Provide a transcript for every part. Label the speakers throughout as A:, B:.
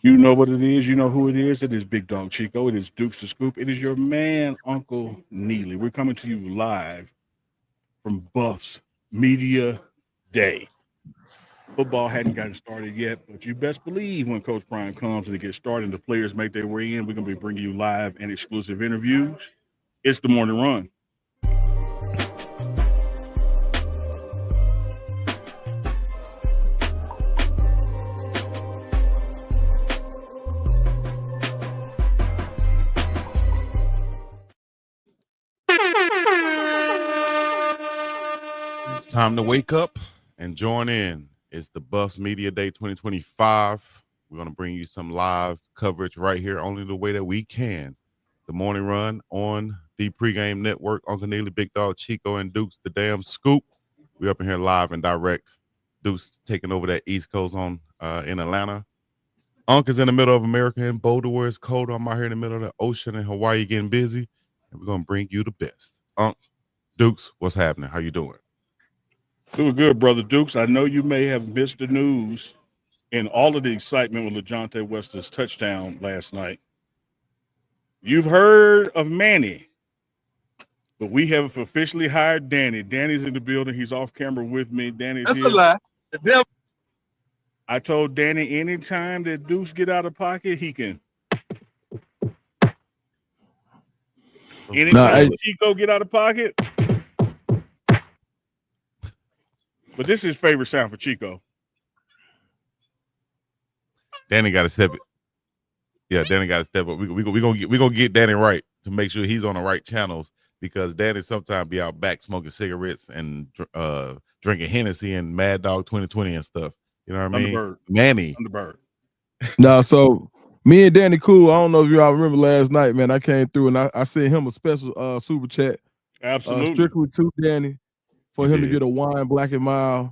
A: You know what it is. You know who it is. It is Big Dog Chico. It is Dukes the Scoop. It is your man, Uncle Neely. We're coming to you live from Buffs Media Day. Football hadn't gotten started yet, but you best believe when Coach Prime comes and it gets started and the players make their way in, we're going to be bringing you live and exclusive interviews. It's the morning run.
B: It's time to wake up and join in. It's the Buffs Media Day 2025. We're going to bring you some live coverage right here, only the way that we can. The morning run on the Pregame Network. Uncle Neely, Big Dog, Chico, and Dukes, the damn scoop. We're up in here live and direct. Dukes taking over that East Coast on in Atlanta. Unc is in the middle of America in Boulder where it's cold. I'm out here in the middle of the ocean in Hawaii getting busy. And we're going to bring you the best. Unc, Dukes, what's happening? How you doing?
A: Doing good, Brother Dukes. I know you may have missed the news in all of the excitement with Leonte Wester's touchdown last night. You've heard of Manny, but we have officially hired Danny. Danny's in the building. He's off camera with me. Danny's
C: That's
A: here.
C: a lie.
A: I told Danny anytime that Dukes get out of pocket, he can. Anytime Chico get out of pocket. But this is his favorite sound for Chico.
B: Danny got to step it. Yeah, Danny got to step up. We gonna get Danny right to make sure he's on the right channels because Danny sometimes be out back smoking cigarettes and drinking Hennessy and Mad Dog 2020 and stuff. You know what I mean?
A: Thunderbird.
B: Manny.
A: Thunderbird.
D: No, so me and Danny cool. I don't know if you all remember last night, man. I came through and I sent him a special super chat.
A: Absolutely.
D: Strictly to Danny for him to get a wine Black and Mild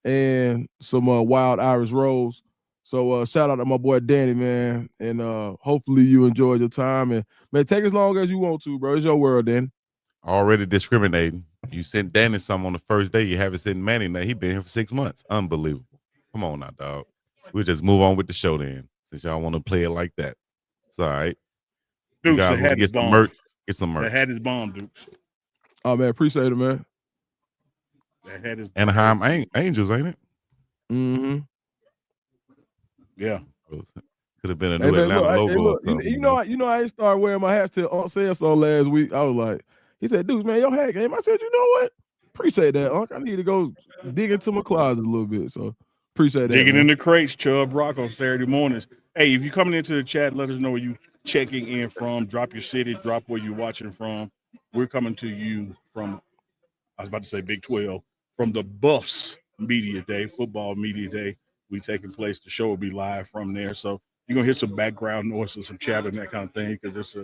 D: and some wild Irish Rose. So shout out to my boy Danny, man. And hopefully you enjoyed your time. And man, take as long as you want to, bro. It's your world, Danny.
B: Already discriminating. You sent Danny some on the first day. You haven't sent Manny. Now he been here for 6 months. Unbelievable. Come on now, dog. We'll just move on with the show then, since y'all want to play it like that. It's all right.
A: Dukes,
B: you guys want to get some merch? Get some merch.
A: That hat is bomb, Dukes.
D: Oh man, appreciate it, man.
A: That hat is
B: Anaheim Angels, ain't it?
D: Mm-hmm.
A: Yeah.
B: Could have been a new Atlanta logo.
D: You know, I ain't started wearing my hats till Unc said so last week. I was like, he said, "Dude, man, your hat game." I said, "You know what? Appreciate that, Unc. I need to go dig into my closet a little bit." So appreciate that.
A: Digging in the crates, Chubb Rock on Saturday mornings. Hey, if you're coming into the chat, let us know where you checking in from. Drop your city, drop where you're watching from. We're coming to you from, I was about to say Big 12, from the Buffs Media Day, Football Media Day. We taking place. The show will be live from there. So you're going to hear some background noise and some chatter and that kind of thing because it's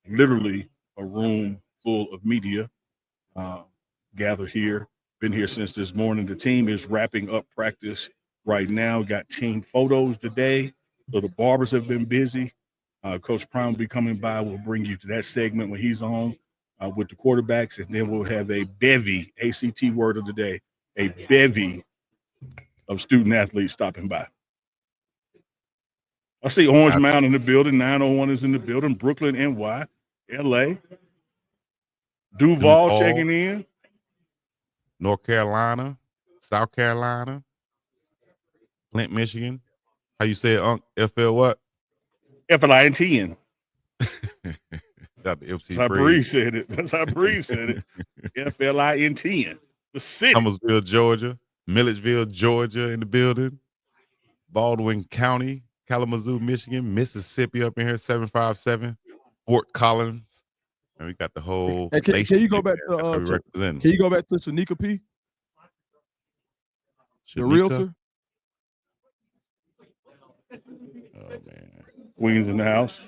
A: literally a room full of media gathered here. Been here since this morning. The team is wrapping up practice right now. Got team photos today. So the barbers have been busy. Coach Prime will be coming by. We'll bring you to that segment when he's on with the quarterbacks. And then we'll have a bevy, ACT word of the day, a bevy of student athletes stopping by. I see Orange Mound in the building. 901 is in the building. Brooklyn, NY, LA. Duval checking in.
B: North Carolina, South Carolina, Flint, Michigan. How you say it, Unc? FL what?
A: FLINTN.
B: Got the MC
A: That's how Bree said it. That's how Bree said it. FLINTN. The city.
B: Thomasville, Georgia. Milledgeville, Georgia in the building. Baldwin County, Kalamazoo, Michigan. Mississippi up in here, 757. Fort Collins. And we got the whole
D: can you go back to can you go back to Shanika P? The realtor?
B: Oh man.
A: Queens in the house.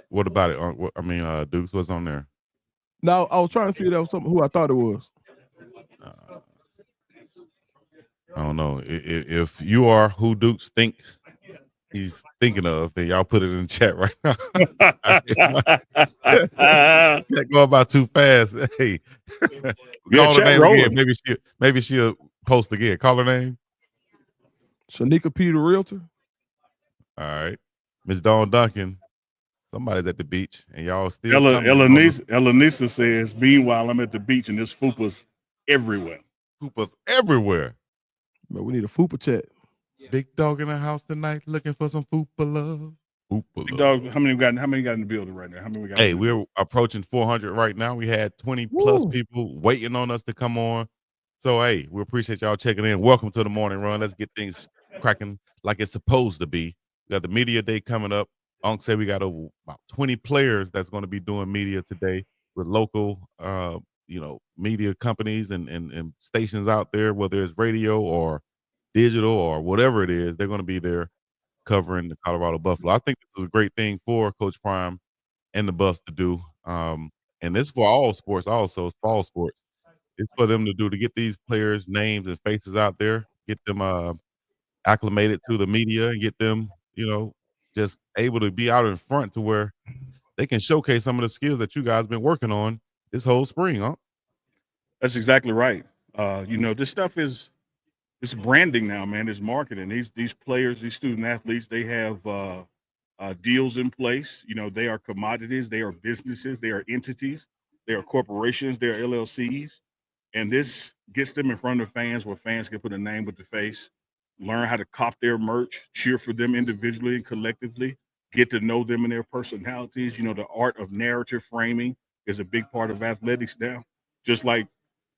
B: What about it? Dukes, what's on there?
D: No, I was trying to see if that was something who I thought it was.
B: I don't know. If you are who Dukes thinks he's thinking of, then y'all put it in the chat right now. That going by too fast. Hey, call her name again. Maybe she'll post again. Call her name.
D: Shanika Peter Realtor.
B: All right. Miss Dawn Duncan, somebody's at the beach, and y'all still
A: Ella
B: coming.
A: Nisa says, meanwhile, I'm at the beach and there's fupas everywhere.
B: Fupas everywhere.
D: But we need a fupa chat.
B: Big dog in the house tonight looking for some fupa love.
A: Big dog, how many got in the building right now? How many we got?
B: Hey, we're approaching 400 right now. We had 20 plus people waiting on us to come on. So, hey, we appreciate y'all checking in. Welcome to the morning run. Let's get things cracking like it's supposed to be. We got the media day coming up. Unc said we got over about 20 players that's going to be doing media today with local, media companies and stations out there, whether it's radio or digital or whatever it is. They're going to be there covering the Colorado Buffalo. I think this is a great thing for Coach Prime and the Buffs to do. And it's for all sports also. It's for all sports. It's for them to do, to get these players' names and faces out there, get them acclimated to the media and get them, just able to be out in front to where they can showcase some of the skills that you guys been working on this whole spring, huh?
A: That's exactly right. This stuff it's branding now, man. It's marketing. These players, these student athletes, they have deals in place. They are commodities, they are businesses, they are entities, they are corporations, they are LLCs, and this gets them in front of fans where fans can put a name with the face, learn how to cop their merch, cheer for them individually and collectively, get to know them and their personalities. The art of narrative framing is a big part of athletics now. Just like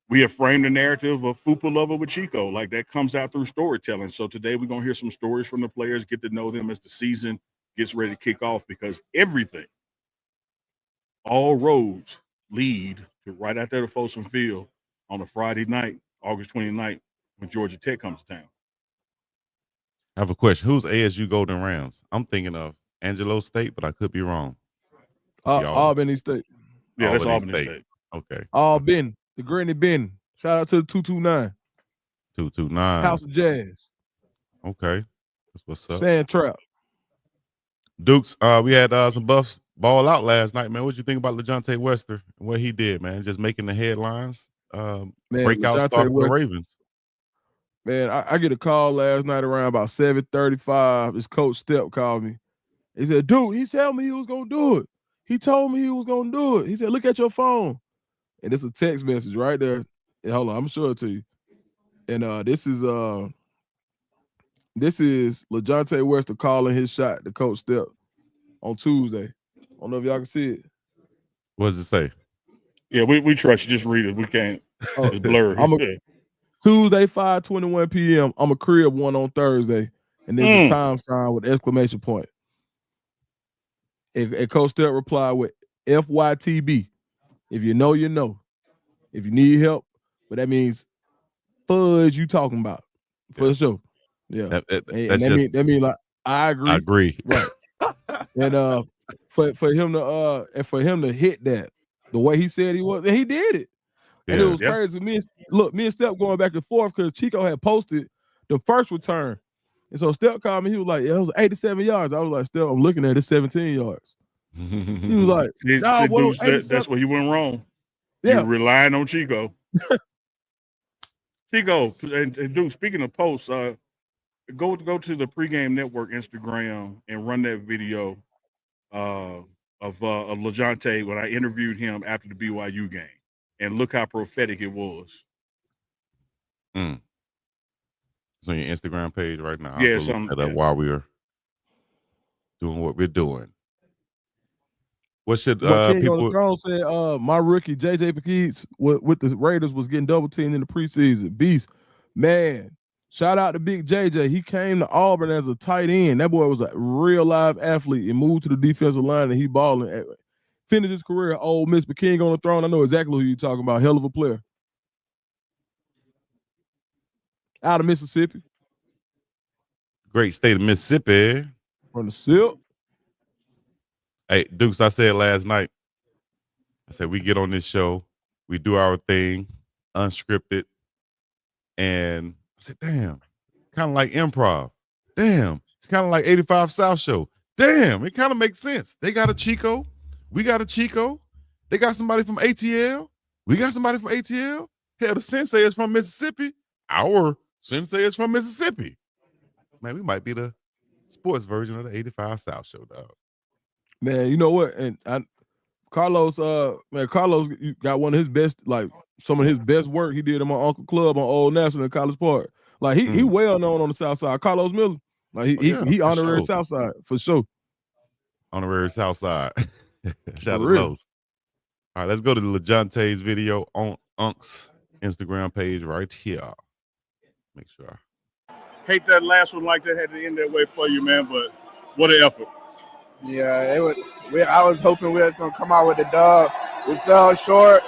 A: we have framed the narrative of Fupa Lover with Chico, like that comes out through storytelling. So today we're going to hear some stories from the players, get to know them as the season gets ready to kick off, because everything, all roads lead to right out there to Folsom Field on a Friday night, August 29th, when Georgia Tech comes to town.
B: I have a question. Who's ASU Golden Rams? I'm thinking of Angelo State, but I could be wrong.
D: Albany State.
A: Yeah, that's Albany State.
B: Okay.
D: Ben, the Granny Ben. Shout out to the 229.
B: 229.
D: House of Jazz.
B: Okay. That's what's up.
D: Sand Trap.
B: Dukes, we had some Buffs ball out last night, man. What'd you think about Leonte Wester and what he did, man? Just making the headlines. Breakout star for the Ravens.
D: Man, I get a call last night around about 7:35. His coach Step called me. He said, dude, he told me he was going to do it. He told me he was going to do it. He said, look at your phone. And it's a text message right there. And hold on, I'm sure it to you. And this is LeJohntay Wester calling his shot to Coach Step on Tuesday. I don't know if y'all can see it.
B: What does it say?
A: Yeah, we trust you. Just read it. We can't. It's blurry.
D: Tuesday, 5:21 p.m. I'm a crib one on Thursday. And there's a time sign with exclamation point. And Coach Step replied with FYTB. If you know, you know. If you need help, but that means fudge you talking about. For sure. Yeah. That mean like I agree.
B: I agree.
D: Right. And for him to hit that the way he said he was, and he did it. And it was crazy. Me and Step going back and forth because Chico had posted the first return. And so Step called me. He was like, yeah, it was 87 yards. I was like, Step, I'm looking at it, 17 yards. He was like,
A: that's where you went wrong.
D: Yeah.
A: You're relying on Chico. Chico, and dude, speaking of posts, go to the Pregame Network Instagram and run that video of LeJohntay when I interviewed him after the BYU game. And look how prophetic it was.
B: It's on your Instagram page right now.
A: Yeah,
B: while we're doing what we're doing. What should
D: King
B: people?
D: On the Throne said my rookie JJ Pekeets with the Raiders was getting double teamed in the preseason. Beast, man. Shout out to Big JJ. He came to Auburn as a tight end. That boy was a real live athlete and moved to the defensive line, and he balling. Finished his career at Ole Miss. But King on the Throne, I know exactly who you're talking about. Hell of a player. Out of Mississippi.
B: Great state of Mississippi.
D: From the SIP.
B: Hey, Dukes, I said last night, I said we get on this show, we do our thing, unscripted, and I said, damn, kind of like improv. Damn, it's kind of like 85 South Show. Damn, it kind of makes sense. They got a Chico. We got a Chico. They got somebody from ATL. We got somebody from ATL. Hell, the sensei is from Mississippi. Our sensei is from Mississippi. Man, we might be the sports version of the 85 South Show, dog.
D: Man, you know what? And Carlos got one of his best, like some of his best work he did in my Uncle Club on Old National in College Park. Like he well known on the South Side. Carlos Miller, like he honorary
B: sure.
D: South Side for sure.
B: Honorary South Side. Shout out to
D: real.
B: Los. All right, let's go to Leonte's video on Unc's Instagram page right here. Make sure.
A: Hate that last one like that had to end that way for you, man, but what an effort.
C: Yeah, I was hoping we was going to come out with a dub. We fell short.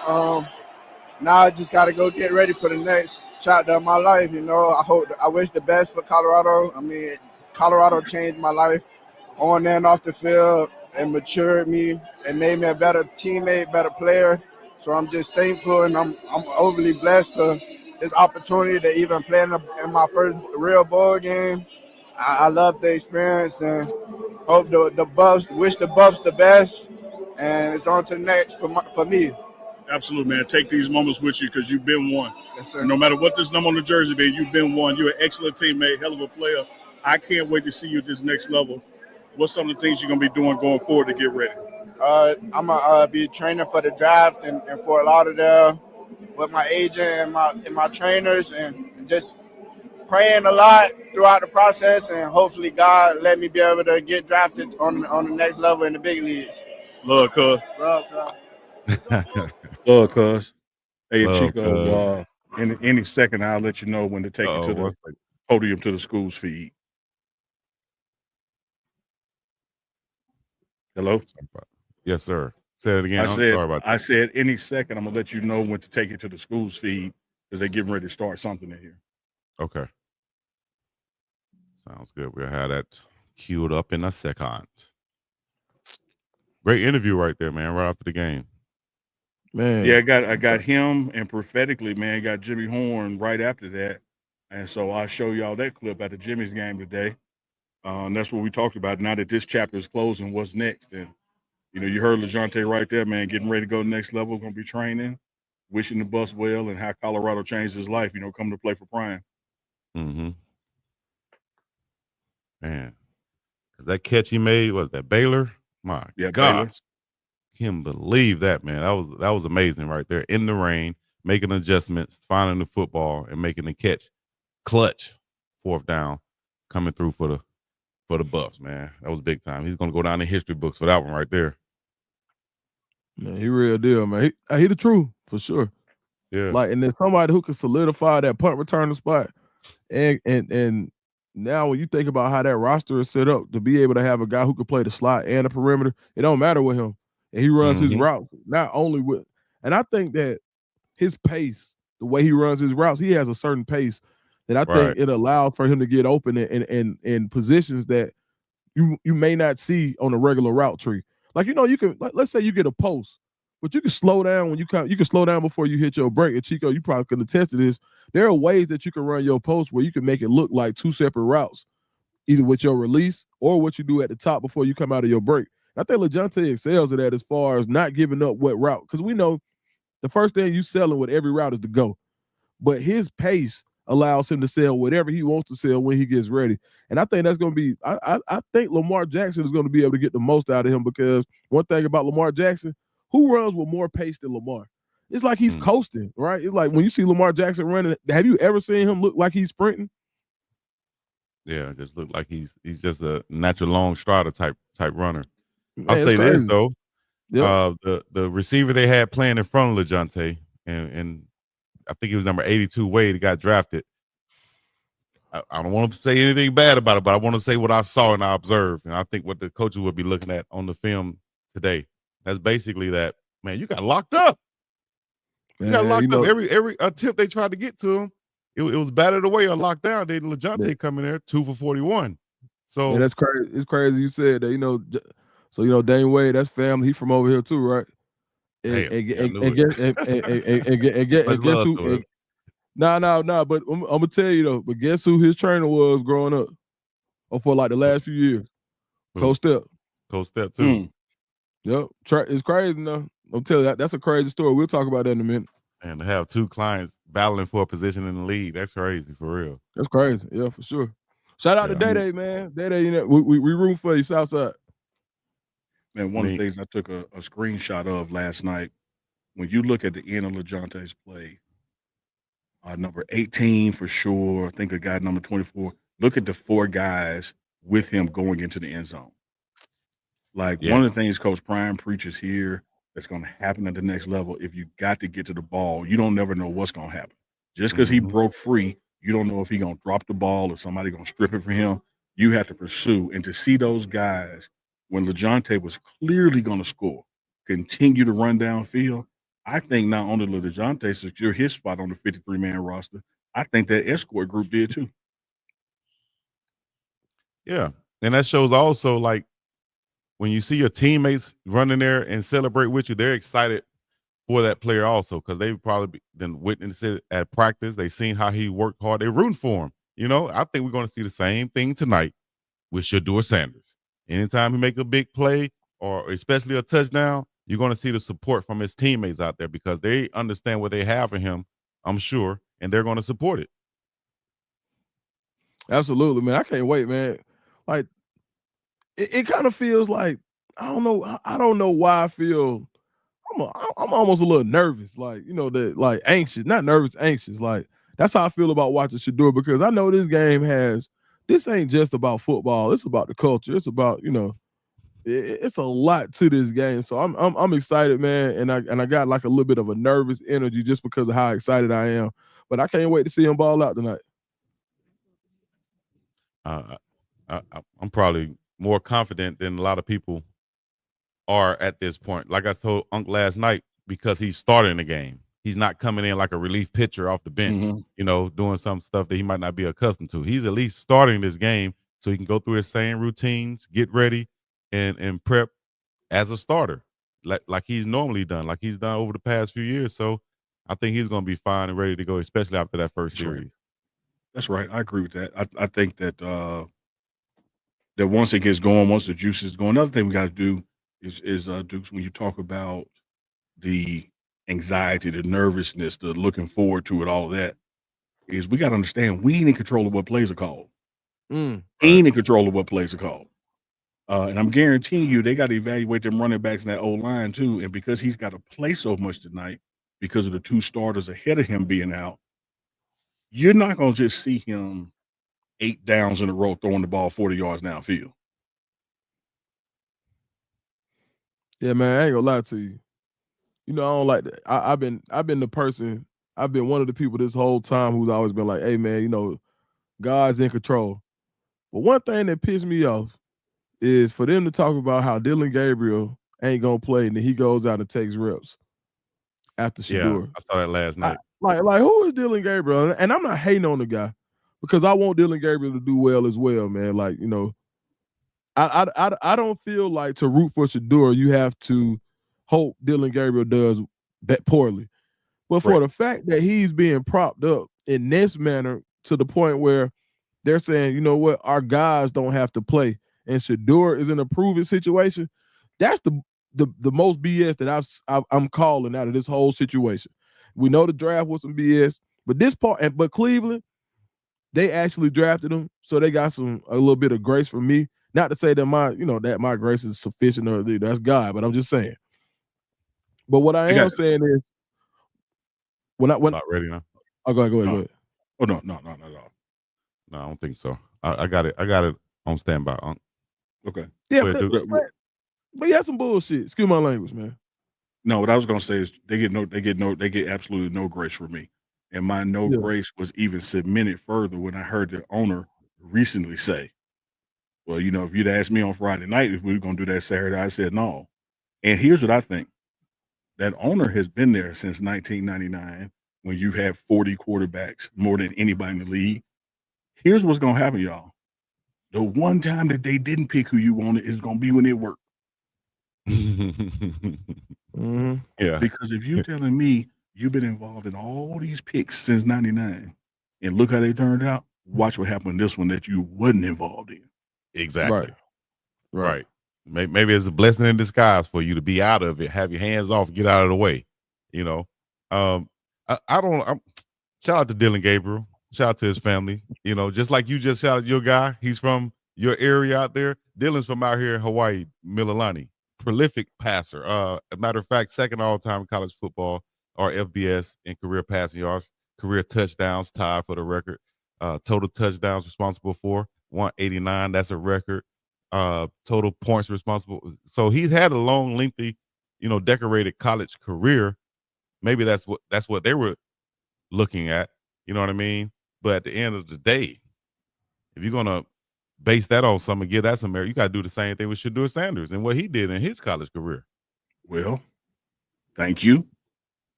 C: Now I just got to go get ready for the next chapter of my life, you know. I wish the best for Colorado. I mean, Colorado changed my life on and off the field and matured me and made me a better teammate, better player. So I'm just thankful, and I'm overly blessed for this opportunity to even play in my first real bowl game. I love the experience and hope the Buffs, wish the Buffs the best, and it's on to the next for me.
A: Absolutely, man. Take these moments with you because you've been one.
C: Yes, sir.
A: And no matter what this number on the jersey be, you've been one. You're an excellent teammate, hell of a player. I can't wait to see you at this next level. What's some of the things you're going to be doing going forward to get ready?
C: I'm going to be training for the draft in Fort Lauderdale with my agent and my trainers, and just praying a lot throughout the process, and hopefully God let me be able to get drafted on the next level in the big leagues.
A: Love, cuz.
C: Love, cuz.
A: Love, cuz. Hey,
B: Love,
A: Chico, any second I'll let you know when to take you to the podium to the school's feed. Hello?
B: Yes, sir. Say it again. I'm sorry about that.
A: I said any second I'm going to let you know when to take you to the school's feed because they're getting ready to start something in here.
B: Okay. Sounds good. We'll have that queued up in a second. Great interview right there, man, right after the game.
D: Man.
A: Yeah, I got him, and prophetically, man, got Jimmy Horn right after that. And so I'll show y'all that clip at the Jimmy's game today. And that's what we talked about. Now that this chapter is closing, what's next? And, you know, you heard Leonte right there, man, getting ready to go to the next level, going to be training, wishing the Buffs well, and how Colorado changed his life, you know, coming to play for Prime.
B: Mm-hmm. Man, because that catch he made, was that Baylor? My gosh.
A: Baylor.
B: Can't believe that, man. That was amazing right there in the rain, making adjustments, finding the football, and making the catch. Clutch, fourth down, coming through for the Buffs, man. That was big time. He's going to go down in history books for that one right there.
D: Man, he real deal, man. He the truth, for sure.
B: Yeah.
D: Like, and there's somebody who can solidify that punt return spot. And now when you think about how that roster is set up to be able to have a guy who can play the slot and the perimeter, it don't matter with him. And he runs his routes, not only with, and I think that his pace, the way he runs his routes, he has a certain pace that I think it allows for him to get open in positions that you may not see on a regular route tree. Like, you know, you can, let's say you get a post, but you can slow down when you come, you can slow down before you hit your break. And Chico, you probably could attest to this. There are ways that you can run your post where you can make it look like two separate routes, either with your release or what you do at the top before you come out of your break. I think Leonte excels at that as far as not giving up what route, because we know the first thing you selling with every route is to go. But his pace allows him to sell whatever he wants to sell when he gets ready. And I think that's going to be, I think Lamar Jackson is going to be able to get the most out of him, because one thing about Lamar Jackson, who runs with more pace than Lamar? It's like he's coasting, right? It's like when you see Lamar Jackson running, have you ever seen him look like he's sprinting?
B: Yeah, just look like he's just a natural long strider type runner.
D: Man,
B: I'll say this though.
D: Yep.
B: The receiver they had playing in front of Leonte, and I think he was number 82, Wade, got drafted. I don't want to say anything bad about it, but I want to say what I saw and I observed. And I think what the coaches will be looking at on the film today. That's basically that, man, you got locked up. You got locked up. Every attempt they tried to get to him, it was battered away or locked down. Then Leonte come in there 2 for 41. So
D: that's crazy. It's crazy you said that, you know. So, you know, Dane Wade, that's family. He from over here too, right? And guess who? Nah. But I'm gonna tell you though. But guess who his trainer was growing up, or for like the last few years? Coach Step.
B: Coach Step too.
D: Yep. It's crazy though. I'm telling you, that's a crazy story. We'll talk about that in a minute.
B: And to have two clients battling for a position in the league, that's crazy for real.
D: That's crazy. Yeah, for sure. Shout out to Day, man. Day, you know, we room for you, Southside.
A: Man, one of the things I took a screenshot of last night, when you look at the end of LeJonte's play, number 18 for sure. I think a guy number 24. Look at the 4 guys with him going into the end zone. Like one of the things Coach Prime preaches here that's going to happen at the next level, if you got to get to the ball, you don't never know what's going to happen. Just because he broke free, you don't know if he's going to drop the ball or somebody going to strip it for him. You have to pursue. And to see those guys, when LeJonte was clearly going to score, continue to run downfield, I think not only did LeJonte secure his spot on the 53-man roster, I think that escort group did too.
B: Yeah. And that shows also, like, when you see your teammates running there and celebrate with you, they're excited for that player also, because they've probably been witnessing it at practice. They've seen how he worked hard. They're rooting for him. You know, I think we're going to see the same thing tonight with Shadur Sanders. Anytime he make a big play, or especially a touchdown, you're going to see the support from his teammates out there, because they understand what they have for him, I'm sure, and they're going to support it.
D: Absolutely, man. I can't wait, man. Like, it kind of feels like, I don't know why I feel I'm almost a little nervous, like, you know, that, like, anxious, not nervous, anxious. Like, that's how I feel about watching Shadur, because I know this game this ain't just about football. It's about the culture. It's about, you know, it's a lot to this game. So I'm excited, man, and I got like a little bit of a nervous energy just because of how excited I am. But I can't wait to see him ball out tonight.
B: I'm probably more confident than a lot of people are at this point. Like I told Unc last night, because he's starting the game. He's not coming in like a relief pitcher off the bench, you know, doing some stuff that he might not be accustomed to. He's at least starting this game so he can go through his same routines, get ready, and prep as a starter, like he's normally done, like he's done over the past few years. So I think he's going to be fine and ready to go, especially after that first series.
A: That's right. I agree with that. I think that that once it gets going, once the juice is going, another thing we got to do is Dukes, when you talk about the anxiety, the nervousness, the looking forward to it, all of that, is we got to understand we ain't in control of what plays are called. Ain't in control of what plays are called. And I'm guaranteeing you they got to evaluate them running backs in that old line too. And because he's got to play so much tonight, because of the 2 starters ahead of him being out, you're not going to just see him 8 downs in a row throwing the ball 40 yards downfield.
D: Yeah, man, I ain't gonna lie to you. You know, I don't like that. I've been one of the people this whole time who's always been like, hey, man, you know, God's in control. But one thing that pissed me off is for them to talk about how Dillon Gabriel ain't gonna play, and then he goes out and takes reps after Shadur.
B: Yeah, I saw that last night.
D: Like who is Dillon Gabriel? And I'm not hating on the guy, because I want Dillon Gabriel to do well as well, man. Like, you know, I don't feel like to root for Shadur, you have to hope Dillon Gabriel does that poorly. But for the fact that he's being propped up in this manner to the point where they're saying, you know what, our guys don't have to play, and Shadur is in a proven situation, that's the most BS that I'm calling out of this whole situation. We know the draft was some BS, but this part, but Cleveland, they actually drafted him, so they got a little bit of grace from me. Not to say that my grace is sufficient, or that's God, but I'm just saying. But what I am saying is, when
B: not ready now.
D: Oh, go ahead.
A: Oh no, not at all.
B: No, I don't think so. I got it on standby.
A: Okay.
D: Yeah, but you had some bullshit. Excuse my language, man.
A: No, what I was gonna say is they get absolutely no grace from me. And my grace was even cemented further when I heard the owner recently say, well, you know, if you'd asked me on Friday night if we were gonna do that Saturday, I said no. And here's what I think. That owner has been there since 1999, when you've had 40 quarterbacks, more than anybody in the league. Here's what's gonna happen, y'all. The one time that they didn't pick who you wanted is gonna be when it worked.
B: Yeah.
A: Because if you're telling me you've been involved in all these picks since 99, and look how they turned out, watch what happened in this one that you wasn't involved in.
B: Exactly. Right. Maybe it's a blessing in disguise for you to be out of it, have your hands off, get out of the way. You know, shout out to Dillon Gabriel. Shout out to his family. You know, just like you just shouted your guy. He's from your area out there. Dylan's from out here in Hawaii, Mililani. Prolific passer. A matter of fact, second all-time in college football or FBS in career passing yards, career touchdowns tied for the record. Total touchdowns responsible for 189. That's a record. Total points responsible. So he's had a long, lengthy, decorated college career. Maybe that's what they were looking at. You know what I mean? But at the end of the day, if you're gonna base that on something, give that some merit, you got to do the same thing with Shadur Sanders and what he did in his college career.
A: Well, thank you,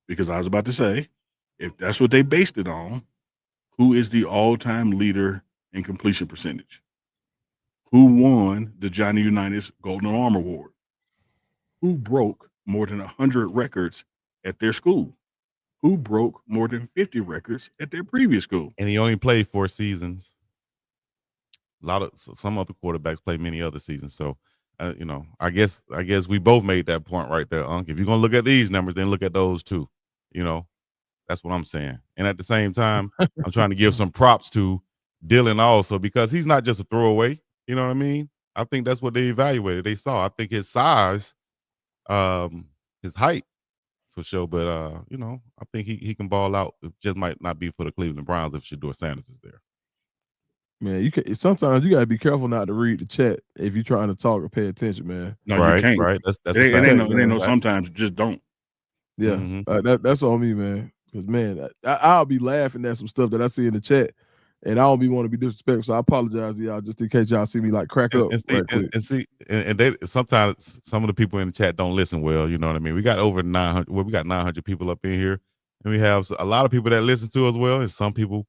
A: because I was about to say, if that's what they based it on, who is the all-time leader in completion percentage? Who won the Johnny Unitas Golden Arm Award? Who broke more than 100 records at their school? Who broke more than 50 records at their previous school?
B: And he only played 4 seasons. Some other quarterbacks play many other seasons. So, I guess we both made that point right there, Unc. If you're gonna look at these numbers, then look at those too. That's what I'm saying. And at the same time, I'm trying to give some props to Dylan also, because he's not just a throwaway. You know what I mean? I think that's what they evaluated. They saw. I think his size, his height, for sure. But I think he can ball out. It just might not be for the Cleveland Browns if Shadur Sanders is there.
D: Man, sometimes you gotta be careful not to read the chat if you're trying to talk or pay attention, man.
A: No,
B: right,
A: you can't.
B: Right. That's
A: it ain't no sometimes. Just don't.
D: Yeah, that's on me, man. Because man, I'll be laughing at some stuff that I see in the chat, and I don't want to be disrespectful. So I apologize to y'all just in case y'all see me like crack up.
B: And they sometimes some of the people in the chat don't listen well. You know what I mean? We got over 900. Well, we got 900 people up in here, and we have a lot of people that listen to us well, and some people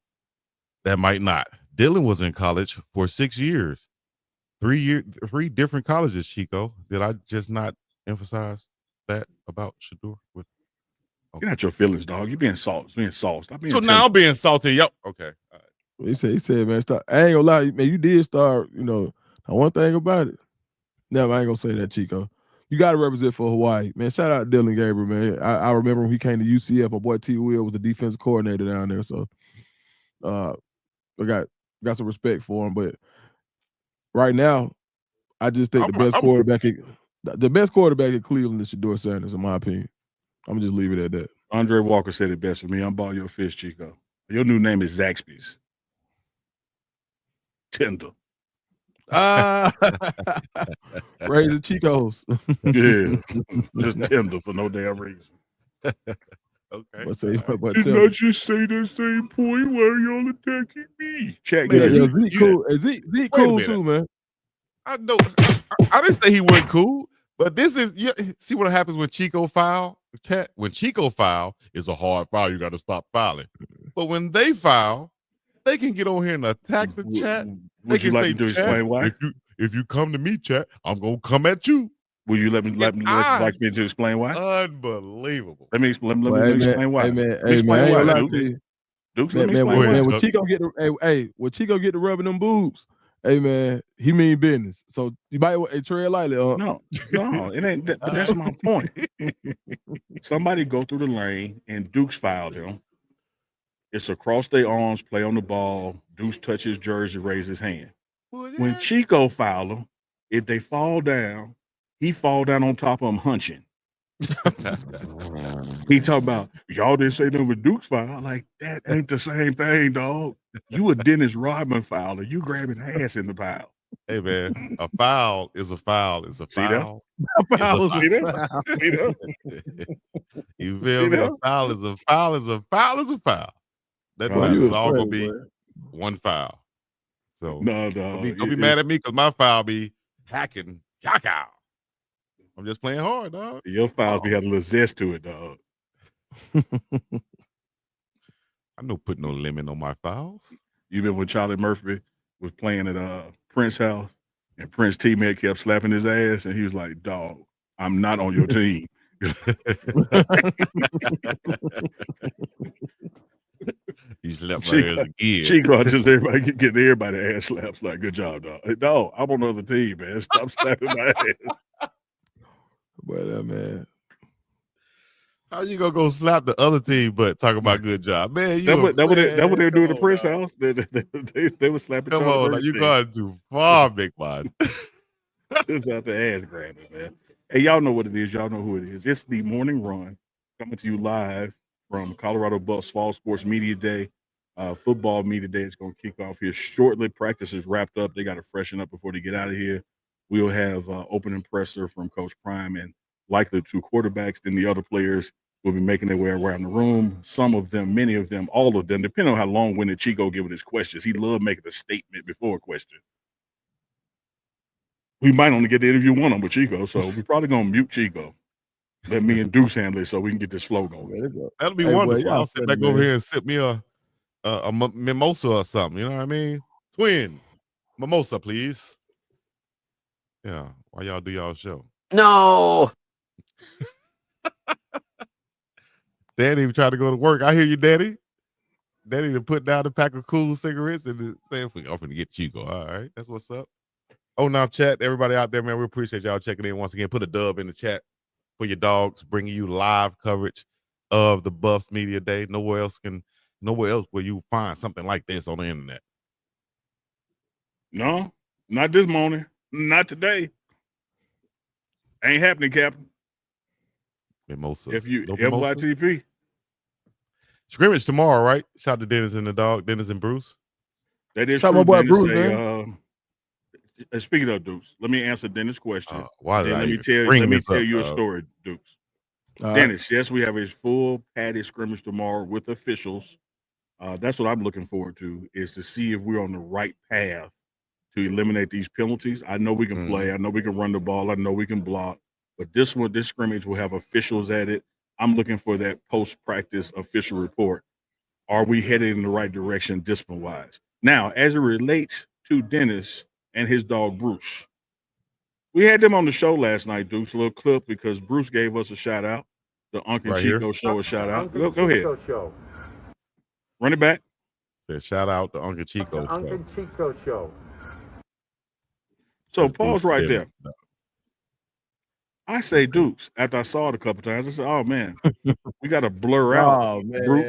B: that might not. Dylan was in college for 6 years, 3 different colleges. Chico, did I just not emphasize that about Shadur?
A: Get out your feelings, dog. You're being sauced. Stop being
B: now I'm being salty. Yep. Okay. All right.
D: He said, man, stop. I ain't gonna lie, man. You did start. One thing about it. No, I ain't gonna say that, Chico. You got to represent for Hawaii, man. Shout out to Dylan Gabriel, man. I remember when he came to UCF. My boy T. Will was the defensive coordinator down there, so I got some respect for him. But right now, I just think the best quarterback in Cleveland is Shadur Sanders, in my opinion. I'm gonna just leave it at that.
A: Andre Walker said it best for me. I'm ball your fist, Chico. Your new name is Zaxby's. Tender.
D: Raise the Chicos.
A: Yeah. Just tender for no damn reason.
B: Okay.
A: But did not just say that same point? Why are y'all attacking me? Check
D: Zeke cool. Zeke cool too, man.
B: I know. I didn't say he wasn't cool, but this is see what happens when Chico foul. When Chico foul is a hard foul, you got to stop fouling. But when they foul, they can get on here and attack the chat.
A: Would you like me to explain why?
B: If you come to me, chat, I'm gonna come at you.
A: Will you let me to explain why?
B: Unbelievable.
A: Let me explain why.
D: Hey man,
A: Dukes, let me explain why.
D: Man, when Chico get to rubbing them boobs, hey man, he mean business. So you might tread lightly.
A: No, it ain't. But that's my point. Somebody go through the lane and Dukes fouled him. It's across their arms, play on the ball. Dukes touch his jersey, raise his hand. When Chico fouled him, if they fall down, he fall down on top of him hunching. He talk about, y'all didn't say nothing with Duke's foul. Like, that ain't the same thing, dog. You a Dennis Rodman fouler. You grabbing ass in the pile.
B: Hey, man, a foul is a foul is a foul.
D: A foul is a foul.
A: See that?
B: You feel me? A foul is a foul is a foul is a foul. That is all going to be one foul. So don't be mad at me because my foul be hacking. Yakow. I'm just playing hard, dog.
A: Your fouls be had a little zest to it, dog.
B: I no put no limit on my fouls.
A: You remember when Charlie Murphy was playing at Prince's house and Prince teammate kept slapping his ass and he was like, dog, I'm not on your team.
B: You slept my ass again.
A: Chico just getting everybody ass slaps like, good job, dog. Hey, dog, I'm on the other team, man. Stop slapping my ass.
D: But man.
B: How you gonna go slap the other team but talk about good job? Man,
A: That what they do at the press
B: dog.
A: house. They would slap each
B: Come
A: other.
B: on, now, you going too far, big man.
A: It's out the ass grabbing, man. Hey, y'all know what it is. Y'all know who it is. It's the morning run coming to you live from Colorado Buffs Fall Sports Media Day. Football Media Day is going to kick off here shortly. Practice is wrapped up. They got to freshen up before they get out of here. We'll have opening presser from Coach Prime and likely 2 quarterbacks. Then the other players will be making their way around the room. Some of them, many of them, all of them, depending on how long-winded Chico give with his questions. He loved making a statement before a question. We might only get to interview one of them with Chico, so we're probably going to mute Chico. Let me and Deuce handle it so we can get this flow going.
B: That'll be wonderful. I'll sit back over here and sip me a mimosa or something. You know what I mean? Twins. Mimosa, please. Yeah. Why y'all do y'all show?
E: No.
B: Daddy even tried to go to work. I hear you, Daddy. Daddy to put down a pack of cool cigarettes and say, I'm going to get Chico. All right. That's what's up. Oh, now, chat, everybody out there, man, we appreciate y'all checking in once again. Put a dub in the chat for your dogs, bringing you live coverage of the Buffs Media Day. Nowhere else will you find something like this on the internet.
A: No, not this morning. Not today. Ain't happening, Captain.
B: Mimosas.
A: FYTP.
B: Scrimmage tomorrow, right? Shout out to Dennis and the dog, Dennis and Bruce.
A: That is
D: Shout
A: true.
D: my boy
A: Dennis
D: Bruce,
A: say,
D: man.
A: Speaking of Dukes, let me answer Dennis' question.
B: Why did
A: let me tell you a story, Dukes. Dennis, yes, we have a full patty scrimmage tomorrow with officials. That's what I'm looking forward to, is to see if we're on the right path to eliminate these penalties. I know we can play. I know we can run the ball. I know we can block. But this scrimmage will have officials at it. I'm looking for that post-practice official report. Are we headed in the right direction discipline-wise? Now, as it relates to Dennis and his dog, Bruce, we had them on the show last night, Dukes, a little clip, because Bruce gave us a shout-out. The Anquin Chico show a shout-out. Go ahead.
E: Show.
A: Run it back.
B: Said shout out to Anquin Chico.
E: Anquin Chico show.
A: So pause right there. I say Dukes, after I saw it a couple times, I said, oh, man, we got to blur out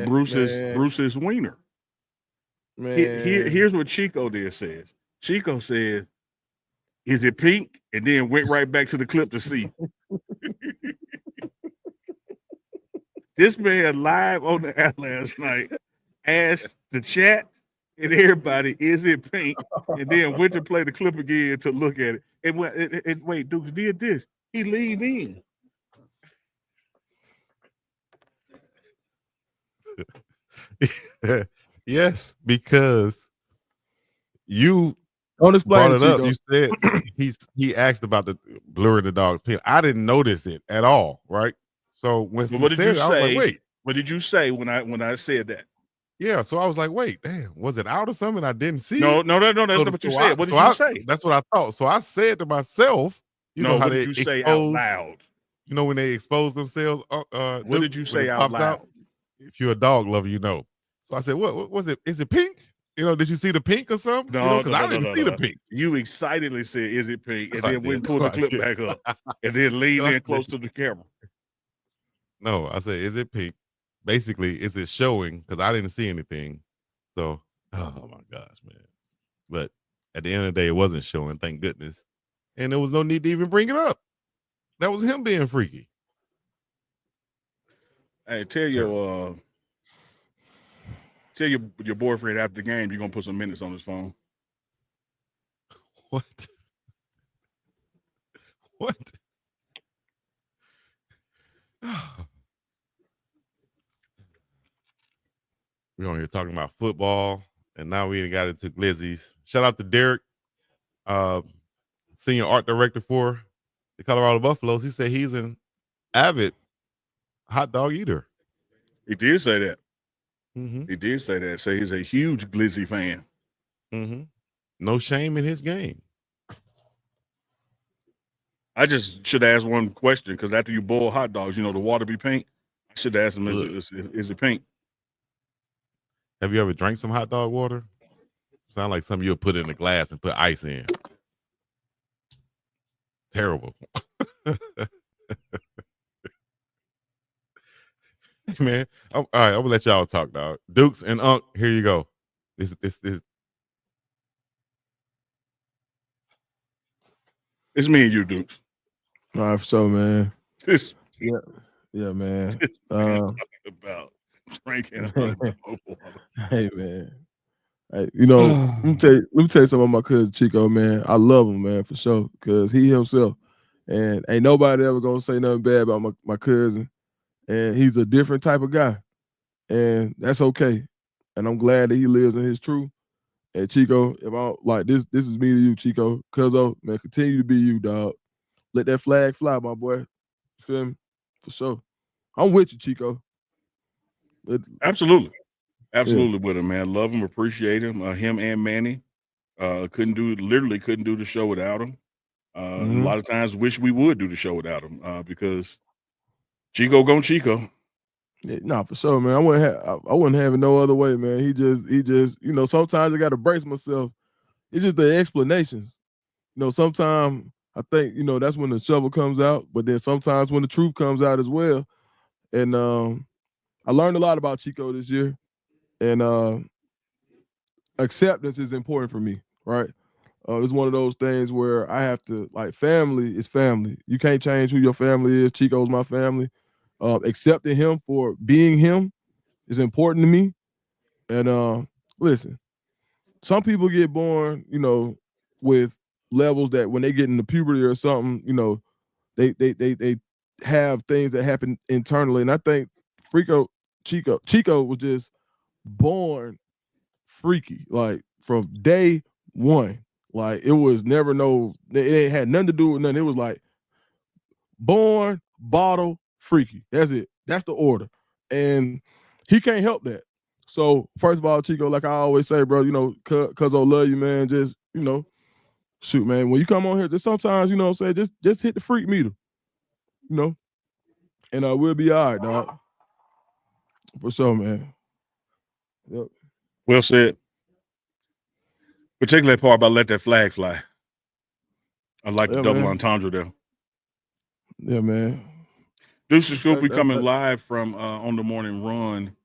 A: Bruce's wiener.
D: Man.
A: Here's what Chico says. Chico said, is it pink? And then went right back to the clip to see. This man live on the air last night asked the chat and everybody, is it pink? And then went to play the clip again to look at it. And wait, Dukes did this. He leaned in.
B: Yes, because you
D: don't explain
B: brought it up. You said he asked about the blurring the dog's pin. I didn't notice it at all, right? So when he said it, I was like, wait.
A: What did you say when I said that?
B: Yeah, so I was like, wait, damn, was it out or something? I didn't see
A: No,
B: it.
A: that's not what you said. What did you say?
B: That's what I thought. So I said to myself, you know how
A: what did you say out loud?
B: You know when they expose themselves?
A: What did you say out loud?
B: If you're a dog lover, you know. So I said, what was it? Is it pink? You know, did you see the pink or something?
A: No,
B: because I didn't see the pink.
A: You excitedly said, is it pink? And then went and pulled the clip back up. And then leaned in close to the camera.
B: No, I said, is it pink? Basically, is it showing? Because I didn't see anything. So, oh my gosh, man. But at the end of the day, it wasn't showing, thank goodness. And there was no need to even bring it up. That was him being freaky.
A: Hey, tell your boyfriend after the game you're gonna put some minutes on his phone.
B: What? We're on here talking about football, and now we got into glizzies. Shout out to Derek, senior art director for the Colorado Buffaloes. He said he's an avid hot dog eater.
A: He did say that.
B: Mm-hmm.
A: He did say that. Say he's a huge glizzy fan.
B: Mm-hmm. No shame in his game.
A: I just should ask one question, because after you boil hot dogs, the water be pink. I should ask him, is it pink?
B: Have you ever drank some hot dog water? Sound like something you'll put in a glass and put ice in. Terrible. Man, all right, I'm gonna let y'all talk, dog. Dukes and Unc, here you go. This.
A: It's me and you, Dukes.
D: All right, for sure, man.
A: This
D: Yeah, man.
A: man talking about drinking about water.
D: Hey, man. Hey, let me tell you something about my cousin Chico, man. I love him, man, for sure, because he himself, and ain't nobody ever gonna say nothing bad about my cousin, and he's a different type of guy, and that's okay. And I'm glad that he lives in his truth. And Chico, if I like this is me to you, Chico. Cuzzo, man, continue to be you, dog. Let that flag fly, my boy. You feel me? For sure. I'm with you, Chico.
A: Absolutely with him, man. Love him, appreciate him. Him and Manny couldn't do the show without him. A lot of times wish we would do the show without him because Chico gon' Chico.
D: Yeah, nah, for sure, man. I wouldn't have it no other way, man. He just, sometimes I gotta brace myself. It's just the explanations. Sometimes I think, that's when the shovel comes out, but then sometimes when the truth comes out as well. And I learned a lot about Chico this year. And acceptance is important for me, right? It's one of those things where I have to, like, family is family. You can't change who your family is. Chico's my family. Accepting him for being him is important to me. And listen, some people get born, with levels that when they get into puberty or something, they have things that happen internally. And I think Chico was just born freaky, like from day one. Like it was never it had nothing to do with nothing. It was like born, bottle, freaky. That's it. That's the order. And he can't help that. So first of all, Chico, like I always say, bro, cuz I love you, man. Just, shoot, man. When you come on here, just sometimes, just hit the freak meter, and we'll be all right, dog. For sure, man. Yep.
A: Well said. Particularly that part about let that flag fly. I like the double entendre there.
D: Yeah, man.
A: Deuces will be coming live from on the morning run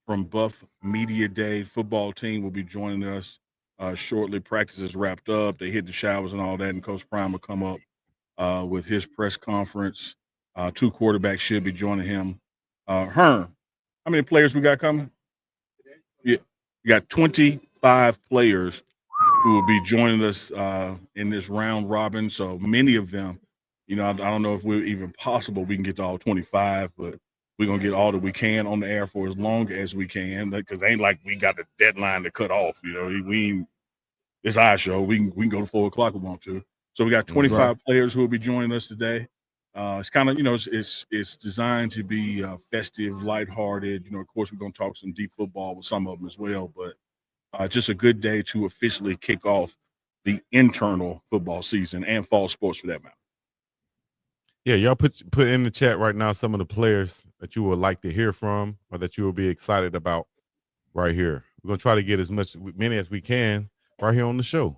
A: from Buff Media Day. Football team will be joining us shortly. Practice is wrapped up. They hit the showers and all that, and Coach Prime will come up with his press conference. 2 quarterbacks should be joining him. Herm, how many players we got coming? Yeah, we got 25 players who will be joining us in this round robin. So many of them, I don't know if we're even possible we can get to all 25, but we're going to get all that we can on the air for as long as we can, because it ain't like we got a deadline to cut off. It's our show. We can go to 4 o'clock if we want to. So we got 25 players who will be joining us today. It's kind of, it's designed to be festive, lighthearted. Of course, we're going to talk some deep football with some of them as well, but just a good day to officially kick off the internal football season and fall sports for that matter.
B: Yeah, y'all put in the chat right now some of the players that you would like to hear from or that you will be excited about right here. We're gonna try to get many as we can right here on the show.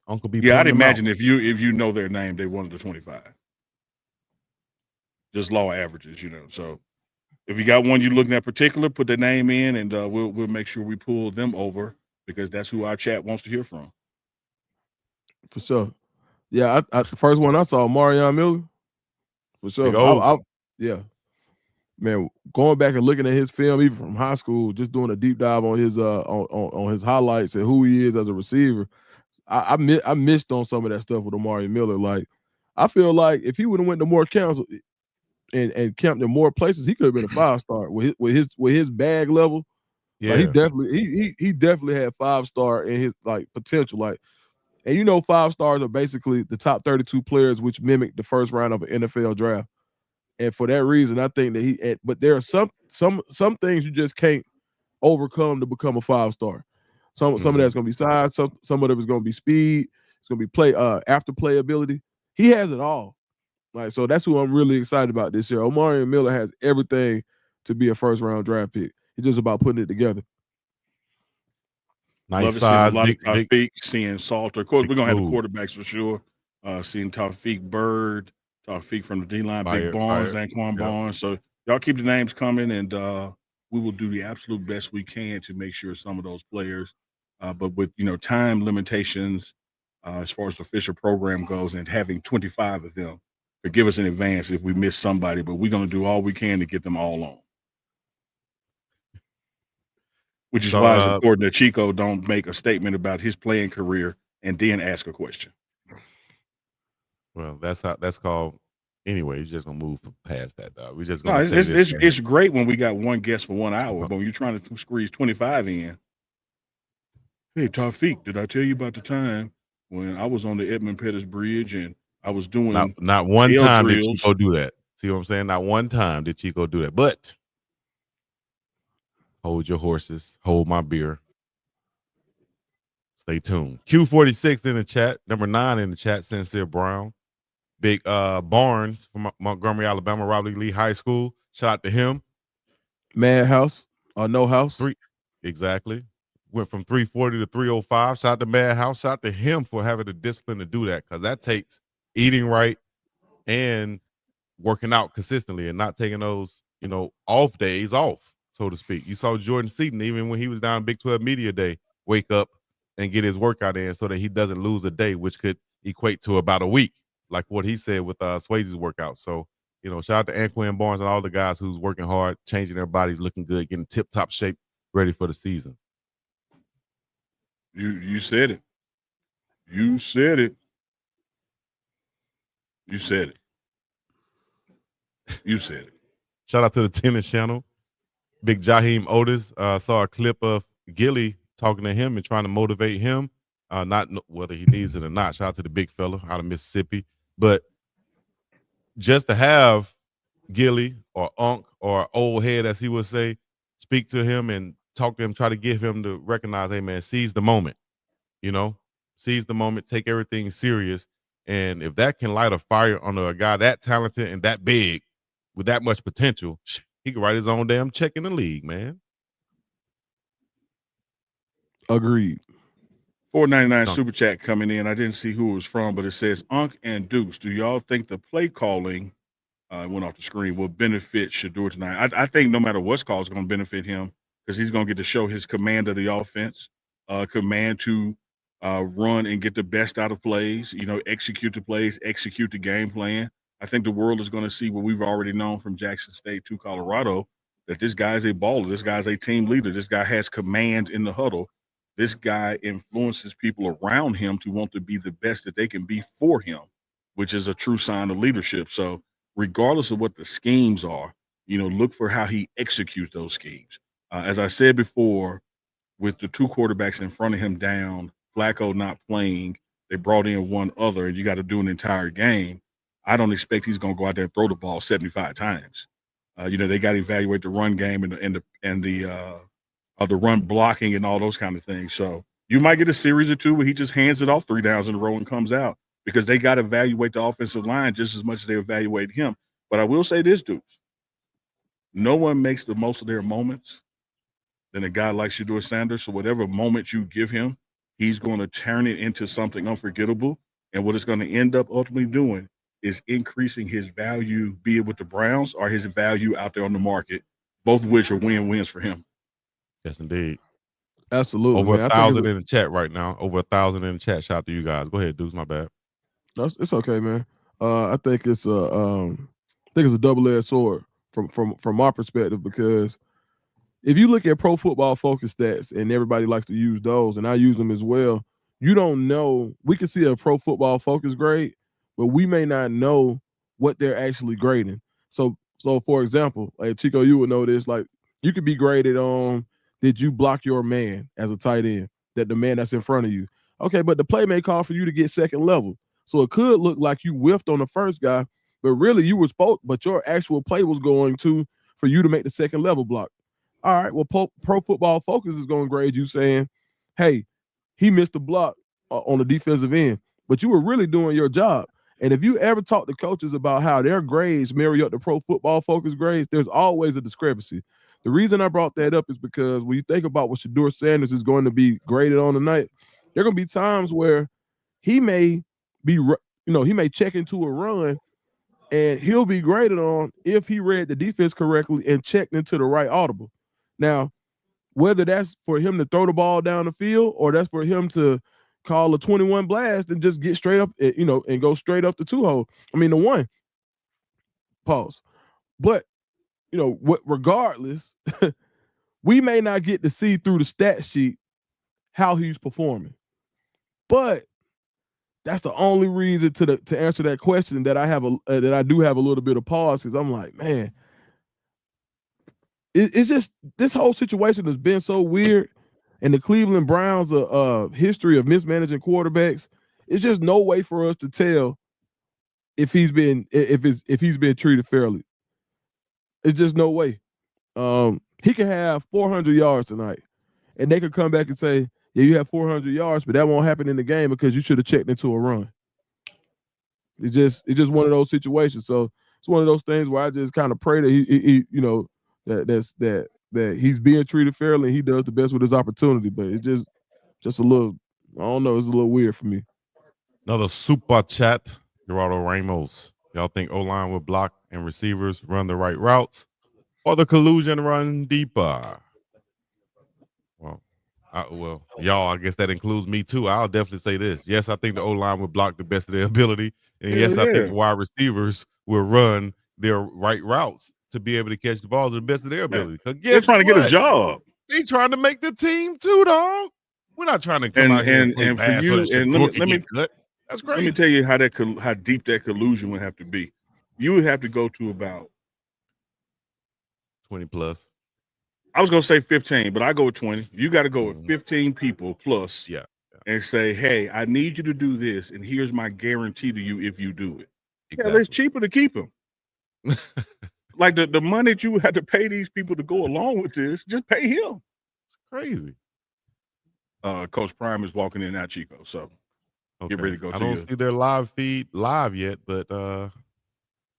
B: Uncle B.
A: Yeah, I'd imagine if you know their name, they wanted the 25. Just law averages, So if you got one you're looking at particular, put their name in, and we'll make sure we pull them over because that's who our chat wants to hear from.
D: For sure. Yeah, the first one I saw, Omarion Miller. For sure. Yeah. Man, going back and looking at his film, even from high school, just doing a deep dive on his on his highlights and who he is as a receiver. I missed on some of that stuff with Omarion Miller. Like, I feel like if he would have went to more camps and camped in more places, he could have been a 5-star with his bag level.
B: Yeah,
D: like he definitely had 5-star in his like potential. Like, and 5-stars are basically the top 32 players, which mimic the first round of an NFL draft. And for that reason, I think that but there are some things you just can't overcome to become a 5-star. Some of that's gonna be size, some of it is gonna be speed, it's gonna be after play ability. He has it all. Like, so that's who I'm really excited about this year. Omarion Miller has everything to be a first-round draft pick. It's just about putting it together.
B: Nice size,
A: big, seeing Salter. Of course, we're gonna have the quarterbacks for sure. Seeing Taufik Bird, Taufik from the D line, Big Barnes, Anquin Barnes. So y'all keep the names coming, and we will do the absolute best we can to make sure some of those players, but with time limitations as far as the official program goes, and having 25 of them, forgive us in advance if we miss somebody, but we're going to do all we can to get them all on. Which is why it's important that Chico don't make a statement about his playing career and then ask a question.
B: Well, that's called. Anyway, you're just gonna move past that, dog. We're just gonna say
A: it's great when we got one guest for 1 hour, but when you're trying to squeeze 25 in. Hey, Tawfiq, did I tell you about the time when I was on the Edmund Pettus Bridge and I was doing
B: not one time
A: drills.
B: did Chico do that. See what I'm saying? Not one time did Chico do that. But hold your horses, hold my beer. Stay tuned. Q46 in the chat, number 9 in the chat, Sincere Brown. Big Barnes from Montgomery, Alabama, Robert Lee High School. Shout out to him.
D: Madhouse or No House.
B: Exactly. Went from 340 to 305. Shout out to Madhouse. Shout out to him for having the discipline to do that, because that takes eating right and working out consistently and not taking those, off days off, so to speak. You saw Jordan Seaton, even when he was down Big 12 Media Day, wake up and get his workout in so that he doesn't lose a day, which could equate to about a week, like what he said with Swayze's workout. So, shout out to Anquin Barnes and all the guys who's working hard, changing their bodies, looking good, getting tip-top shape, ready for the season.
A: You said it. You said it. You said it. You said it.
B: Shout out to the tennis channel. Big Jaheim Otis saw a clip of Gilly talking to him and trying to motivate him. Not whether he needs it or not. Shout out to the big fella out of Mississippi. But just to have Gilly or Unc or old head, as he would say, speak to him and talk to him, try to get him to recognize, hey, man, seize the moment. Seize the moment, take everything serious. And if that can light a fire on a guy that talented and that big with that much potential, he can write his own damn check in the league, man.
D: Agreed.
A: $4.99 super chat coming in. I didn't see who it was from, but it says, Unc and Deuce, do y'all think the play calling went off the screen will benefit Shadur tonight? I think no matter what's called, it's going to benefit him because he's going to get to show his command of the offense, command to run and get the best out of plays, execute the plays, execute the game plan. I think the world is going to see what we've already known from Jackson State to Colorado, that this guy's a baller. This guy's a team leader. This guy has command in the huddle. This guy influences people around him to want to be the best that they can be for him, which is a true sign of leadership. So regardless of what the schemes are, look for how he executes those schemes. As I said before, with the two quarterbacks in front of him down, Flacco not playing, they brought in one other, and you got to do an entire game. I don't expect he's going to go out there and throw the ball 75 times. They got to evaluate the run game and the run blocking and all those kind of things. So you might get a series or two where he just hands it off 3 downs in a row and comes out, because they got to evaluate the offensive line just as much as they evaluate him. But I will say this, dudes. No one makes the most of their moments than a guy like Shadur Sanders. So whatever moment you give him, he's going to turn it into something unforgettable. And what it's going to end up ultimately doing is increasing his value, be it with the Browns or his value out there on the market, both of which are win-wins for him.
B: Yes, indeed.
D: Absolutely.
B: Over 1,000
D: in
B: the chat right now. Over 1,000 in the chat. Shout out to you guys. Go ahead, Deuce. My bad.
D: It's okay, man. I think it's a double-edged sword from my perspective, because if you look at Pro Football Focus stats, and everybody likes to use those, and I use them as well, you don't know. We can see a Pro Football Focus grade, but we may not know what they're actually grading. So for example, like Chico, you would know this. Like, you could be graded on, did you block your man as a tight end, that the man that's in front of you? Okay, but the play may call for you to get second level. So it could look like you whiffed on the first guy, but really you were supposed, but your actual play was going to for you to make the second level block. All right, well, Pro Football Focus is going to grade you saying, hey, he missed a block on the defensive end, but you were really doing your job. And if you ever talk to coaches about how their grades marry up to Pro Football Focus grades, there's always a discrepancy. The reason I brought that up is because when you think about what Shadur Sanders is going to be graded on tonight, there are going to be times where he may be, he may check into a run And he'll be graded on if he read the defense correctly and checked into the right audible. Now, whether that's for him to throw the ball down the field or that's for him to call a 21 blast and just get straight up, and go straight up the 2-hole. I mean, the 1. Pause. But, regardless, we may not get to see through the stat sheet how he's performing. But that's the only reason to answer that question that I have that I do have a little bit of pause, because I'm like, man, it's just this whole situation has been so weird, and the Cleveland Browns' history of mismanaging quarterbacks. It's just no way for us to tell if he's been treated fairly. It's just no way. He can have 400 yards tonight, and they could come back and say, yeah, you have 400 yards, but that won't happen in the game because you should have checked into a run. It's just one of those situations. So it's one of those things where I just kind of pray that he that he's being treated fairly and he does the best with his opportunity. But it's just a little, I don't know, it's a little weird for me.
B: Another super chat, Gerardo Ramos. Y'all think O-line will block and receivers run the right routes, or the collusion run deeper? Y'all, I guess that includes me too. I'll definitely say this. Yes, I think the O-line will block the best of their ability. And yes, I think the wide receivers will run their right routes to be able to catch the ball to the best of their ability.
A: They're trying to get a job.
B: They trying to make the team too, dog. We're not trying to come out here and play
A: and for
B: bad
A: you,
B: so that
A: and let me
B: cut. That's crazy.
A: Let me tell you how deep that collusion would have to be. You would have to go to about
B: 20 plus.
A: I was gonna say 15, but I go with 20. You got to go with 15 people plus, and say, hey, I need you to do this, and here's my guarantee to you if you do it. Exactly. Yeah, it's cheaper to keep them. Like the money that you had to pay these people to go along with this, just pay him.
B: It's crazy.
A: Coach Prime is walking in now, Chico. So get ready to go.
B: I don't see their live feed yet, but
A: all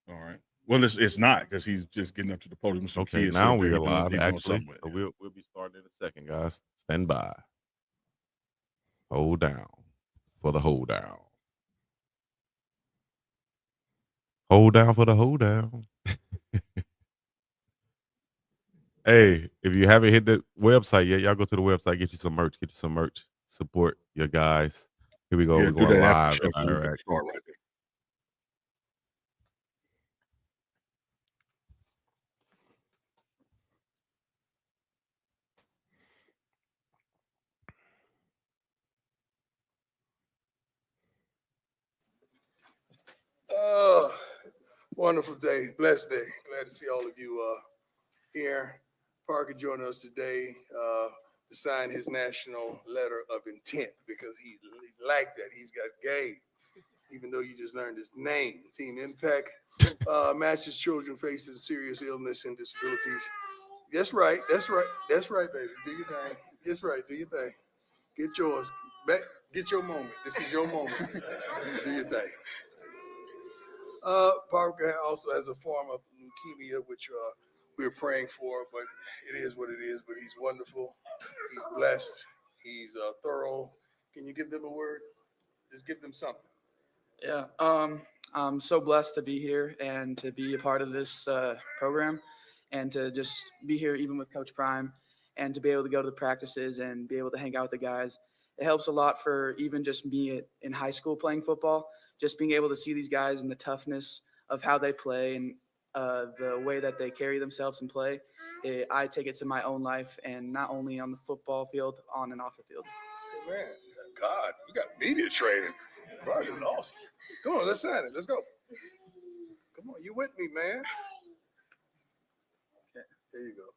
A: right. Well, it's not because he's just getting up to the podium. Some kids
B: now we're live, actually. So we'll be starting in a second, guys. Stand by. Hold down for the hold down. Hold down for the hold down. Hey, if you haven't hit the website yet, y'all go to the website, get you some merch, support your guys. Here we go. We're going live. All right.
A: Start right there.
F: Wonderful day, blessed day. Glad to see all of you here. Parker joining us today to sign his national letter of intent because he liked that. He's got game, even though you just learned his name. Team Impact matches children facing serious illness and disabilities. That's right, baby. Do your thing. That's right, do your thing. Get yours. Get your moment. This is your moment. Do your thing. Parker also has a form of leukemia, which we're praying for, but it is what it is. But he's wonderful. He's blessed. He's thorough. Can you give them a word? Just give them something.
G: Yeah. I'm so blessed to be here and to be a part of this program and to just be here even with Coach Prime and to be able to go to the practices and be able to hang out with the guys. It helps a lot for even just me in high school playing football. Just being able to see these guys and the toughness of how they play and the way that they carry themselves and play, I take it to my own life and not only on the football field, on and off the field.
F: Hey man, God, you got media training. Bro, you're awesome. Come on, let's sign it. Let's go. Come on, you with me, man. Okay, there you go.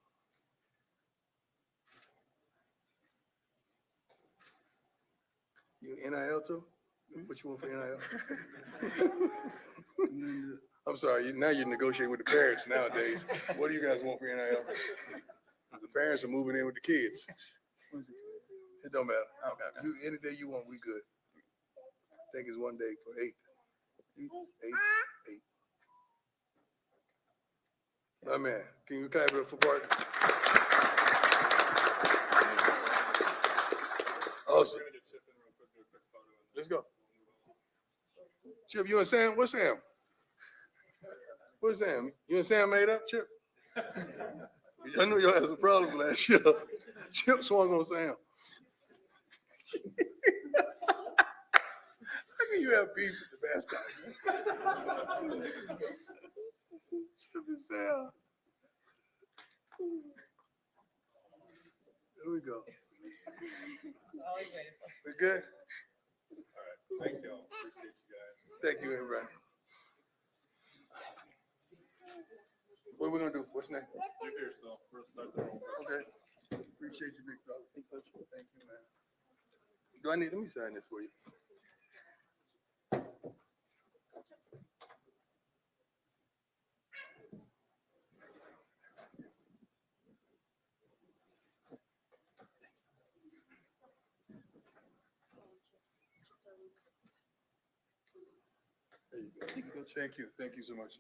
F: You NIL too? What you want for NIL? I'm sorry. Now you're negotiating with the parents nowadays. What do you guys want for NIL? The parents are moving in with the kids. It don't matter. Okay. Any day you want, we good. I think it's one day for 8. 8. My man, can you clap it up for Parker? Awesome. Let's go. Chip, you and Sam? What's Sam? What's Sam? You and Sam made up, Chip? I knew y'all had some problems last year. Chip swung on Sam. How can you have beef with the mascot, man? Chip and Sam. Here we go. We good?
H: All right. Thanks, y'all. Appreciate you guys.
F: Thank you, everybody. What are we gonna do? What's next?
H: You're here, so we'll start the roll.
F: Okay. Appreciate you, big fella. Thank you, man. Do I need? Let me sign this for you. There you go. Thank you. Thank you so much.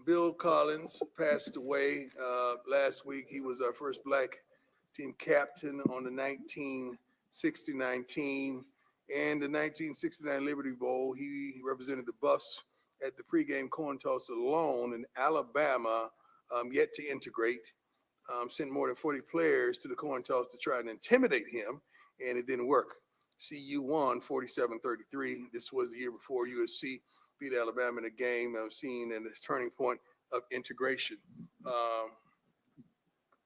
F: Bill Collins passed away last week. He was our first black team captain on the 1969 team and the 1969 Liberty Bowl. He represented the Buffs at the pregame coin toss alone in Alabama, yet to integrate. Sent more than 40 players to the coin toss to try and intimidate him, and it didn't work. CU won 47-33. This was the year before USC beat Alabama in a game of seeing and the turning point of integration.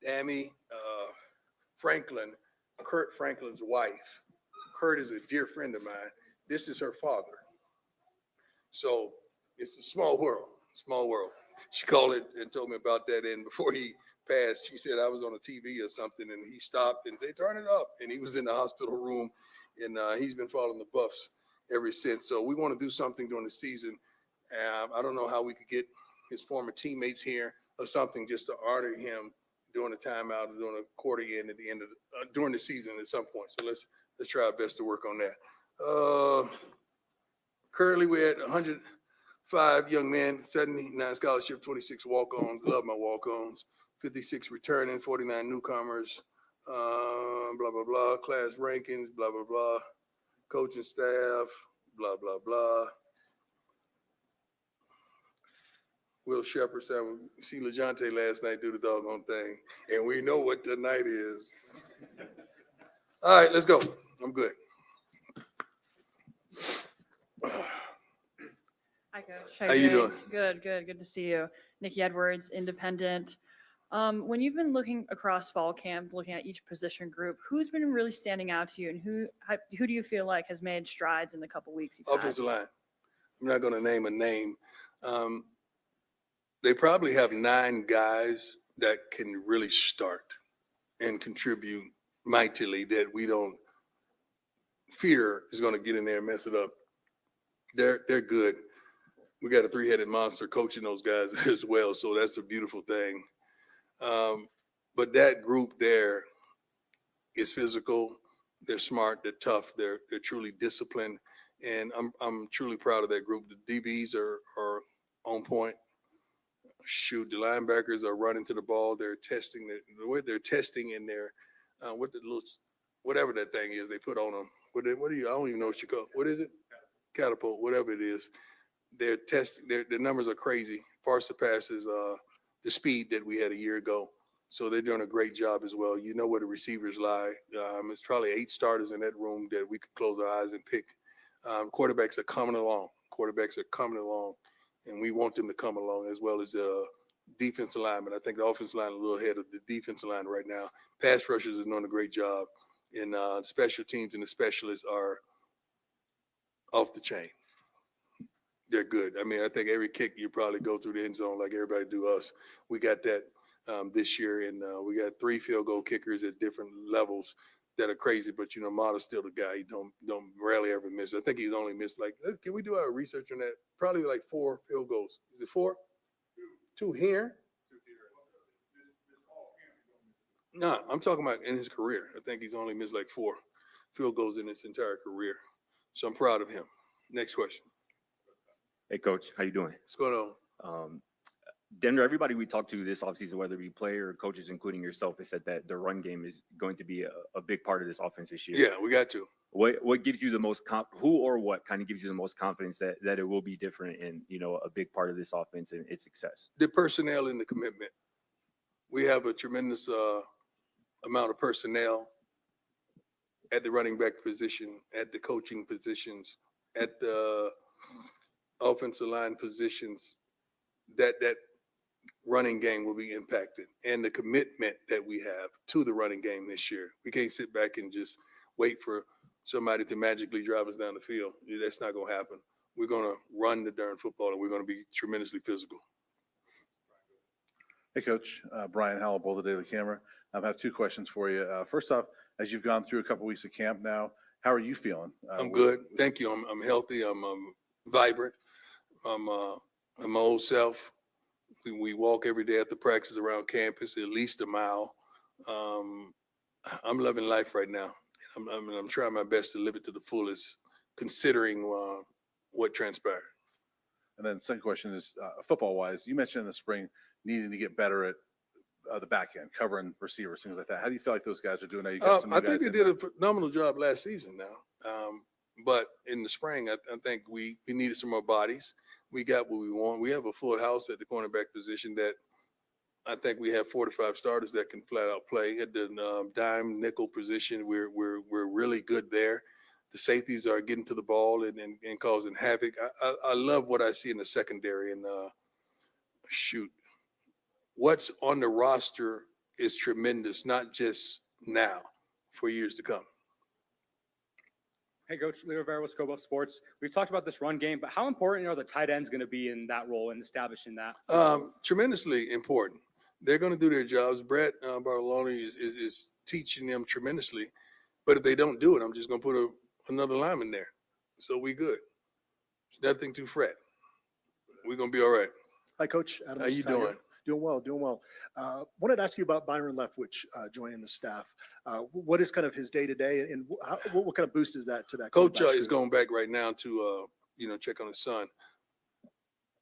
F: Tammy Franklin, Kurt Franklin's wife. Kurt is a dear friend of mine. This is her father. So it's a small world, small world. She called it and told me about that. And before he passed, she said I was on a TV or something, and he stopped and they turned it up, and he was in the hospital room, and he's been following the Buffs ever since. So we want to do something during the season. I don't know how we could get his former teammates here or something just to honor him during the timeout or during the quarter end at the end of during the season at some point. So let's try our best to work on that. Currently, we're at 105 young men, 79 scholarship, 26 walk-ons. Love my walk-ons. 56 returning, 49 newcomers. Blah blah blah. Class rankings. Blah blah blah. Coaching staff. Blah blah blah. Will Shepard said, we see Leonte last night do the doggone thing, and we know what tonight is. All right, let's go. I'm good.
I: Hi, Coach.
F: How you doing?
I: Good, good. Good to see you. Nikki Edwards, Independent. When you've been looking across fall camp, looking at each position group, who's been really standing out to you, and who do you feel like has made strides in the couple weeks you've had?
F: Offensive line. I'm not going to name a name. They probably have 9 guys that can really start and contribute mightily that we don't fear is going to get in there and mess it up. They're good. We got a 3-headed monster coaching those guys as well, so that's a beautiful thing. But that group there is physical. They're smart. They're tough. They're truly disciplined, and I'm truly proud of that group. The DBs are on point. Shoot, the linebackers are running to the ball. They're testing the way they're testing in their whatever that thing is they put on them. What do you? I don't even know what you call it. What is it? Catapult, whatever it is. They're testing. Their numbers are crazy. Far surpasses the speed that we had a year ago. So they're doing a great job as well. You know where the receivers lie. It's probably 8 starters in that room that we could close our eyes and pick. Quarterbacks are coming along. And we want them to come along, as well as the defensive lineman. I think the offensive line is a little ahead of the defensive line right now. Pass rushers are doing a great job, and special teams and the specialists are off the chain. They're good. I mean, I think every kick you probably go through the end zone like everybody do us. We got that this year, and we got 3 field goal kickers at different levels that are crazy. But Mata's still the guy. He don't rarely ever miss. I think he's only missed can we do our research on that? Probably like 4 field goals. Is it 4? 2 here? No, I'm talking about in his career. I think he's only missed like 4 field goals in his entire career. So I'm proud of him. Next question.
E: Hey, Coach, how you doing?
F: What's going on?
J: Denver, everybody we talked to this offseason, whether it be player or coaches, including yourself, has said that the run game is going to be a big part of this offense this year.
F: Yeah, we got to.
J: What gives you the most who or what kind of gives you the most confidence that it will be different and, a big part of this offense and its success?
F: The personnel and the commitment. We have a tremendous amount of personnel at the running back position, at the coaching positions, at the offensive line positions, that running game will be impacted, and the commitment that we have to the running game this year. We can't sit back and just wait for somebody to magically drive us down the field. That's not going to happen. We're going to run the darn football, and we're going to be tremendously physical.
K: Hey, Coach. Brian Howell, Boulder Daily Camera. I have 2 questions for you. First off, as you've gone through a couple weeks of camp now, how are you feeling?
F: I'm good. Thank you. I'm healthy. I'm vibrant. I'm my old self. We walk every day at the practice around campus, at least a mile. I'm loving life right now. I'm trying my best to live it to the fullest, considering what transpired.
K: And then second question is football-wise. You mentioned in the spring needing to get better at the back end, covering receivers, things like that. How do you feel like those guys are doing now? You got some new
F: I think
K: guys
F: they
K: in
F: did
K: there.
F: a phenomenal job last season now. But in the spring, I think we needed some more bodies. We got what we want. We have a full house at the cornerback position that I think we have 4 to 5 starters that can flat out play. At the dime nickel position, we're really good there. The safeties are getting to the ball and causing havoc. I love what I see in the secondary. And what's on the roster is tremendous, not just now, for years to come.
H: Hey, Coach, Leo Rivera with Scope Sports. We've talked about this run game, but how important are the tight ends going to be in that role and establishing that?
F: Tremendously important. They're going to do their jobs. Brett Bartoloni is teaching them tremendously. But if they don't do it, I'm just going to put another lineman there. So we good. Nothing to fret. We're going to be all right.
L: Hi, Coach. Adam
F: How you
L: Tiger.
F: doing?
L: Doing well. Wanted to ask you about Byron Leftwich joining the staff. What is kind of his day-to-day, and what kind of boost is that to that?
F: Coach
L: quarterback
F: is
L: group?
F: going back right now to check on his son.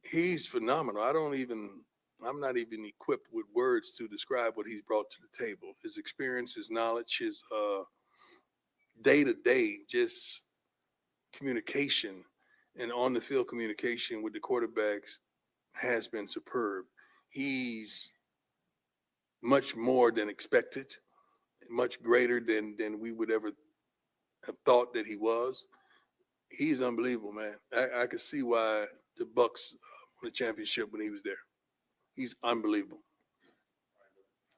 F: He's phenomenal. I'm not even equipped with words to describe what he's brought to the table. His experience, his knowledge, his day-to-day just communication and on the field communication with the quarterbacks has been superb. He's much more than expected, much greater than we would ever have thought that he was. He's unbelievable, man. I could see why the Bucks won the championship when he was there. He's unbelievable.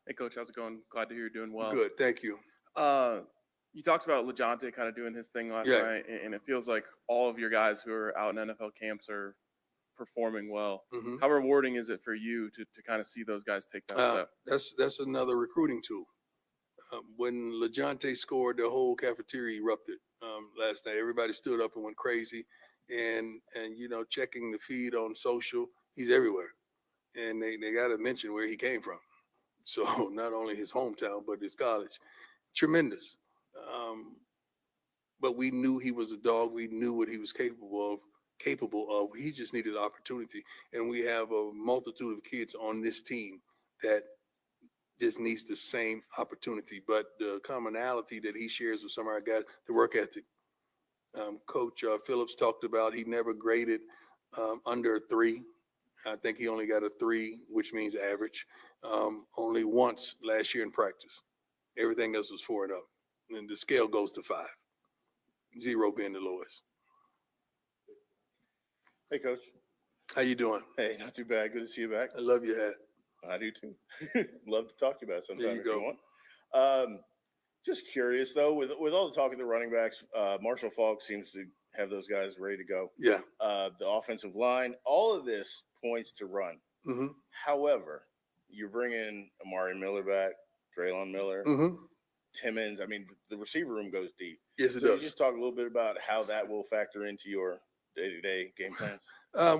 M: Hey, Coach, how's it going? Glad to hear you're doing well.
F: Good, thank you.
M: You talked about Leonte kind of doing his thing last night, and it feels like all of your guys who are out in NFL camps are performing well.
F: Mm-hmm.
M: How rewarding is it for you to kind of see those guys take that step?
F: That's another recruiting tool. When LeJohntay scored, the whole cafeteria erupted last night. Everybody stood up and went crazy, and checking the feed on social, he's everywhere. And they got to mention where he came from. So not only his hometown, but his college. Tremendous. But we knew he was a dog. We knew what he was capable of. He just needed the opportunity. And we have a multitude of kids on this team that just needs the same opportunity. But the commonality that he shares with some of our guys, the work ethic. Coach Phillips talked about he never graded under a 3. I think he only got a 3, which means average. Only once last year in practice. Everything else was 4 and up. And the scale goes to 5. 0 being the lowest.
K: Hey, Coach.
F: How you doing?
K: Hey, not too bad. Good to see you back.
F: I love your hat.
K: I do too. Love to talk to you about it sometime
F: There you
K: if
F: go.
K: you want. Just curious though, with all the talk of the running backs, Marshall Falk seems to have those guys ready to go.
F: Yeah.
K: The offensive line, all of this points to run.
F: Mm-hmm.
K: However, you're bringing Omarion Miller back, Draylon Miller,
F: Mm-hmm.
K: Timmons. I mean, the receiver room goes deep.
F: Yes, it
K: So
F: does.
K: you just talk a little bit about how that will factor into your day-to-day game plans.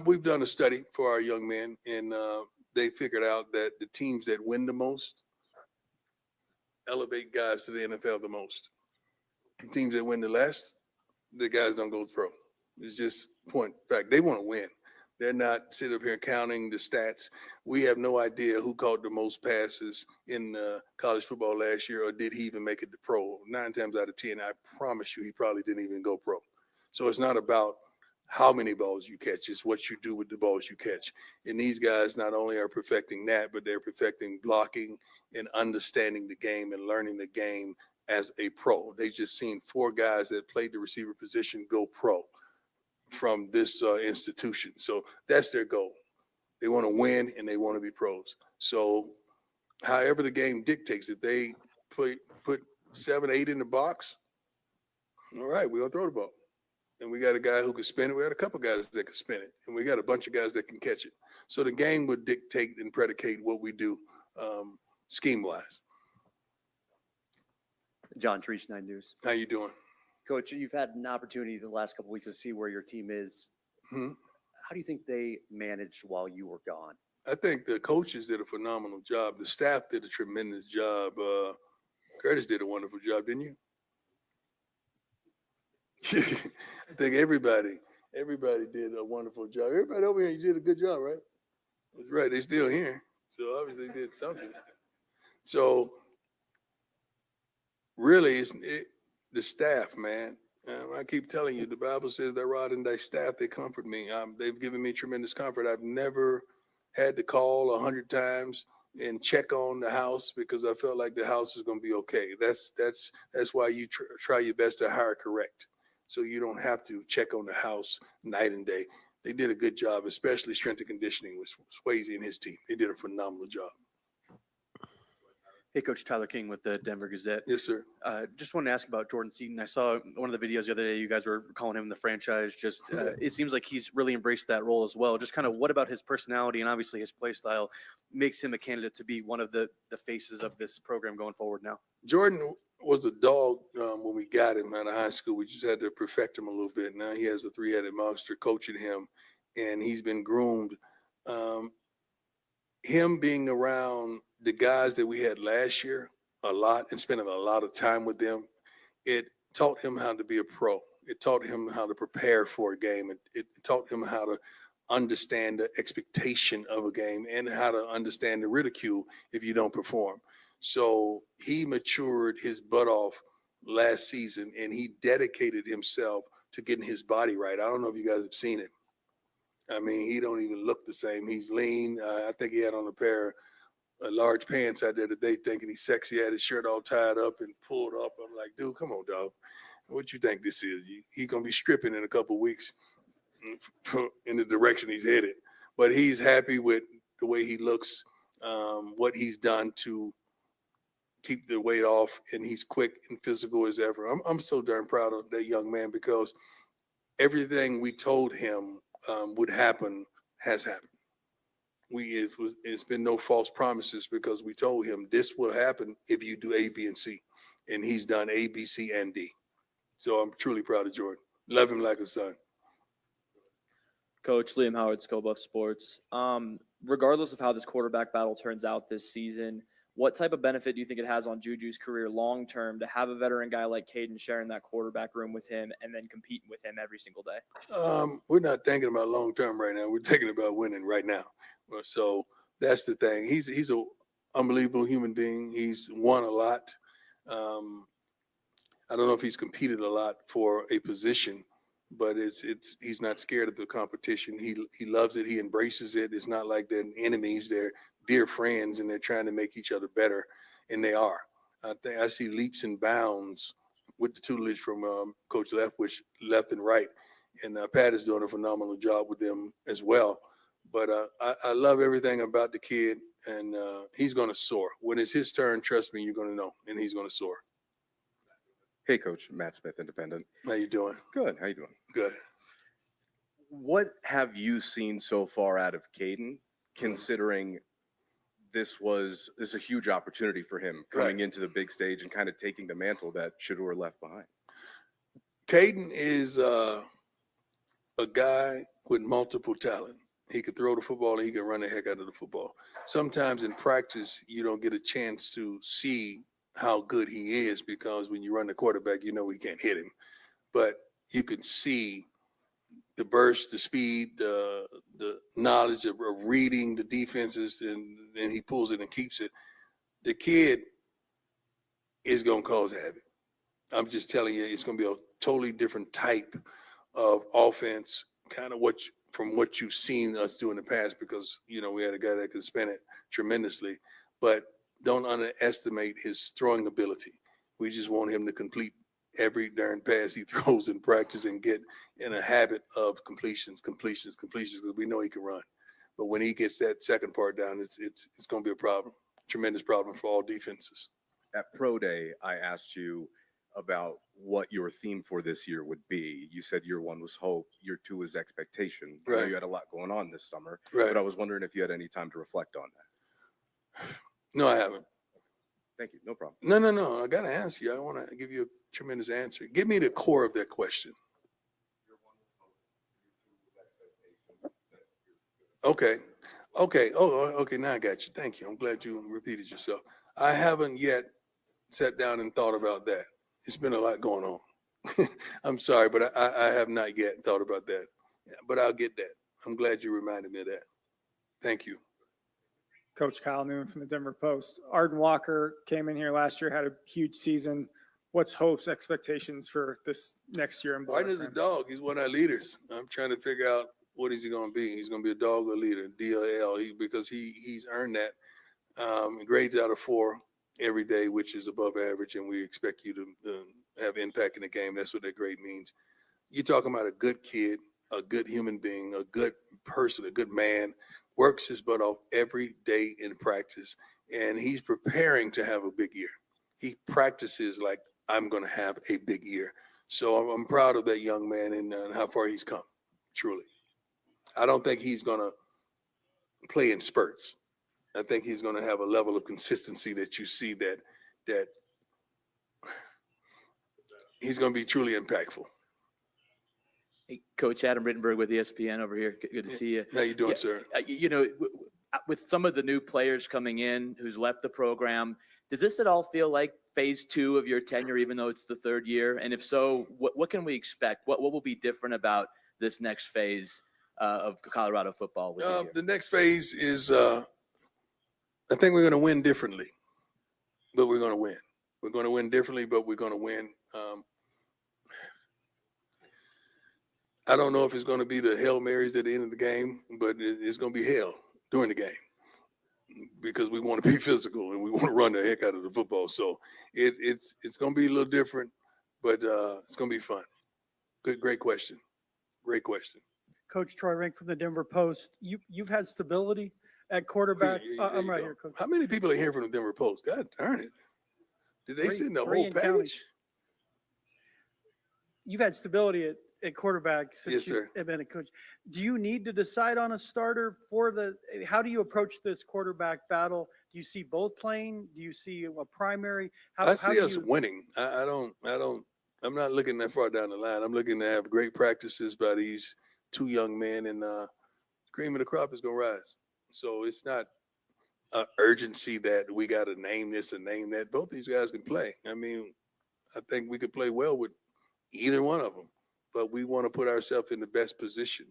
F: We've done a study for our young men, and they figured out that the teams that win the most elevate guys to the NFL the most. The teams that win the less, the guys don't go pro. It's just point fact. They want to win. They're not sitting up here counting the stats. We have no idea who caught the most passes in college football last year, or did he even make it to pro. 9 times out of 10, I promise you, he probably didn't even go pro. So it's not about how many balls you catch, it's what you do with the balls you catch. And these guys not only are perfecting that, but they're perfecting blocking and understanding the game and learning the game as a pro. They just seen 4 guys that played the receiver position go pro from this institution. So that's their goal. They want to win and they want to be pros. So however the game dictates, if they put 7, 8 in the box, all right, we're going to throw the ball. And we got a guy who can spin it. We got a couple guys that can spin it. And we got a bunch of guys that can catch it. So the game would dictate and predicate what we do scheme-wise.
N: John Treese, 9 News.
F: How you doing?
N: Coach, you've had an opportunity the last couple of weeks to see where your team is.
F: Mm-hmm.
N: How do you think they managed while you were gone?
F: I think the coaches did a phenomenal job. The staff did a tremendous job. Curtis did a wonderful job, didn't you? I think everybody did a wonderful job. Everybody over here, you did a good job, right? That's right. They're still here. So obviously they did something. So really, the staff, man. I keep telling you, the Bible says that rod and thy staff, they comfort me. They've given me tremendous comfort. I've never had to call 100 times and check on the house because I felt like the house is going to be okay. That's why you try your best to hire correct. So you don't have to check on the house night and day. They did a good job, especially strength and conditioning with Swayze and his team. They did a phenomenal job.
N: Hey, Coach, Tyler King with the Denver Gazette.
F: Yes, sir.
N: Just wanted to ask about Jordan Seaton. I saw one of the videos the other day. You guys were calling him the franchise. Just it seems like he's really embraced that role as well. Just kind of what about his personality and obviously his play style makes him a candidate to be one of the faces of this program going forward now?
F: Jordan was a dog when we got him out of high school. We just had to perfect him a little bit. Now he has a 3-headed monster coaching him, and he's been groomed. Him being around the guys that we had last year a lot and spending a lot of time with them, it taught him how to be a pro. It taught him how to prepare for a game. It taught him how to understand the expectation of a game and how to understand the ridicule if you don't perform. So he matured his butt off last season, and he dedicated himself to getting his body right. I don't know if you guys have seen him. I mean, he don't even look the same. He's lean. I think he had on a pair of large pants out there today thinking he's sexy, had his shirt all tied up and pulled up. I'm like, dude, come on, dog. What you think this is? He's going to be stripping in a couple of weeks in the direction he's headed. But he's happy with the way he looks, what he's done to keep the weight off, and he's quick and physical as ever. I'm so darn proud of that young man because everything we told him would happen has happened. It's been no false promises because we told him this will happen if you do A, B, and C, and he's done A, B, C, and D. So I'm truly proud of Jordan. Love him like a son.
O: Coach Liam Howard, Scobuff Sports. Regardless of how this quarterback battle turns out this season, what type of benefit do you think it has on Juju's career long term to have a veteran guy like Kaden sharing that quarterback room with him and then competing with him every single day?
F: We're not thinking about long term right now. We're thinking about winning right now. So that's the thing. He's an unbelievable human being. He's won a lot. I don't know if he's competed a lot for a position, but he's not scared of the competition. He loves it. He embraces it. It's not like they're enemies. They're dear friends, and they're trying to make each other better, and they are. I think I see leaps and bounds with the tutelage from Coach Leftwich, left and right, and Pat is doing a phenomenal job with them as well. But I love everything about the kid, and he's going to soar. When it's his turn, trust me, you're going to know, and he's going to soar.
P: Hey, Coach. Matt Smith, Independent.
F: How you doing?
P: Good. How you doing?
F: Good.
P: What have you seen so far out of Kaden, considering this is a huge opportunity for him coming into the big stage and kind of taking the mantle that Shadur left behind?
F: Kaden is a guy with multiple talent. He could throw the football and he can run the heck out of the football. Sometimes in practice, you don't get a chance to see how good he is because when you run the quarterback, you know he can't hit him. But you can see the burst, the speed, the knowledge of reading the defenses, and then he pulls it and keeps it. The kid is going to cause havoc. I'm just telling you, it's going to be a totally different type of offense, kind of from what you've seen us do in the past, because, you know, we had a guy that could spin it tremendously, but don't underestimate his throwing ability. We just want him to complete every darn pass he throws in practice and get in a habit of completions, because we know he can run. But when he gets that second part down, it's going to be a problem, tremendous problem for all defenses.
P: At Pro Day, I asked you about what your theme for this year would be. You said year one was hope, year two was expectation. I know
F: Right.
P: you had a lot going on this summer,
F: Right.
P: but I was wondering if you had any time to reflect on that.
F: No, I haven't.
P: Thank you. No problem.
F: No. I got to answer you. I want to give you a tremendous answer. Give me the core of that question. Okay. Oh, okay. Now I got you. Thank you. I'm glad you repeated yourself. I haven't yet sat down and thought about that. It's been a lot going on. I'm sorry, but I have not yet thought about that. Yeah, but I'll get that. I'm glad you reminded me of that. Thank you.
Q: Coach Kyle Newman from the Denver Post. Arden Walker came in here last year, had a huge season. What's hopes, expectations for this next year?
F: Arden is a dog. He's one of our leaders. I'm trying to figure out what is he going to be. He's going to be a dog or a leader, DL, because he's earned that. Grades out of 4 every day, which is above average, and we expect you to have impact in the game. That's what that grade means. You're talking about a good kid, a good human being, a good person, a good man, works his butt off every day in practice, and he's preparing to have a big year. He practices like, I'm going to have a big year. So I'm proud of that young man and how far he's come, truly. I don't think he's going to play in spurts. I think he's going to have a level of consistency that you see that he's going to be truly impactful.
R: Hey, Coach Adam Rittenberg with ESPN over here. Good to see you.
F: How you doing, sir?
R: You know, with some of the new players coming in who's left the program, does this at all feel like phase 2 of your tenure, even though it's the 3rd year? And if so, what can we expect? What will be different about this next phase of Colorado football?
F: The next phase is, I think we're going to win differently, but we're going to win. We're going to win differently, but we're going to win. I don't know if it's going to be the Hail Marys at the end of the game, but it's going to be hell during the game because we want to be physical and we want to run the heck out of the football. So it's going to be a little different, but it's going to be fun. Great question. Great question.
Q: Coach Troy Rink from the Denver Post. You've had stability at quarterback. I'm right here, Coach.
F: How many people are here from the Denver Post? God darn it. Did they send the
Q: Three
F: whole
Q: in counting.
F: package?
Q: You've had stability at quarterback since
F: Yes,
Q: you
F: sir.
Q: have been a coach. Do you need to decide on a starter how do you approach this quarterback battle? Do you see both playing? Do you see a primary?
F: I see us winning. I'm not looking that far down the line. I'm looking to have great practices by these 2 young men, and cream of the crop is going to rise. So it's not an urgency that we got to name this and name that. Both these guys can play. I mean, I think we could play well with either one of them, but we want to put ourselves in the best position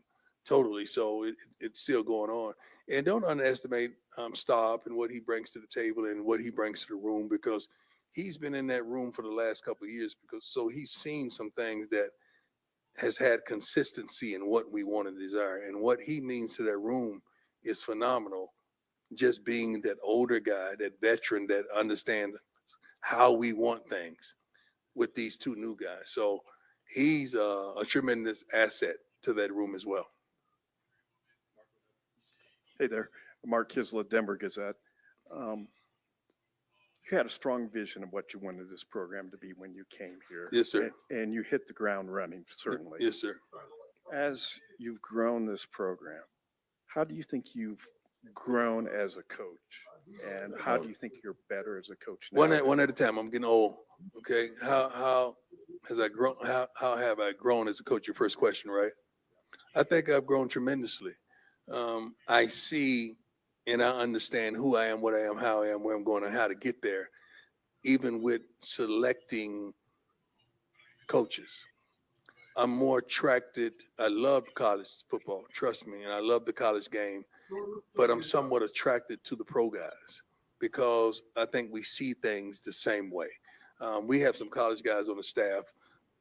F: totally. So it's still going on. And don't underestimate Staub and what he brings to the table and what he brings to the room, because he's been in that room for the last couple of years, so he's seen some things that has had consistency in what we want and desire. And what he means to that room is phenomenal. Just being that older guy, that veteran that understands how we want things with these 2 new guys. So he's a tremendous asset to that room as well.
S: Hey there, Mark Kisla, Denver Gazette. You had a strong vision of what you wanted this program to be when you came here.
F: Yes, sir.
S: And you hit the ground running, certainly.
F: Yes, sir.
S: As you've grown this program, how do you think you've grown as a coach? And how do you think you're better as a coach now?
F: One at a time. I'm getting old. Okay. How has I grown? How have I grown as a coach? Your first question, right? I think I've grown tremendously. I see and I understand who I am, what I am, how I am, where I'm going, and how to get there, even with selecting coaches. I'm more attracted. I love college football, trust me, and I love the college game, but I'm somewhat attracted to the pro guys because I think we see things the same way. We have some college guys on the staff,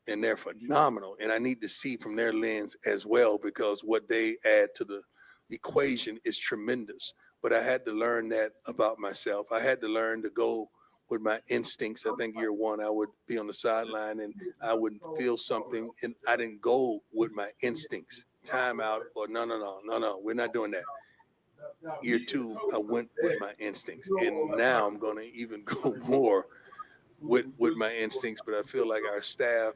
F: and they're phenomenal, and I need to see from their lens as well because what they add to the equation is tremendous. But I had to learn that about myself. I had to learn to go with my instincts. I think year one, I would be on the sideline and I would feel something, and I didn't go with my instincts. Timeout or no, we're not doing that. Year two, I went with my instincts, and now I'm going to even go more with my instincts. But I feel like our staff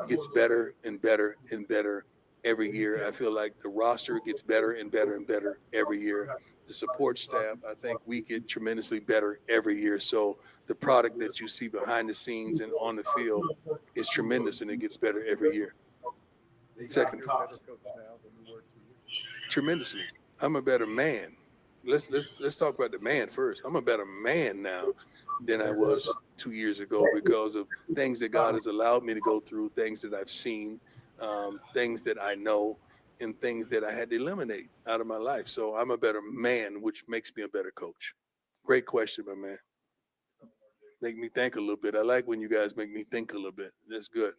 F: gets better and better and better every year. I feel like the roster gets better and better and better every year. The support staff, I think we get tremendously better every year. So the product that you see behind the scenes and on the field is tremendous, and it gets better every year. Second, tremendously. I'm a better man. Let's talk about the man first. I'm a better man now than I was 2 years ago because of things that God has allowed me to go through, things that I've seen, things that I know, and things that I had to eliminate out of my life. So I'm a better man, which makes me a better coach. Great question, my man. Make me think a little bit. I like when you guys make me think a little bit. That's good.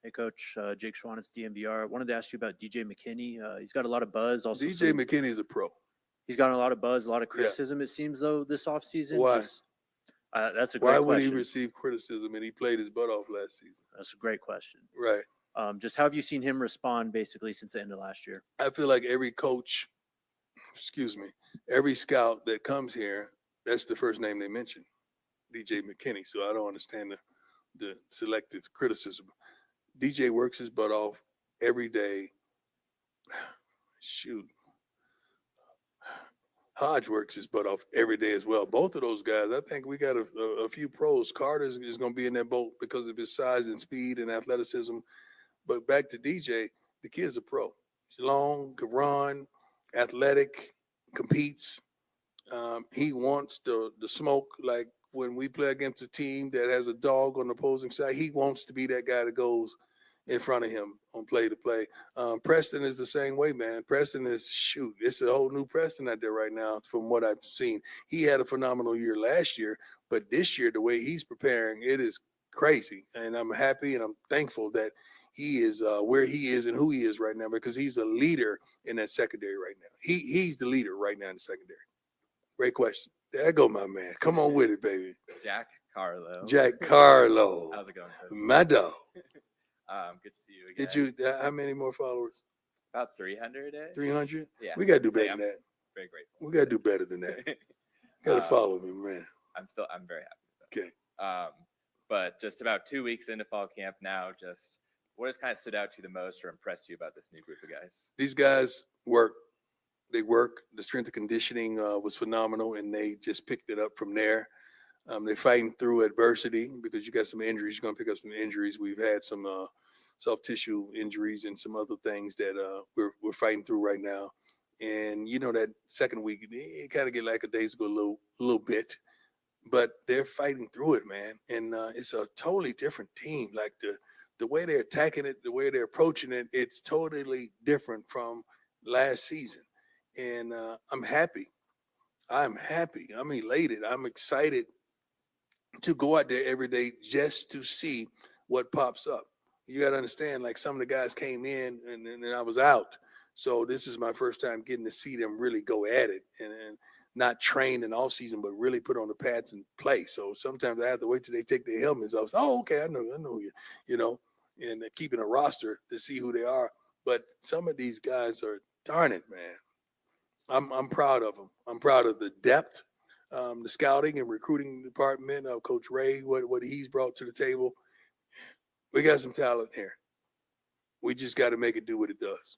T: Hey, Coach. Jake Schwanitz, DMVR. I wanted to ask you about DJ McKinney. He's got a lot of buzz. Also,
F: DJ McKinney is a pro.
T: He's gotten a lot of buzz, a lot of criticism, it seems, though, this offseason.
F: Why?
T: That's a great question.
F: Why would he receive criticism and he played his butt off last season?
T: That's a great question.
F: Right.
T: Just how have you seen him respond basically since the end of last year?
F: I feel like every coach, every scout that comes here, that's the first name they mention, DJ McKinney. So I don't understand the selective criticism. DJ works his butt off every day. Shoot. Hodge works his butt off every day as well. Both of those guys, I think we got a few pros. Carter is going to be in that boat because of his size and speed and athleticism. But back to DJ, the kid's a pro. He's long, can run, athletic, competes. He wants the smoke. Like when we play against a team that has a dog on the opposing side, he wants to be that guy that goes in front of him on play to play. Preston is the same way, man. Preston is, it's a whole new Preston out there right now from what I've seen. He had a phenomenal year last year, but this year, the way he's preparing, it is crazy. And I'm happy and I'm thankful that he is where he is and who he is right now because he's a leader in that secondary right now. He's the leader right now in the secondary. Great question. There go my man. Come on with it, baby.
U: Jack Carlo.
F: Jack Carlo.
U: How's it going, Coach?
F: My dog.
U: Good to see you again.
F: Did you? How many more followers?
U: About 300.
F: 300.
U: Yeah.
F: We gotta do better
U: I'm
F: than that.
U: Very grateful.
F: We gotta do better than that. You gotta follow me, man.
U: I'm very happy.
F: Okay.
U: But just about 2 weeks into fall camp now, just what has kind of stood out to you the most or impressed you about this new group of guys?
F: These guys work. They work. The strength and conditioning was phenomenal, and they just picked it up from there. They're fighting through adversity because you got some injuries. You're going to pick up some injuries. We've had some soft tissue injuries and some other things that we're fighting through right now. And you know that second week, it kind of get like a days ago a little bit, but they're fighting through it, man. And it's a totally different team. Like the way they're attacking it, the way they're approaching it, it's totally different from last season. And I'm happy. I'm happy. I'm elated. I'm excited to go out there every day just to see what pops up. You got to understand, like some of the guys came in and I was out. So this is my first time getting to see them really go at it and not train in off season, but really put on the pads and play. So sometimes I have to wait till they take their helmets off. Oh, okay. I know you know, and keeping a roster to see who they are. But some of these guys are, darn it, man. I'm proud of them. I'm proud of the depth, the scouting and recruiting department of Coach Ray, what he's brought to the table. We got some talent here. We just got to make it do what it does.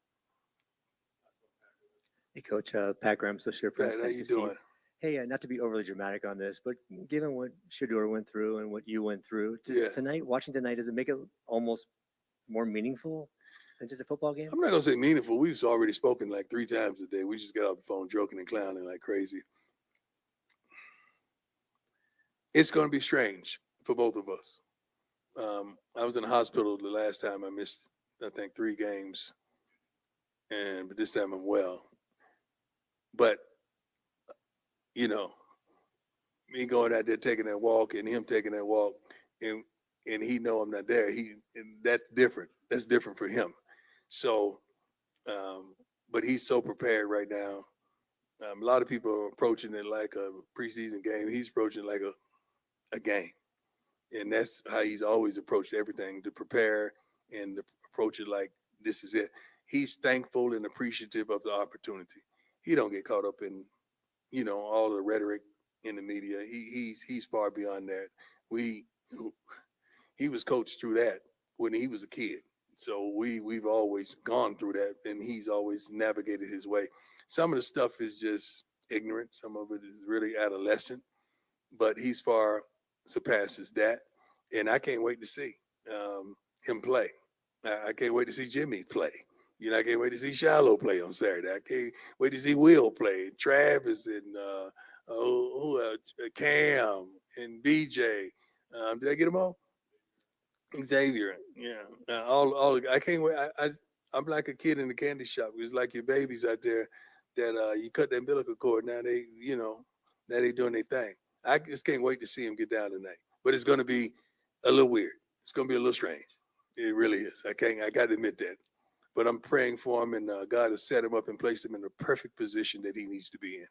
V: Hey, Coach, Pat Graham, Associate Press.
F: Pat, how
V: Nice
F: you
V: to see
F: doing?
V: Hey, not to be overly dramatic on this, but given what Shadur went through and what you went through, just watching tonight, does it make it almost more meaningful than just a football game?
F: I'm not going to say meaningful. We've already spoken like 3 times a day. We just got off the phone joking and clowning like crazy. It's going to be strange for both of us. I was in the hospital the last time I missed I think 3 games, but this time I'm well. But me going out there taking that walk and him taking that walk, and he know I'm not there. And that's different. That's different for him. So, but he's so prepared right now. A lot of people are approaching it like a preseason game. He's approaching it like a game. And that's how he's always approached everything, to prepare and to approach it like this is it. He's thankful and appreciative of the opportunity. He don't get caught up in, all the rhetoric in the media. He's far beyond that. He was coached through that when he was a kid. So we've always gone through that, and he's always navigated his way. Some of the stuff is just ignorant. Some of it is really adolescent, but he's far surpasses that. And I can't wait to see him play. I can't wait to see Jimmy play. I can't wait to see Shiloh play on Saturday. I can't wait to see Will play, Travis, and Cam and BJ. Did I get them all? Xavier, yeah. All I can't wait. I'm like a kid in the candy shop. It's like your babies out there that you cut the umbilical cord. Now they doing their thing. I just can't wait to see him get down tonight. But it's going to be a little weird. It's going to be a little strange. It really is. I got to admit that. But I'm praying for him, and God has set him up and placed him in the perfect position that he needs to be in.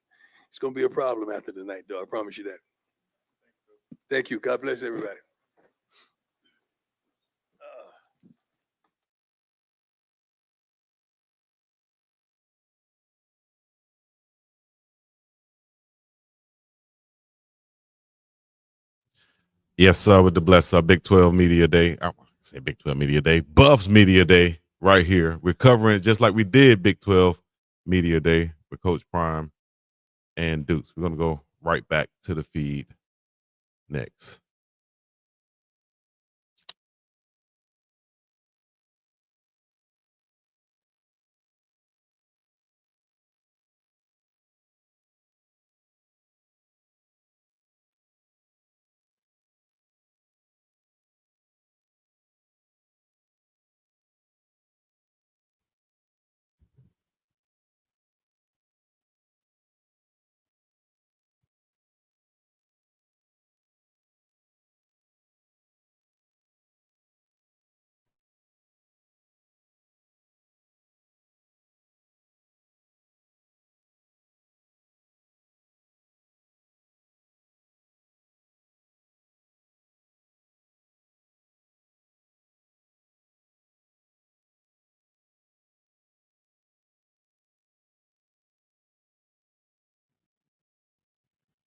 F: It's going to be a problem after the night, though. I promise you that. Thank you. God bless everybody.
B: Yes, sir, with the blessed Big 12 Media Day. I say Big 12 Media Day. Buffs Media Day right here. We're covering it just like we did Big 12 Media Day with Coach Prime and Dukes. We're going to go right back to the feed next.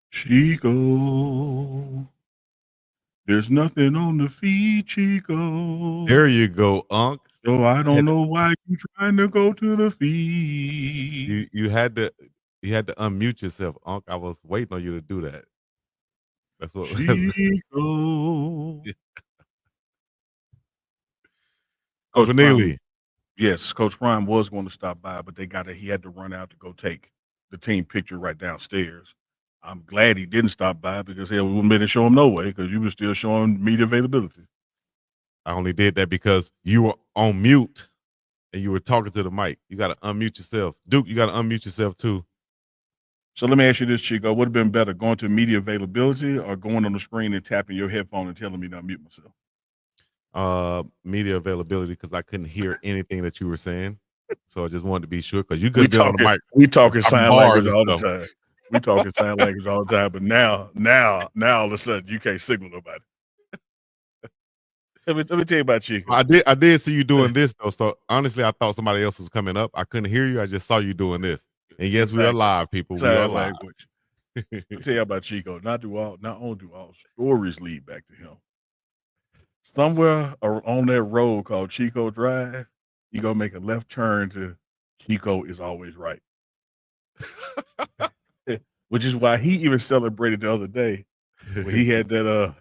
A: Chico, there's nothing on the feed, Chico.
B: There you go, Unc.
A: So I don't know why you trying to go to the feed.
B: You had to unmute yourself, Unc. I was waiting on you to do that. That's what
A: Chico.
B: Coach Neely.
A: Yes, Coach Prime was going to stop by, but he had to run out to go take the team picture right downstairs. I'm glad he didn't stop by because we wouldn't be able to show him no way because you were still showing media availability.
B: I only did that because you were on mute and you were talking to the mic. You got to unmute yourself. Duke, you got to unmute yourself too.
A: So let me ask you this, Chico. Would have been better going to media availability or going on the screen and tapping your headphone and telling me to unmute myself?
B: Media availability because I couldn't hear anything that you were saying. So I just wanted to be sure because you could be on the mic.
A: We talking sign language all the
B: stuff.
A: time. We talking sign language all the time, but now all of a sudden you can't signal nobody. Let me tell you about Chico.
B: I did see you doing this though. So honestly, I thought somebody else was coming up. I couldn't hear you. I just saw you doing this. And yes, we are live, people. We are live.
A: I'll tell you about Chico. Not only do all stories lead back to him. Somewhere on that road called Chico Drive, you go make a left turn to Chico is always right. Which is why he even celebrated the other day when he had that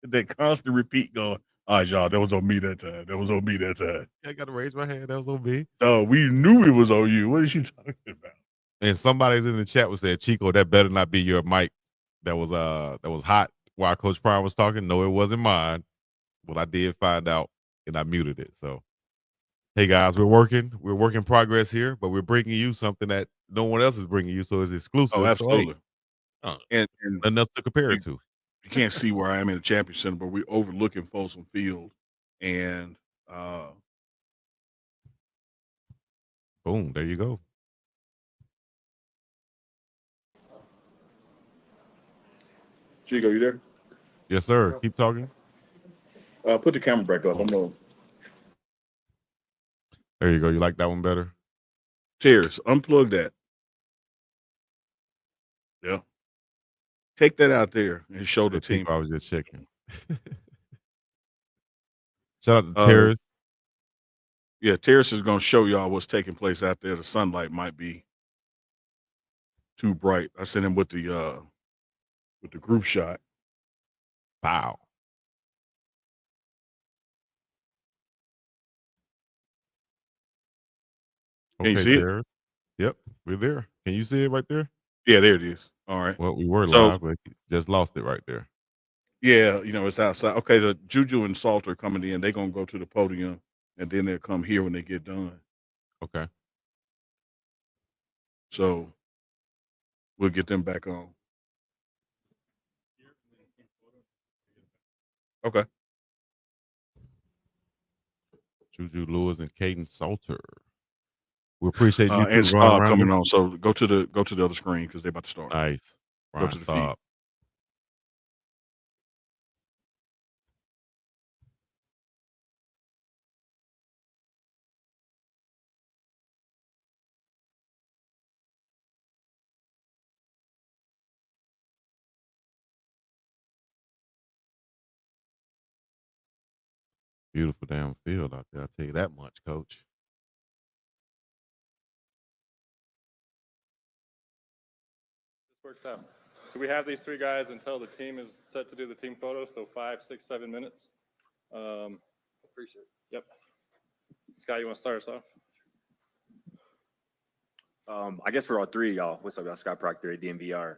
A: that constant repeat going, all right, y'all, that was on me that time. That was on me that time.
B: I got to raise my hand. That was on me.
A: Oh, we knew it was on you. What is you talking about?
B: And somebody's in the chat was saying, Chico, that better not be your mic that was hot while Coach Prime was talking. No, it wasn't mine. But I did find out and I muted it. So, hey guys, we're working in progress here, but we're bringing you something that no one else is bringing you, so it's exclusive.
A: Oh, absolutely.
B: So,
A: And
B: nothing else to compare
A: you,
B: it to.
A: you can't see where I am in the championship center, but we're overlooking Folsom Field, and
B: Boom, there you go.
C: Chico, you there?
B: Yes, sir. Keep talking.
C: Put the camera back up. I'm gonna.
B: There you go. You like that one better?
A: Cheers. Unplug that. Yeah. Take that out there and show the team.
B: I was just checking. Shout out to Terrace.
A: Yeah, Terrace is going to show y'all what's taking place out there. The sunlight might be too bright. I sent him with the group shot.
B: Wow.
A: Can you see it?
B: Yep, we're there. Can you see it right there?
A: Yeah, there it is. All right.
B: Well, we were
A: So-
B: live, but just lost it right there.
A: Yeah, it's outside. Okay, the Juju and Salter coming in. They're going to go to the podium, and then they'll come here when they get done.
B: Okay.
A: So we'll get them back on. Okay.
B: Juju Lewis and Kaden Salter. We appreciate you
A: And
B: two, Ron
A: coming
B: Randall.
A: on. So go to the other screen because they're about to start.
B: Nice.
A: Go
B: Ryan,
A: to the feed.
B: stop. Beautiful damn field out there. I'll tell you that much, Coach.
D: This works out. So we have these three guys until the team is set to do the team photo. So 5, 6, 7 minutes. Appreciate it. Yep. Scott, you want to start us off?
J: I guess for all three of y'all, what's up, y'all? Scott Proctor at DMVR.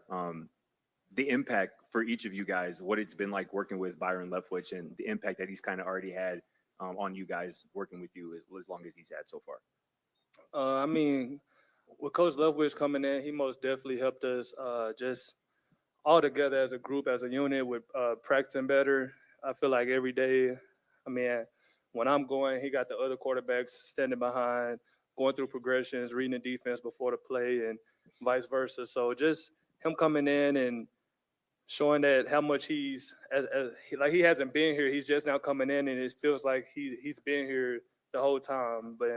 J: The impact for each of you guys, what it's been like working with Byron Leftwich, and the impact that he's kind of already had on you guys working with you as long as he's had so far.
W: I mean, with Coach Leftwich coming in, he most definitely helped us just all together as a group, as a unit, with practicing better. I feel like every day, I mean, when I'm going, he got the other quarterbacks standing behind, going through progressions, reading the defense before the play, and vice versa. So just him coming in and showing that how much he's like he hasn't been here. He's just now coming in, and it feels like he's been here the whole time. But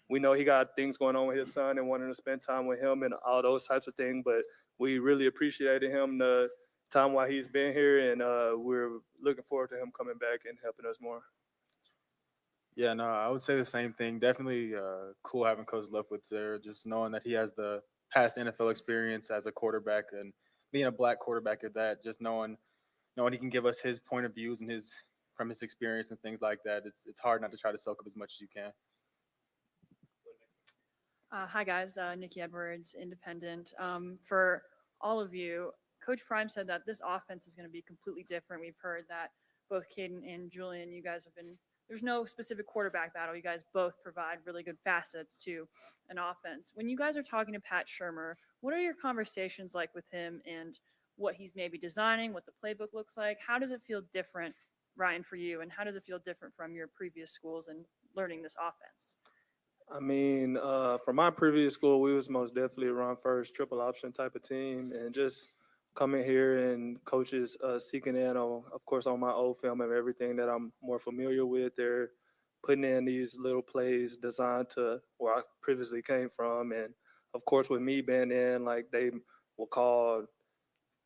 W: we know he got things going on with his son and wanting to spend time with him and all those types of things. But we really appreciated him the time while he's been here, and we're looking forward to him coming back and helping us more.
X: Yeah, no, I would say the same thing. Definitely cool having Coach Leftwich there, just knowing that he has the past NFL experience as a quarterback and being a black quarterback at that, just knowing he can give us his point of views and from his experience and things like that. It's hard not to try to soak up as much as you can.
I: Hi, guys. Nikki Edwards, Independent. For all of you, Coach Prime said that this offense is going to be completely different. We've heard that both Caden and Julian, you guys have been – there's no specific quarterback battle. You guys both provide really good facets to an offense. When you guys are talking to Pat Shurmur, what are your conversations like with him and what he's maybe designing, what the playbook looks like? How does it feel different, Ryan, for you, and how does it feel different from your previous schools and learning this offense?
W: I mean, from my previous school, we was most definitely a run first, triple option type of team, and just coming here and coaches seeking in on, of course, on my old film and everything that I'm more familiar with. They're putting in these little plays designed to where I previously came from, and of course, with me being in, like they will call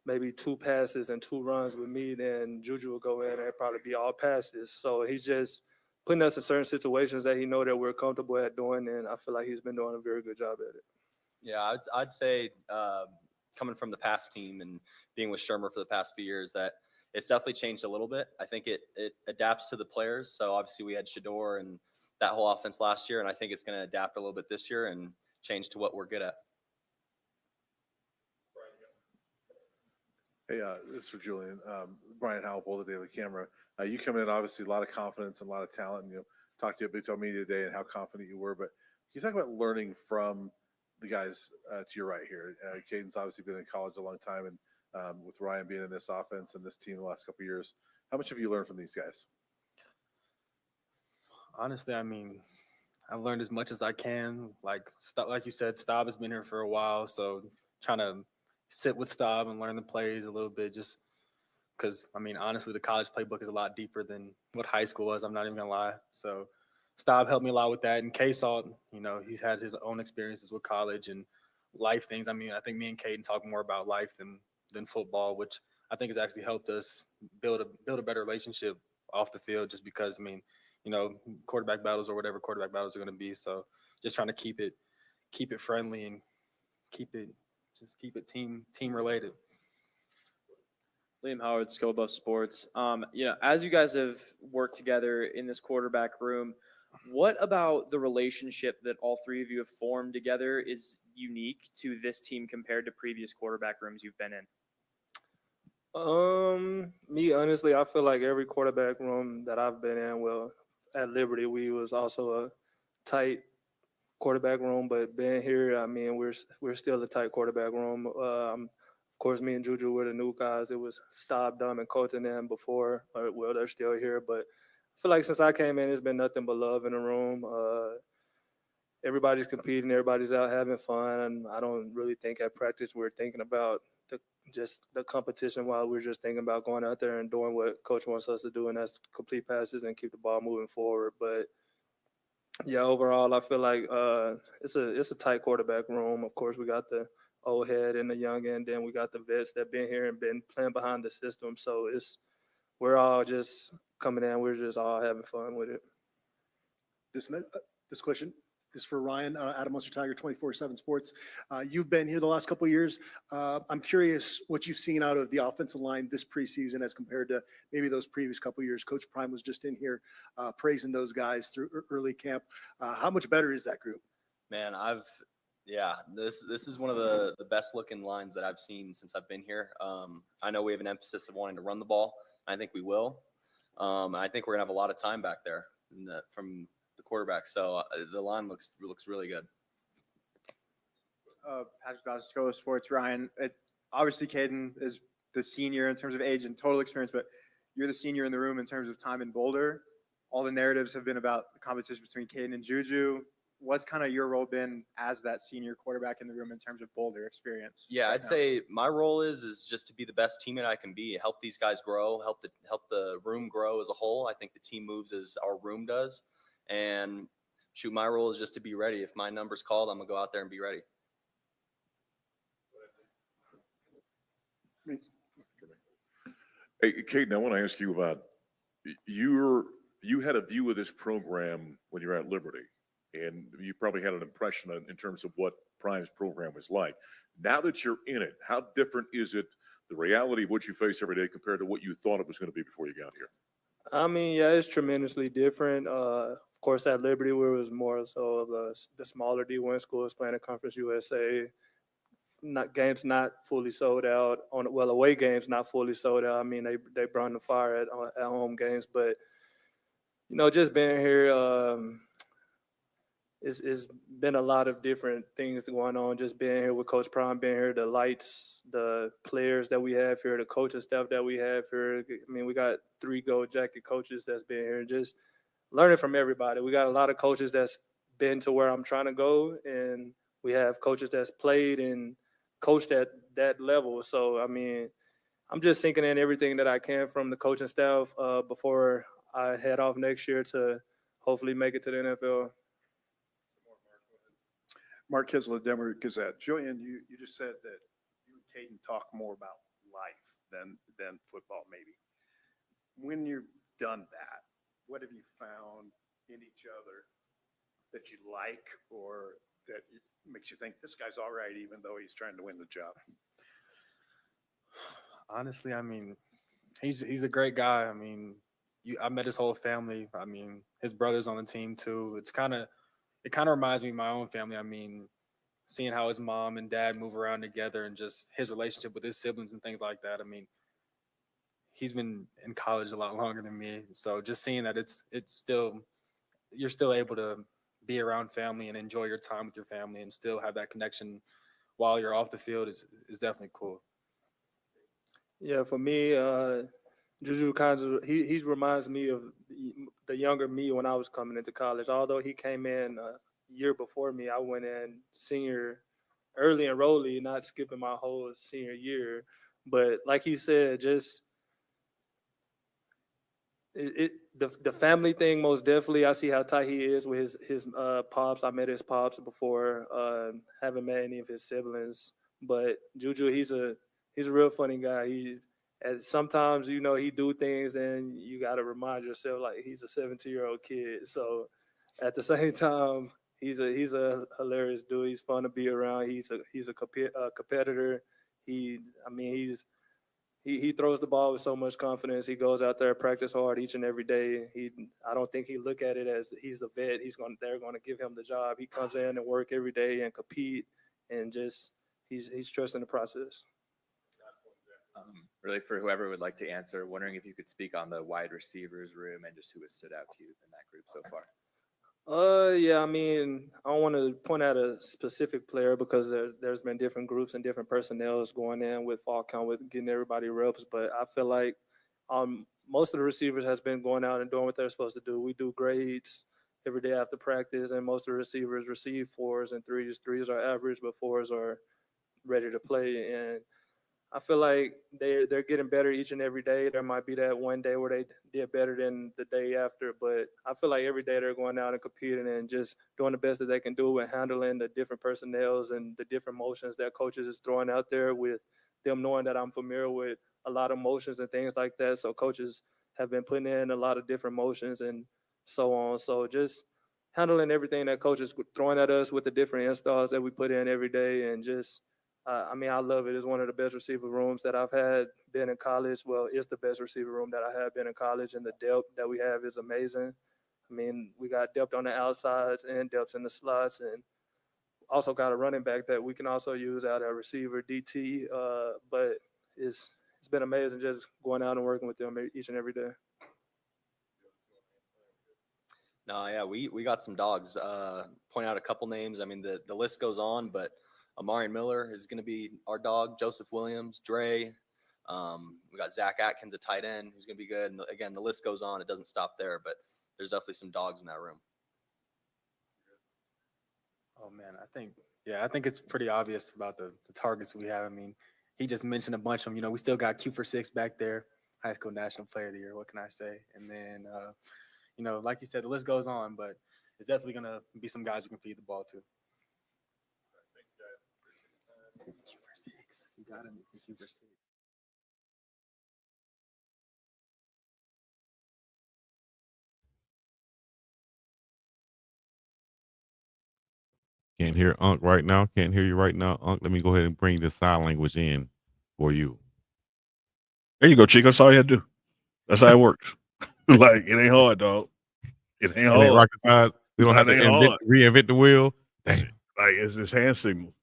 W: maybe 2 passes and 2 runs with me, then Juju will go in and it'd probably be all passes. So he's just putting us in certain situations that he know that we're comfortable at doing, and I feel like he's been doing a very good job at it.
Y: Yeah, I'd say coming from the past team and being with Shurmur for the past few years that it's definitely changed a little bit. I think it adapts to the players. So obviously we had Shadur and that whole offense last year, and I think it's going to adapt a little bit this year and change to what we're good at.
K: Hey, this is for Julian. Brian Howell, the Daily Camera. You come in, obviously, a lot of confidence and a lot of talent. And, talked to you at Big 12 Media today and how confident you were. But can you talk about learning from the guys to your right here? Caden's obviously been in college a long time, and with Ryan being in this offense and this team the last couple of years, how much have you learned from these guys?
X: Honestly, I mean, I've learned as much as I can. Like you said, Staub has been here for a while, so trying to sit with Staub and learn the plays a little bit, just because, I mean, honestly, the college playbook is a lot deeper than what high school was. I'm not even gonna lie. So Staub helped me a lot with that. And K-Salt, he's had his own experiences with college and life things. I mean, I think me and Caden talk more about life than football, which I think has actually helped us build a better relationship off the field, just because, I mean, quarterback battles or whatever quarterback battles are going to be. So just trying to keep it friendly and keep it team related.
O: Liam Howard, Skill Buff Sports. As you guys have worked together in this quarterback room, what about the relationship that all three of you have formed together is unique to this team compared to previous quarterback rooms you've been in?
W: Me, honestly, I feel like every quarterback room that I've been in, well, at Liberty, we was also a tight quarterback room, but being here, I mean, we're still a tight quarterback room. Of course, me and Juju were the new guys. It was Staub, Dumb, and Colton them before. Well, they're still here, but I feel like since I came in, it's been nothing but love in the room. Everybody's competing, everybody's out having fun, and I don't really think at practice we're thinking about the competition while we're just thinking about going out there and doing what coach wants us to do, and that's complete passes and keep the ball moving forward. But yeah, overall, I feel like it's a tight quarterback room. Of course, we got the old head and the young end, then we got the vets that been here and been playing behind the system. So we're all just coming in. We're just all having fun with it.
E: This question is for Ryan, Adam Munster Tiger, 24/7 Sports. You've been here the last couple of years. I'm curious what you've seen out of the offensive line this preseason as compared to maybe those previous couple of years. Coach Prime was just in here praising those guys through early camp. How much better is that group?
Y: Man, this is one of the best looking lines that I've seen since I've been here. I know we have an emphasis of wanting to run the ball. I think we will. I think we're gonna have a lot of time back there from the quarterback. So the line looks really good.
G: Patrick Dawson, School Sports. Ryan, obviously Caden is the senior in terms of age and total experience, but you're the senior in the room in terms of time in Boulder. All the narratives have been about the competition between Caden and Juju. What's kind of your role been as that senior quarterback in the room in terms of Boulder experience?
Y: Yeah, I'd say my role is just to be the best teammate I can be, help these guys grow, help the room grow as a whole. I think the team moves as our room does. And shoot, my role is just to be ready. If my number's called, I'm gonna go out there and be ready.
H: Hey, Caden, I want to ask you about you had a view of this program when you were at Liberty, and you probably had an impression in terms of what Prime's program was like. Now that you're in it, how different is it, the reality of what you face every day compared to what you thought it was going to be before you got here?
W: I mean, yeah, it's tremendously different. Of course, at Liberty, where it was more so of the smaller D1 schools playing in Conference USA, games not fully sold out. Away games not fully sold out. I mean, they brought the fire at home games, but just being here, it's been a lot of different things going on. Just being here with Coach Prime, being here, the lights, the players that we have here, the coaching staff that we have here. I mean, we got 3 gold jacket coaches that's been here, just learning from everybody. We got a lot of coaches that's been to where I'm trying to go, and we have coaches that's played and coached at that level. So, I mean, I'm just sinking in everything that I can from the coaching staff before I head off next year to hopefully make it to the NFL.
S: Mark Kisler, Denver Gazette. Julian, you just said that you and Caden talk more about life than football, maybe. When you've done that, what have you found in each other that you like or that makes you think this guy's all right even though he's trying to win the job?
X: Honestly, I mean, he's a great guy. I mean, I met his whole family. I mean, his brother's on the team too. It kind of reminds me of my own family. I mean, seeing how his mom and dad move around together and just his relationship with his siblings and things like that. I mean, he's been in college a lot longer than me. So just seeing that you're still able to be around family and enjoy your time with your family and still have that connection while you're off the field is definitely cool.
W: Yeah, for me, Juju he reminds me of the younger me when I was coming into college. Although he came in a year before me, I went in senior early enrollee, not skipping my whole senior year. But like he said, just the family thing, most definitely. I see how tight he is with his pops. I met his pops before. Haven't met any of his siblings, but Juju, he's a real funny guy. Sometimes he do things and you got to remind yourself like he's a 17-year-old kid. So at the same time, he's a hilarious dude. He's fun to be around. He's a competitor. He throws the ball with so much confidence. He goes out there, practice hard each and every day. I don't think he look at it as he's the vet. They're going to give him the job. He comes in and work every day and compete, and just he's trusting the process.
U: Really, for whoever would like to answer, wondering if you could speak on the wide receivers room and just who has stood out to you in that group so far.
W: Yeah, I don't want to point out a specific player because there's been different groups and different personnels going in with fall count, with getting everybody reps. But I feel like most of the receivers has been going out and doing what they're supposed to do. We do grades every day after practice, and most of the receivers receive 4s and 3s. 3s are average, but 4s are ready to play. And I feel like they're getting better each and every day. There might be that one day where they did better than the day after, but I feel like every day they're going out and competing and just doing the best that they can do and handling the different personnels and the different motions that coaches is throwing out there, with them knowing that I'm familiar with a lot of motions and things like that. So coaches have been putting in a lot of different motions and so on. So just handling everything that coaches throwing at us with the different installs that we put in every day, and just I love it. It's one of the best receiver rooms that I've had been in college. Well, it's the best receiver room that I have been in college, and the depth that we have is amazing. We got depth on the outsides and depth in the slots, and also got a running back that we can also use out at receiver, DT. But it's been amazing just going out and working with them each and every day.
Y: No, yeah, we got some dogs. Point out a couple names. The list goes on, but Omarion Miller is going to be our dog. Joseph Williams, Dre. We got Zach Atkins, a tight end, who's going to be good. And again, the list goes on. It doesn't stop there, but there's definitely some dogs in that room.
X: Oh man, I think it's pretty obvious about the targets we have. He just mentioned a bunch of them. We still got Q for 6 back there, high school national player of the year. What can I say? And then, like you said, the list goes on, but it's definitely going to be some guys you can feed the ball to. Q for 6. You got him. Q for 6.
B: Can't hear Unc right now. Can't hear you right now, Unc. Let me go ahead and bring the sign language in for you.
A: There you go, Chico. That's all you had to do. That's how it works. Like, it ain't hard, dog. It ain't hard.
B: It ain't rocket science. We don't have to reinvent the wheel. Dang.
A: Like, it's hand signal.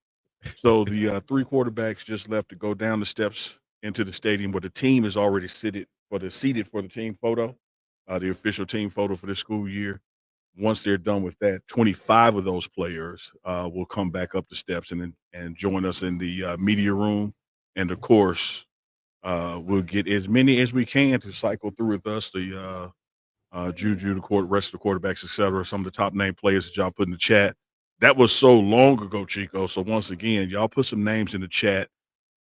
A: So the 3 quarterbacks just left to go down the steps into the stadium where the team is already seated for the team photo, the official team photo for the school year. Once they're done with that, 25 of those players will come back up the steps and join us in the media room. And of course, we'll get as many as we can to cycle through with us. The Juju, the rest of the quarterbacks, et cetera. Some of the top name players that y'all put in the chat. That was so long ago, Chico. So once again, y'all put some names in the chat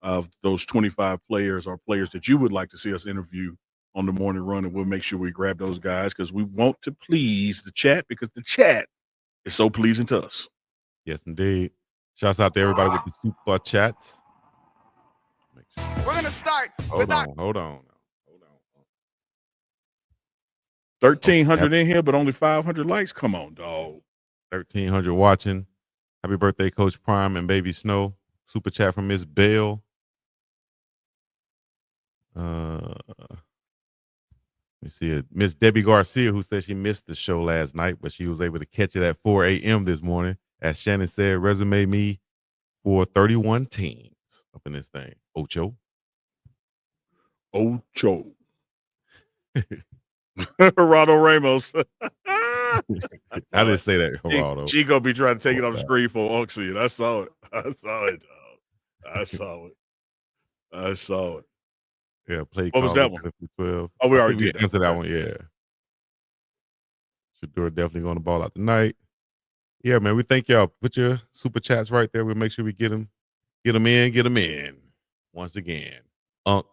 A: of those 25 players or players that you would like to see us interview on the morning run, and we'll make sure we grab those guys because we want to please the chat, because the chat is so pleasing to us.
B: Yes, indeed. Shouts out to everybody with the super chats.
L: We're going to start.
B: Hold on.
A: 1,300 in here, but only 500 likes. Come on, dog.
B: 1,300 watching. Happy birthday, Coach Prime and Baby Snow. Super chat from Miss Bell. Let me see it. Miss Debbie Garcia, who said she missed the show last night, but she was able to catch it at 4 a.m. this morning. As Shannon said, resume me for 31 teams up in this thing. Ocho.
A: Ronald Ramos.
B: I didn't say that, Geraldo.
A: Chico be trying to take it off the screen for Oxy. I saw it. I saw it, dog. I saw it.
B: Yeah, play
A: What was
B: call
A: that
B: of
A: one?
B: Tennessee 12.
A: Oh, we
B: I
A: already
B: think
A: did
B: we answered that one, yeah. Shadur definitely going to ball out tonight. Yeah, man, we thank y'all. Put your super chats right there. We'll make sure we get them in. Once again. Unc,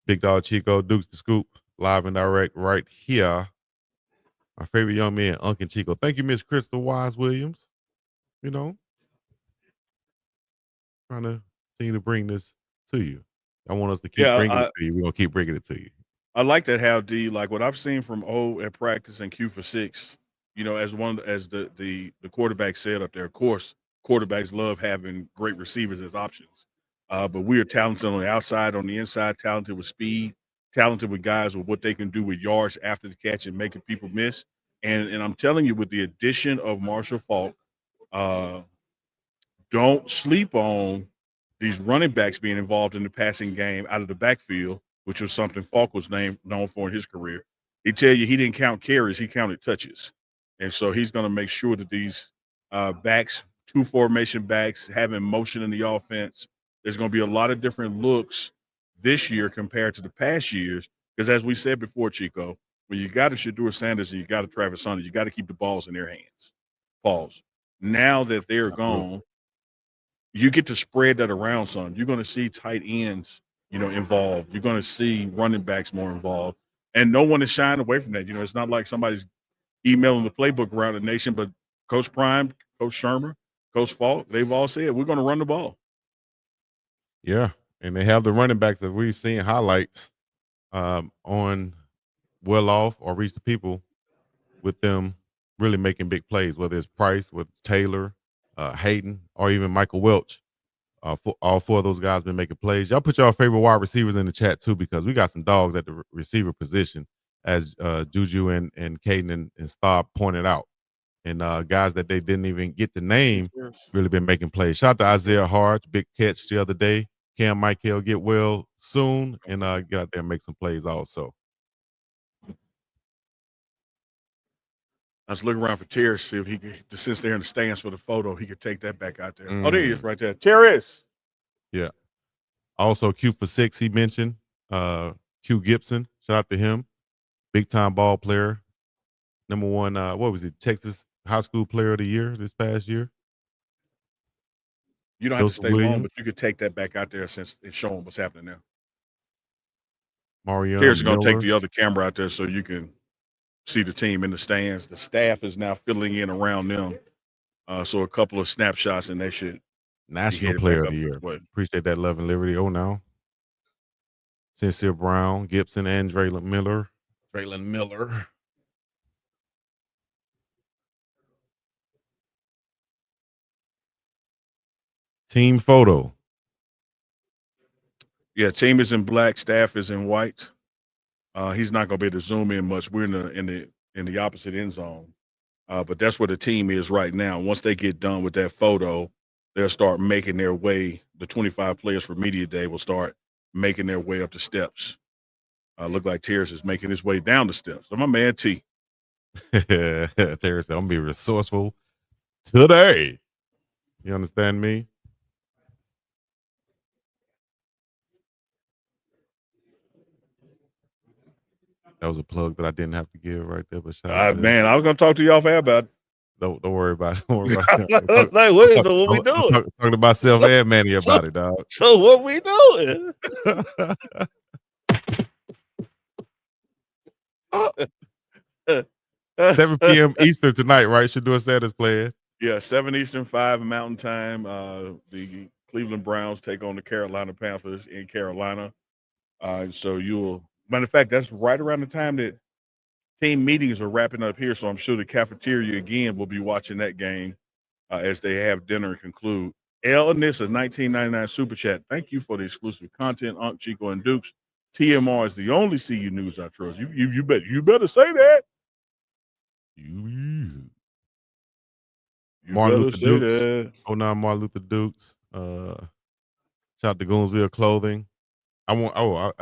B: Big Dog Chico, Dukes the Scoop, live and direct right here. My favorite young man, Unc and Chico. Thank you, Miss Crystal Wise Williams. You know, trying to continue to bring this to you. I want us to keep bringing it to you. We're going to keep bringing it to you.
A: I like that how D, like what I've seen from O at practice and Q for 6, you know, as the quarterback said up there, of course, quarterbacks love having great receivers as options. But we are talented on the outside, on the inside, talented with speed, talented with guys with what they can do with yards after the catch and making people miss. And I'm telling you, with the addition of Marshall Faulk, don't sleep on these running backs being involved in the passing game out of the backfield, which was something Falk was known for in his career. He tell you he didn't count carries, he counted touches. And so he's going to make sure that these backs, two formation backs, having motion in the offense, there's going to be a lot of different looks this year compared to the past years. Because as we said before, Chico, when you got a Shadur Sanders and you got a Travis Sanders, you got to keep the balls in their hands. Pause. Now that they're gone, you get to spread that around some. You're going to see tight ends, you know, involved. You're going to see running backs more involved. And no one is shying away from that. You know, it's not like somebody's emailing the playbook around the nation, but Coach Prime, Coach Shermer, Coach Falk, they've all said, we're going to run the ball.
B: Yeah, and they have the running backs that we've seen highlights on Well Off or Reach the People with them really making big plays, whether it's Price, whether it's Taylor, Hayden, or even Micah Welch. All four of those guys been making plays. Y'all put y'all favorite wide receivers in the chat too, because we got some dogs at the receiver position, as Juju and Kaden and Stockard pointed out. And guys that they didn't even get to name really been making plays. Shout out to Isaiah Hart, big catch the other day. Cam Michael get well soon and get out there and make some plays also.
A: I was looking around for Terrace, see if he could, since they're in the stands for the photo, he could take that back out there. Oh, there he is right there. Terrace.
B: Yeah. Also, Q for 6, he mentioned. Q Gibson, shout out to him. Big time ball player. Number one, what was it? Texas High School Player of the Year this past year.
A: You don't have to stay long, but you could take that back out there since it's showing what's happening now.
B: Omarion
A: Terrace is going to take
B: Miller.
A: the other camera out there so you can see the team in the stands. The staff is now filling in around them. So a couple of snapshots, and they should
B: National Player of the Year. Appreciate that love and liberty. Oh, now. Sincere Brown, Gibson, and Draylon Miller. Team photo.
A: Yeah, team is in black, staff is in white. He's not going to be able to zoom in much. We're in the opposite end zone. But that's where the team is right now. Once they get done with that photo, they'll start making their way. The 25 players for Media Day will start making their way up the steps. Look like Terrace is making his way down the steps. So my man T.
B: Terrace said, I'm going to be resourceful today. You understand me? That was a plug that I didn't have to give right there. But shout out to
A: Man, I was going to talk to you off air about it.
B: Don't worry about it. Don't worry about it.
A: What we doing?
B: Talking to myself and Manny about it, dog.
A: So what we doing?
B: 7 p.m. Eastern tonight, right? Shadur Sanders playing.
A: Yeah, 7 Eastern, 5 Mountain Time. The Cleveland Browns take on the Carolina Panthers in Carolina. So matter of fact, that's right around the time that team meetings are wrapping up here. So I'm sure the cafeteria again will be watching that game as they have dinner and conclude. El Anissa, 1999 Super Chat. Thank you for the exclusive content, Unc, Chico, and Dukes. TMR is the only CU news I trust. You better say that.
B: Martin Luther Dukes.
A: That.
B: 09 Martin Luther Dukes. Shout out to Goonsville Clothing. I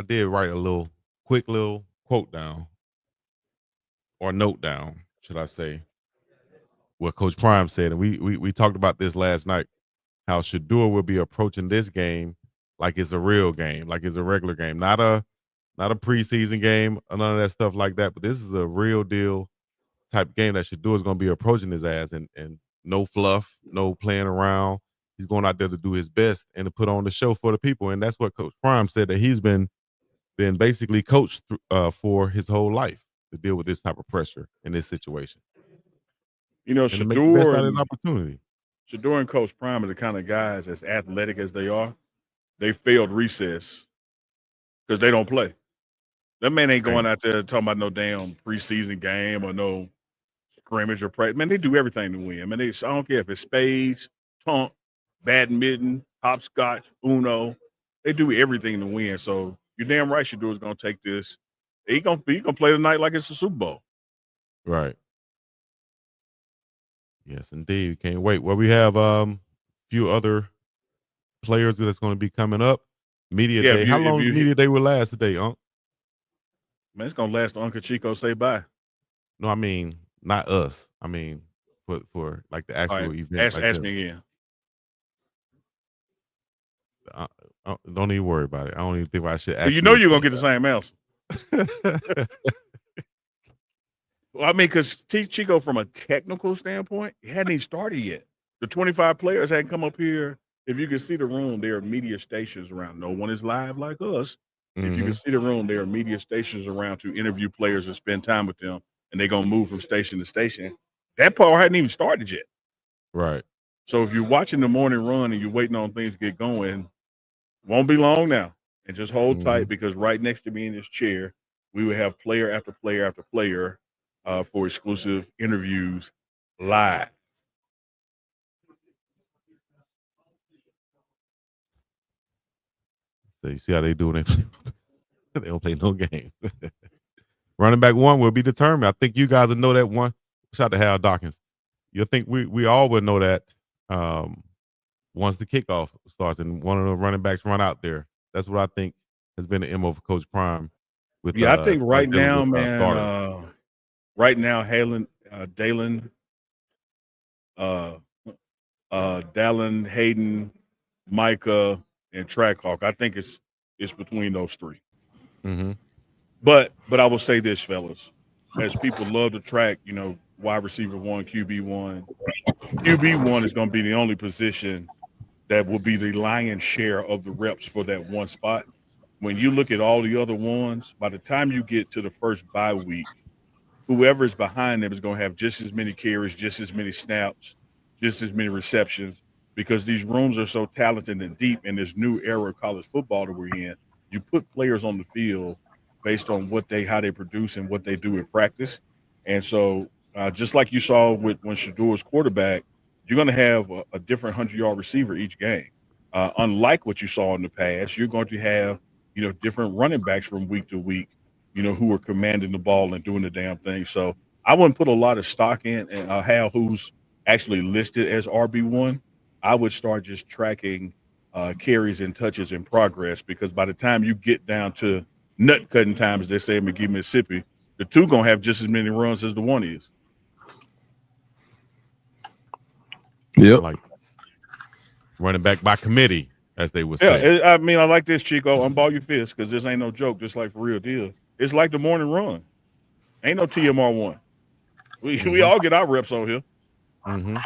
B: did write a quick little quote down or note down, should I say, what Coach Prime said. And we talked about this last night, how Shadur will be approaching this game like it's a real game, like it's a regular game, not a preseason game or none of that stuff like that. But this is a real deal type game that Shadur is going to be approaching his ass, and no fluff, no playing around. He's going out there to do his best and to put on the show for the people. And that's what Coach Prime said, that he's been basically coached for his whole life to deal with this type of pressure in this situation.
A: You know,
B: and to make the best out of his
A: Shadur
B: opportunity.
A: and Coach Prime are the kind of guys, as athletic as they are, they failed recess because they don't play. That man ain't going out there talking about no damn preseason game or no scrimmage or practice. Man, they do everything to win. Man, I don't care if it's spades, tonk, badminton, hopscotch, Uno. They do everything to win. So you're damn right Shadur is going to take this. He gonna play tonight like it's a Super Bowl.
B: Right. Yes, indeed. Can't wait. Well, we have a few other players that's going to be coming up. Media day. How long media day will last today, Unc?
A: Man, it's gonna last till Uncle Chico say bye.
B: No, I mean not us. I mean for like the actual event.
A: Ask me again.
B: Don't even worry about it. I don't even think I should ask.
A: You know you're gonna get the same answer. Well, I mean, because Chico, from a technical standpoint, he hadn't even started yet. The 25 players hadn't come up here. If you can see the room, there are media stations around. No one is live like us. If you can see the room, there are media stations around to interview players and spend time with them, and they're gonna move from station to station. That part hadn't even started yet.
B: Right.
A: So if you're watching the morning run and you're waiting on things to get going, won't be long now. And just hold tight, because right next to me in this chair, we will have player after player after player for exclusive interviews live.
B: So you see how they doing it? They don't play no game. Running back one will be determined. I think you guys will know that one. Shout out to Hal Dawkins. You think we all would know that once the kickoff starts and one of the running backs run out there. That's what I think has been the MO for Coach Prime.
A: I think right now, man. Right now, Dalen, Dallin, Hayden, Micah, and Trackhawk. I think it's between those three.
B: Mm-hmm.
A: But I will say this, fellas, as people love to track, wide receiver one, QB one. QB one is going to be the only position that will be the lion's share of the reps for that one spot. When you look at all the other ones, by the time you get to the first bye week, whoever is behind them is going to have just as many carries, just as many snaps, just as many receptions, because these rooms are so talented and deep in this new era of college football that we're in. You put players on the field based on how they produce and what they do in practice. And so just like you saw when Shadur was quarterback, you're going to have a different 100-yard receiver each game. Unlike what you saw in the past, you're going to have, different running backs from week to week, who are commanding the ball and doing the damn thing. So I wouldn't put a lot of stock in Hal, who's actually listed as RB1. I would start just tracking carries and touches in progress, because by the time you get down to nut cutting time, as they say in McGee, Mississippi, the two going to have just as many runs as the one is.
B: Yep. Like running back by committee, as they would say.
A: Yeah, I mean, I like this, Chico. Unball your fist, because this ain't no joke. Just like for real deal. It's like the morning run. Ain't no TMR1. We all get our reps on here.
B: Mm-hmm.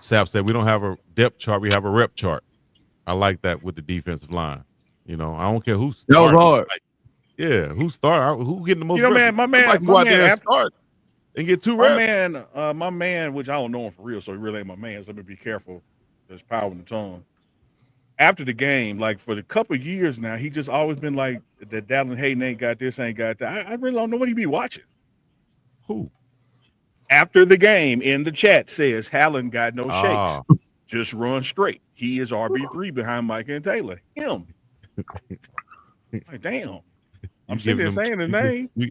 B: Sap said we don't have a depth chart. We have a rep chart. I like that with the defensive line. I don't care who's starting.
M: That was hard.
B: Who started? Who getting the most reps?
A: My man,
B: go out there and start and get 2 reps.
A: My man, which I don't know him for real, so he really ain't my man, so let me be careful. There's power in the tongue. After the game, like for the couple of years now, he just always been like that. Dallin Hayden ain't got this, ain't got that. I really don't know what he be watching.
B: Who?
A: After the game in the chat says Hallen got no shakes. Just run straight. He is RB3 behind Micah and Taylor. Him. Like, damn. I'm sitting there saying his name.
B: So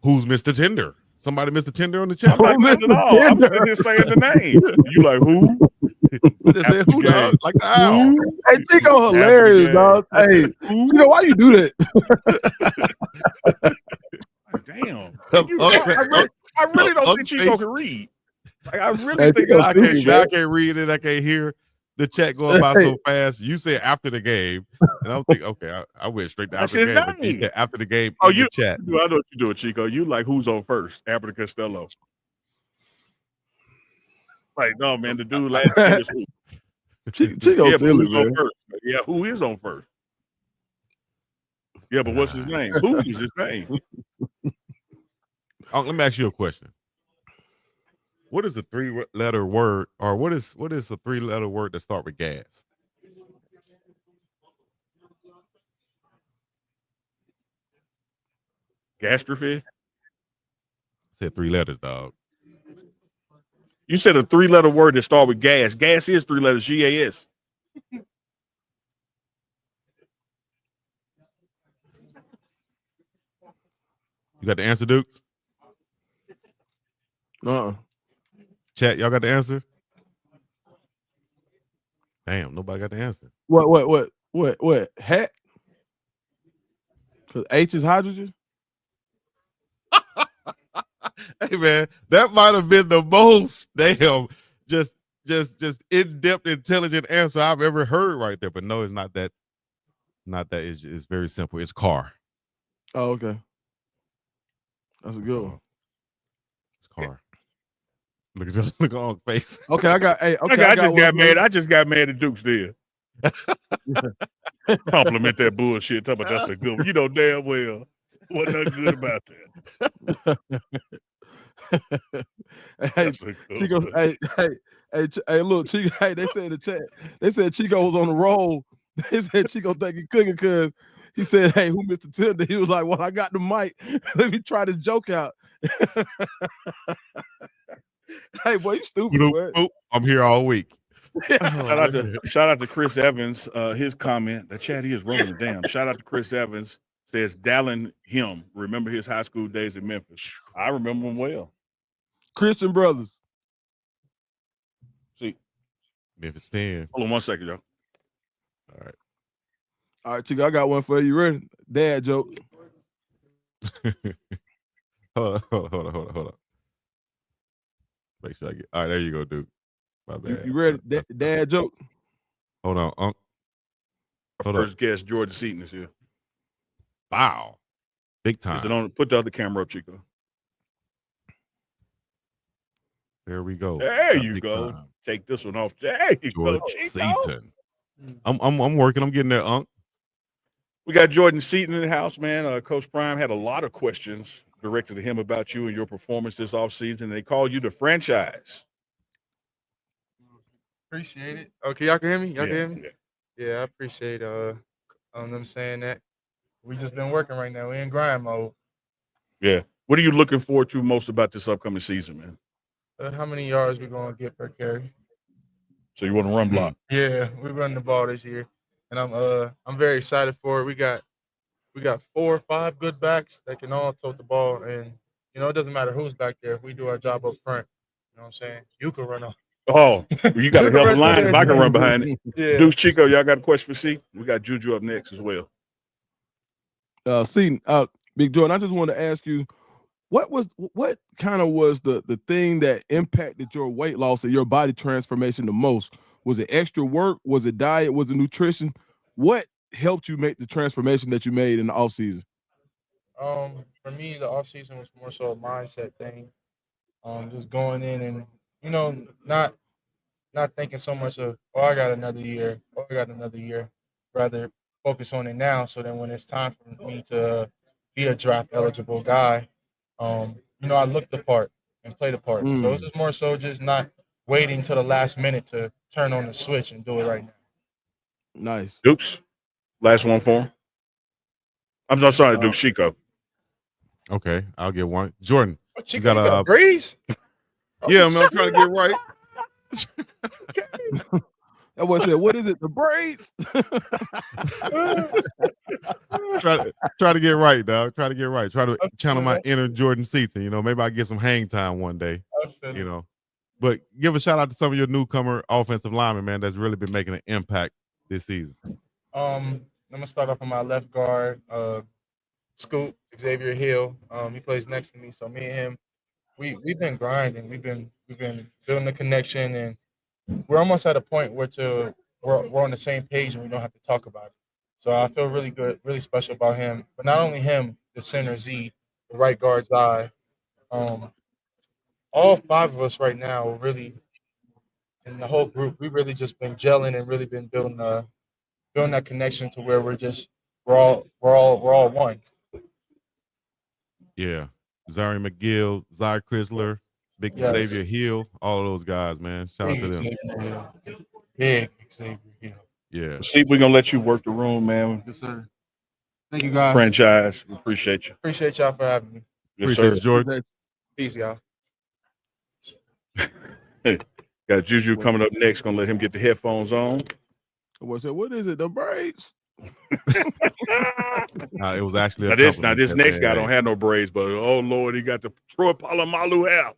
B: who's Mr. Tender? Somebody missed the tender on the chat.
A: I'm not at all. I'm sitting here saying the name. You like who?
B: Just said who, dog? Like the owl.
M: Hey, Chico, hilarious, dog. Hey, Chico, why you do that?
A: Damn. I really don't think Chico can read. Like, I really think
B: I can't read it. I can't hear the chat going by so fast. You said after the game, and I'm thinking, okay, I went straight to after the game. But you said after the game in the chat.
A: I know what you're doing, Chico. You like who's on first? Abbott or Costello? Like, no, man, the dude last year was who?
M: Chico silly,
A: who's
M: man.
A: on first? Yeah, who is on first? Yeah, but what's his name? Who is his name?
B: Let me ask you a question. What is the 3-letter word, or what is a 3-letter word that start with gas?
A: Gastrophe?
B: Said 3 letters, dog.
A: You said a 3-letter word that start with gas. Gas is 3 letters, G-A-S.
B: You got the answer, Dukes? Chat, y'all got the answer? Damn, nobody got the answer.
M: What? Hat? Because H is hydrogen?
B: Hey man, that might have been the most just in-depth, intelligent answer I've ever heard right there. But no, it's not that. Not that. It's very simple. It's car.
M: Oh, okay. That's a good one.
B: It's car. Look at on face.
M: Okay, I got. Hey, okay,
A: I just got
M: one.
A: mad. I just got mad at Duke's there. Compliment that bullshit. Talk about that's a good one. You know damn well wasn't nothing good about that.
M: Hey, Chico, hey, look, Chico, hey, they said in the chat, they said Chico was on the roll. They said Chico think he cooking because he said, hey, who missed the tender? He was like, well, I got the mic. Let me try this joke out. Hey, boy, you stupid, boy.
B: I'm here all week.
A: Shout out to Chris Evans. His comment, the chat is rolling it down. Shout out to Chris Evans. Says Dallin him. Remember his high school days in Memphis. I remember him well.
M: Christian brothers.
A: See.
B: Memphis 10.
A: Hold on 1 second, y'all.
M: All right, Chico, I got one for you. You ready? Dad joke.
B: Hold on. Make sure I get. All right, there you go, Duke. My bad.
M: You ready? Dad joke.
B: Hold on, Unc.
A: First guest, George Seaton is here.
B: Wow. Big time.
A: Is it on? Put the other camera up, Chico.
B: There we go.
A: There you go. Time. Take this one off. There you
B: George
A: go, Chico.
B: Seaton. I'm working. I'm getting there, Unc.
A: We got Jordan Seaton in the house, man. Coach Prime had a lot of questions directed to him about you and your performance this offseason. They called you the franchise.
N: Appreciate it. Okay, y'all can hear me? Y'all
A: Yeah,
N: can hear me? Yeah, I appreciate them saying that. We just been working right now. We in grind mode.
A: Yeah. What are you looking forward to most about this upcoming season, man?
N: How many yards we gonna get per carry?
A: So you want to run block?
N: Yeah, we run the ball this year, and I'm very excited for it. We got 4 or 5 good backs that can all tote the ball, and it doesn't matter who's back there if we do our job up front. You know what I'm saying? You can run off.
A: Oh, you got a hell of a line if I can run behind it.
N: Yeah.
A: Deuce Chico, y'all got a question for C? We got Juju up next as well.
M: Seaton, Big Jordan, I just want to ask you, what kind of was the thing that impacted your weight loss and your body transformation the most? Was it extra work? Was it diet? Was it nutrition? What helped you make the transformation that you made in the offseason?
N: For me, the offseason was more so a mindset thing. Just going in and, not thinking so much of, I got another year, rather focus on it now, so then when it's time for me to be a draft eligible guy, I look the part and play the part. So it's just more so just not waiting till the last minute to turn on the switch and do it right now.
M: Nice.
A: Dukes, last one for him. I'm not sorry, Dukes Chico.
B: Okay, I'll get one. Jordan,
N: you got a breeze?
B: Yeah, man, I'm trying to get right.
M: That boy said, what is it? The braids?
B: try to get right, dog. Try to get right. Try to channel my inner Jordan Seaton. You know, maybe I get some hang time one day. You know, but give a shout out to some of your newcomer offensive linemen, man. That's really been making an impact this season.
N: I'm gonna start off on my left guard, Scoop Xavier Hill. He plays next to me, so me and him, we've been grinding. We've been building the connection, and we're almost at a point where we're on the same page and we don't have to talk about it. So I feel really good, really special about him. But not only him, the center Z, the right guard Zai. All five of us right now are really, in the whole group, we've really just been gelling and really been building that connection to where we're all one.
B: Yeah. Zari McGill, Zy Chrysler, Big
N: Yes.
B: Xavier Hill, all of those guys, man. Shout out to them.
N: Big Xavier Hill.
B: Yeah.
A: See, we're gonna let you work the room, man.
N: Yes, sir. Thank you, guys.
A: Franchise, we appreciate you.
N: Appreciate y'all for having me.
A: Yes,
B: Appreciate
A: sir.
B: you, Jordan.
N: Peace, y'all.
A: Hey, got Juju coming up next. Gonna let him get the headphones on.
M: What is it? The braids?
B: It was actually
A: Now this next guy don't have no braids, but oh Lord, he got the Troy Polamalu hair.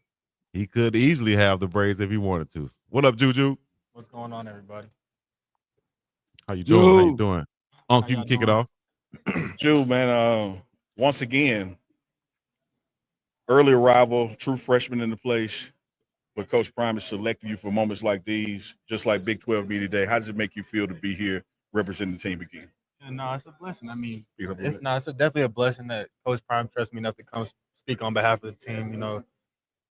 B: He could easily have the braids if he wanted to. What up, Juju?
X: What's going on, everybody?
B: How you doing? How you doing? Unc, you can kick it off.
A: Ju, man, once again, early arrival, true freshman in the place. But Coach Prime has selected you for moments like these, just like Big 12 Media Day. How does it make you feel to be here representing the team again?
X: Yeah, no, it's a blessing. I mean,
A: Speak up a
X: it's
A: bit.
X: definitely a blessing that Coach Prime trusts me enough to come speak on behalf of the team. You know,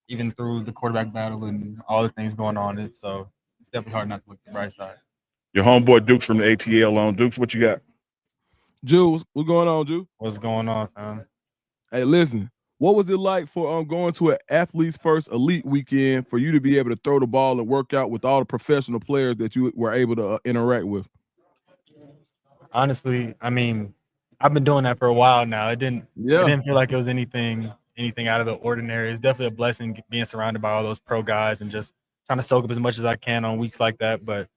X: even through the quarterback battle and all the things going on. So it's definitely hard not to look at the bright side.
A: Your homeboy Dukes from the ATL on. Dukes, what you got?
M: Jules, what's going on, Ju?
X: What's going on, fam?
M: Hey, listen. What was it like for going to an athlete's first elite weekend for you to be able to throw the ball and work out with all the professional players that you were able to interact with?
X: Honestly, I mean, I've been doing that for a while now. It didn't feel like it was anything out of the ordinary. It's definitely a blessing being surrounded by all those pro guys and just trying to soak up as much as I can on weeks like that. But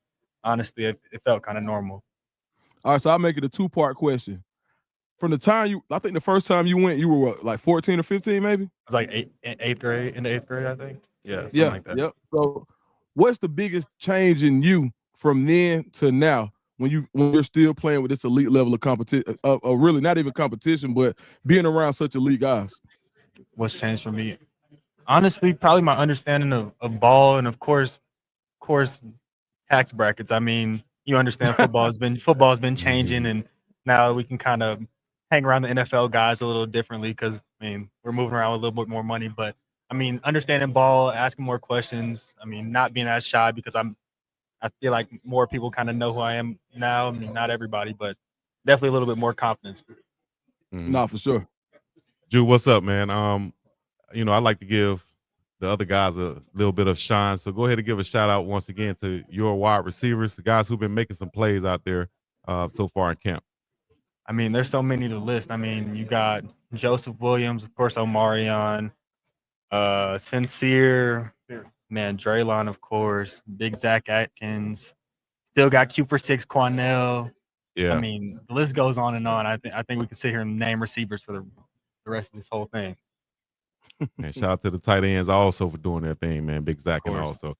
X: honestly, it felt kind of normal.
M: All right, so I'll make it a two-part question. From the time I think the first time you went, you were what, like 14 or 15 maybe?
X: It was like eighth grade, in the eighth grade, I think. Yeah, something
M: Yeah,
X: like that.
M: yep. So what's the biggest change in you from then to now when you're still playing with this elite level of competition, really not even competition, but being around such elite guys?
X: What's changed for me? Honestly, probably my understanding of ball and of course tax brackets. I mean, you understand football has been changing, and now we can kind of hang around the NFL guys a little differently because I mean we're moving around with a little bit more money. But I mean, understanding ball, asking more questions. I mean, not being as shy because I feel like more people kind of know who I am now. I mean, not everybody, but definitely a little bit more confidence.
M: No, for sure.
B: Ju, what's up, man? You know, I like to give the other guys a little bit of shine. So go ahead and give a shout out once again to your wide receivers, the guys who've been making some plays out there so far in camp.
X: I mean, there's so many to list. I mean, you got Joseph Williams, of course, Omarion, Sincere, man, Draylon, of course, Big Zach Atkins, still got Q for 6 Quanell.
B: Yeah.
X: I mean, the list goes on and on. I think we can sit here and name receivers for the rest of this whole thing.
B: And shout out to the tight ends also for doing their thing, man. Big Zach and also.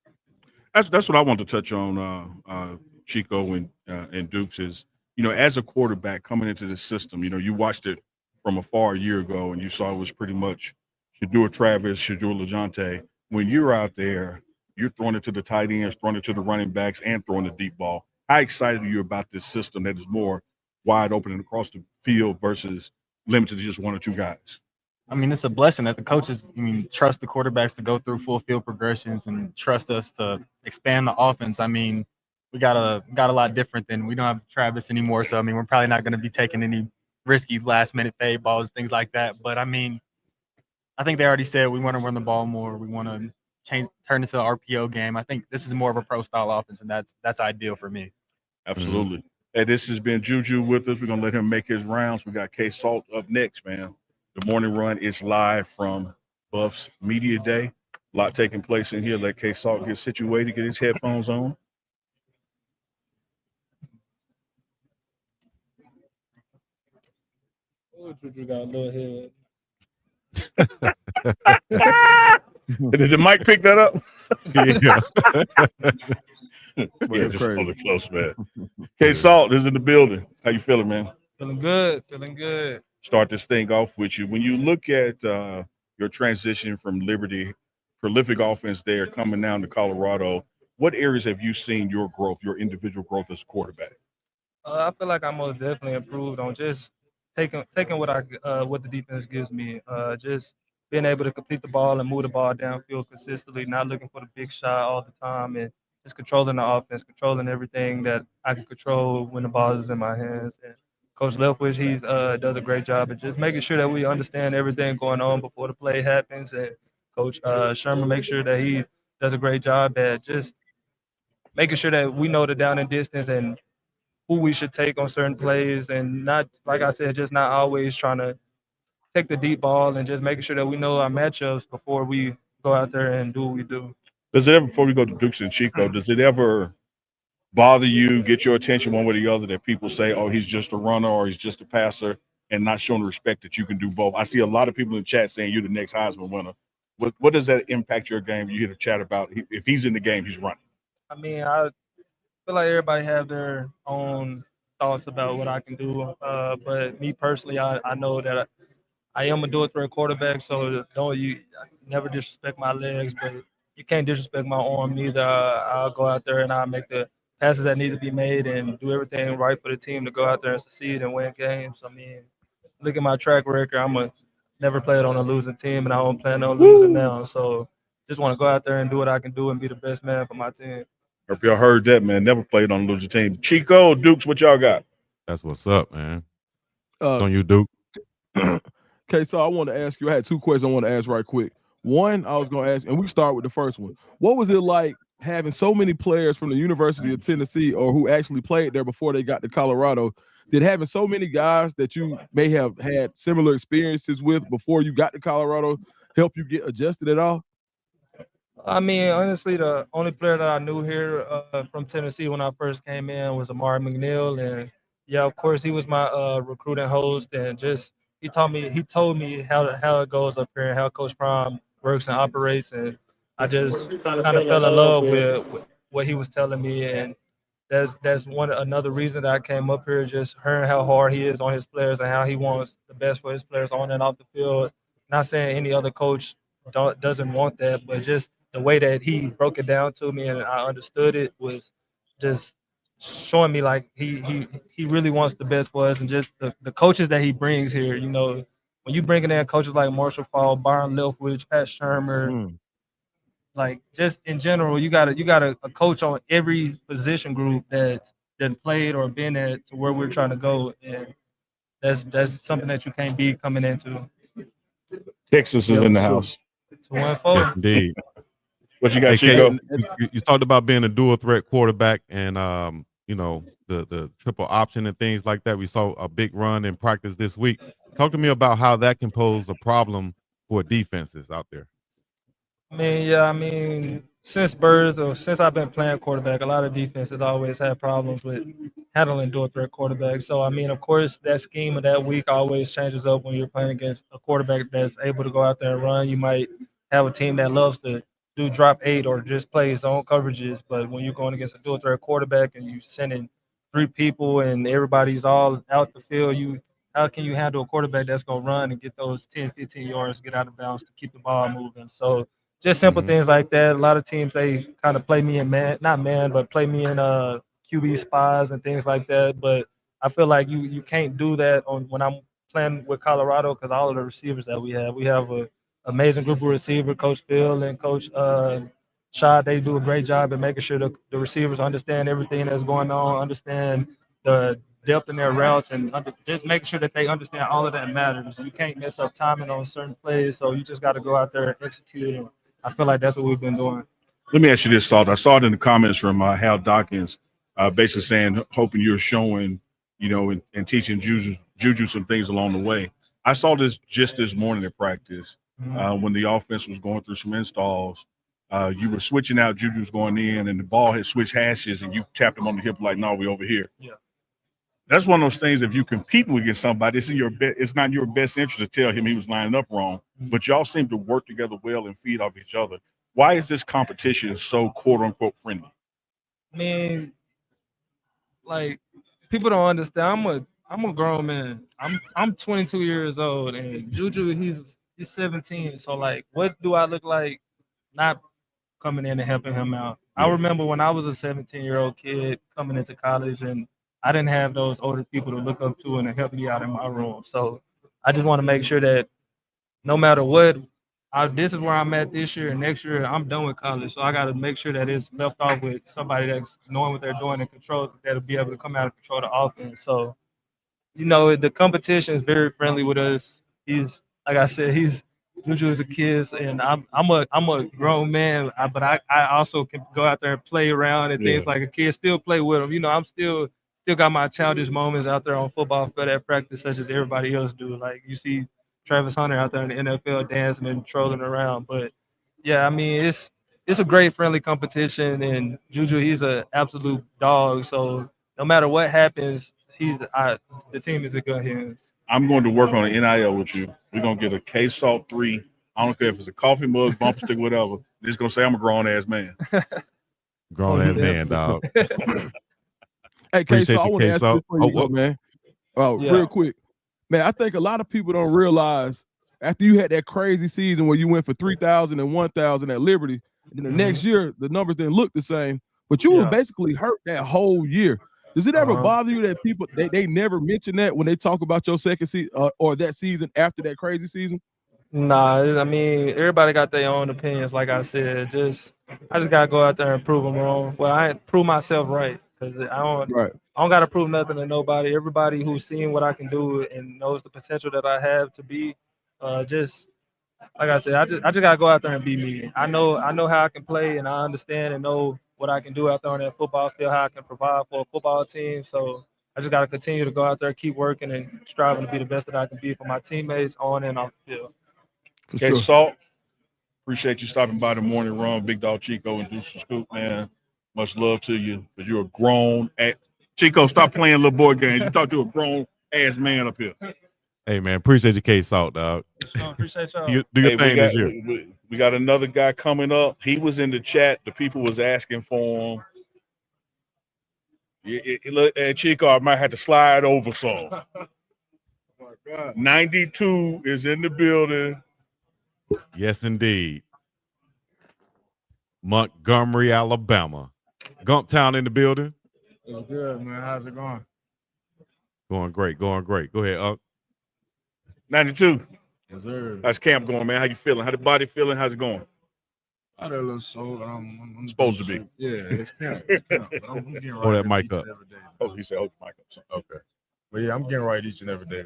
A: That's what I want to touch on, Chico and Dukes is, you know, as a quarterback coming into the system, you know, you watched it from afar a year ago and you saw it was pretty much Shadur Travis, Shadur LeJohntay. When you're out there, you're throwing it to the tight ends, throwing it to the running backs, and throwing the deep ball. How excited are you about this system that is more wide open and across the field versus limited to just one or two guys?
X: I mean, it's a blessing that the coaches, trust the quarterbacks to go through full field progressions and trust us to expand the offense. I mean, we got a lot different than we don't have Travis anymore. So, I mean, we're probably not going to be taking any risky last minute fade balls, things like that. But I mean, I think they already said we want to run the ball more. We want to turn this to the RPO game. I think this is more of a pro style offense, and that's ideal for me.
A: Absolutely. Hey, this has been Juju with us. We're going to let him make his rounds. We got K Salt up next, man. The morning run is live from Buffs Media Day. A lot taking place in here. Let K Salt get situated, get his headphones on.
N: Oh, Juju got a little head.
A: Did the mic pick that up?
B: Yeah.
A: Yeah, just hold it close, man. Kaden Salter is in the building. How you feeling, man?
N: Feeling good. Feeling good.
A: Start this thing off with you. When you look at your transition from Liberty, prolific offense there, coming down to Colorado, what areas have you seen your growth, your individual growth as a quarterback?
N: I feel like I most definitely improved on just taking what the defense gives me. Just being able to complete the ball and move the ball downfield consistently, not looking for the big shot all the time, and just controlling the offense, controlling everything that I can control when the ball is in my hands. And Coach Leftwich, he's does a great job at just making sure that we understand everything going on before the play happens. And Coach Sherman makes sure that he does a great job at just making sure that we know the down and distance and who we should take on certain plays, and not, like I said, just not always trying to take the deep ball, and just making sure that we know our matchups before we go out there and do what we do.
A: Does it ever, before we go to Dukes and Chico, does it ever bother you, get your attention one way or the other, that people say, oh, he's just a runner or he's just a passer, and not showing the respect that you can do both? I see a lot of people in the chat saying you're the next Heisman winner. What does that impact your game? You hear the chat about if he's in the game, he's running.
N: I mean, I feel like everybody have their own thoughts about what I can do, but me personally, I know that I am a dual threat quarterback, so don't you never disrespect my legs, but you can't disrespect my arm neither. I'll go out there and I'll make the passes that need to be made and do everything right for the team to go out there and succeed and win games. I mean, look at my track record. Never played on a losing team, and I don't plan on losing now. So just want to go out there and do what I can do and be the best man for my team.
A: Hope y'all heard that, man. Never played on a losing team. Chico, Dukes, what y'all got?
B: That's what's up, man. On you, Duke.
M: Okay, so I want to ask you, I had two questions I want to ask right quick. One, I was going to ask, and we start with the first one. What was it like having so many players from the University of Tennessee, or who actually played there before they got to Colorado? Did having so many guys that you may have had similar experiences with before you got to Colorado help you get adjusted at all?
N: I mean, honestly, the only player that I knew here from Tennessee when I first came in was Amari McNeel, and yeah, of course, he was my recruiting host, and just he told me how it goes up here and how Coach Prime works and operates, and I just kind of fell in love with what he was telling me, and that's another reason that I came up here, just hearing how hard he is on his players and how he wants the best for his players on and off the field. Not saying any other coach doesn't want that, but just the way that he broke it down to me and I understood it was just showing me like he really wants the best for us, and just the coaches that he brings here. You know, when you bring in coaches like Marshall Fall, Byron Leftwich, Pat Shermer, like just in general, you got a coach on every position group that played or been at to where we're trying to go, and that's something that you can't be coming into.
A: Texas is in the house.
B: Yes, indeed.
A: What you got,
B: Hey,
A: Chico?
B: you talked about being a dual threat quarterback and you know, the triple option and things like that. We saw a big run in practice this week. Talk to me about how that can pose a problem for defenses out there.
N: I mean, since birth or since I've been playing quarterback, a lot of defenses always had problems with handling dual threat quarterbacks. So, I mean, of course, that scheme of that week always changes up when you're playing against a quarterback that's able to go out there and run. You might have a team that loves to do drop 8 or just play zone coverages. But when you're going against a dual threat quarterback and you sending 3 people and everybody's all out the field, how can you handle a quarterback that's going to run and get those 10, 15 yards, get out of bounds to keep the ball moving? So just simple things like that. A lot of teams, they kind of play me in but play me in QB spies and things like that. But I feel like you can't do that when I'm playing with Colorado, because all of the receivers that we have an amazing group of receivers. Coach Phil and Coach Shad, they do a great job at making sure the receivers understand everything that's going on, understand the depth in their routes, and just making sure that they understand all of that matters. You can't mess up timing on certain plays, so you just got to go out there and execute. And I feel like that's what we've been doing.
A: Let me ask you this, Salt. I saw it in the comments from Hal Dawkins, basically saying, hoping you're showing, you know, and teaching Juju some things along the way. I saw this just this morning at practice when the offense was going through some installs. You were switching out, Juju's going in, and the ball had switched hashes, and you tapped him on the hip like, no, we over here.
N: Yeah.
A: That's one of those things. If you're competing against somebody, it's not your best interest to tell him he was lining up wrong. But y'all seem to work together well and feed off each other. Why is this competition so quote unquote friendly?
N: I mean, like people don't understand. I'm a grown man. I'm 22 years old, and Juju he's 17. So like, what do I look like? Not coming in and helping him out. I remember when I was a 17-year-old kid coming into college, and I didn't have those older people to look up to and to help me out in my room. So I just want to make sure that no matter what, this is where I'm at this year, and next year I'm done with college. So I got to make sure that it's left off with somebody that's knowing what they're doing and control, that'll be able to come out and control the offense. So, you know, the competition is very friendly with us. He's, like I said, Juju is a kid, and I'm a grown man, but I also can go out there and play around and things like a kid. Still play with him. You know, I'm still got my childish moments out there on football field at practice, such as everybody else do. Like you see Travis Hunter out there in the NFL dancing and trolling around. But yeah, I mean it's a great friendly competition, and Juju he's an absolute dog. So no matter what happens, the team is in good hands.
A: I'm going to work on an NIL with you. We're gonna get a K-Salt 3. I don't care if it's a coffee mug, bumper stick, whatever. Just gonna say I'm a grown ass man.
B: Grown ass man, dog.
M: Hey,
B: Appreciate
M: K-Salt, I
B: you,
M: want to ask you this
B: K-Salt.
M: before you go, man.
N: Yeah.
M: Real quick. Man, I think a lot of people don't realize after you had that crazy season where you went for 3,000 and 1,000 at Liberty, and then the next year the numbers didn't look the same, but you was basically hurt that whole year. Does it ever bother you that people they never mention that when they talk about your second season or that season after that crazy season?
N: Nah, I mean everybody got their own opinions. Like I said, I just gotta go out there and prove them wrong. Well, I prove myself right because I don't gotta prove nothing to nobody. Everybody who's seen what I can do and knows the potential that I have to be, just like I said, I just gotta go out there and be me. I know how I can play, and I understand and know what I can do out there on that football field, how I can provide for a football team. So I just gotta continue to go out there, keep working, and striving to be the best that I can be for my teammates on and off the field.
A: Okay, Salt. Appreciate you stopping by the morning run, Big Dog Chico and Deuce Scoop, man. Much love to you because you're a grown Chico. Stop playing little boy games. You talk to a grown ass man up here.
B: Hey man, appreciate your K-Salt, dog.
N: Appreciate y'all.
B: Do your thing this year.
A: We got another guy coming up. He was in the chat. The people was asking for him. Chico, I might have to slide over some. 92 is in the building.
B: Yes, indeed. Montgomery, Alabama. Gumptown in the building.
N: It's good, man. How's it going?
B: Going great. Go ahead, Unc.
A: 92.
N: Yes, sir.
A: How's camp going, man? How you feeling? How the body feeling? How's it going?
N: I had a little soul. I'm
A: supposed to be.
N: Yeah, it's camp. But I'm getting right.
B: Hold that mic up.
N: Every day.
A: Oh, he said, hold the mic up.
N: Okay. But yeah, I'm getting right each and every day.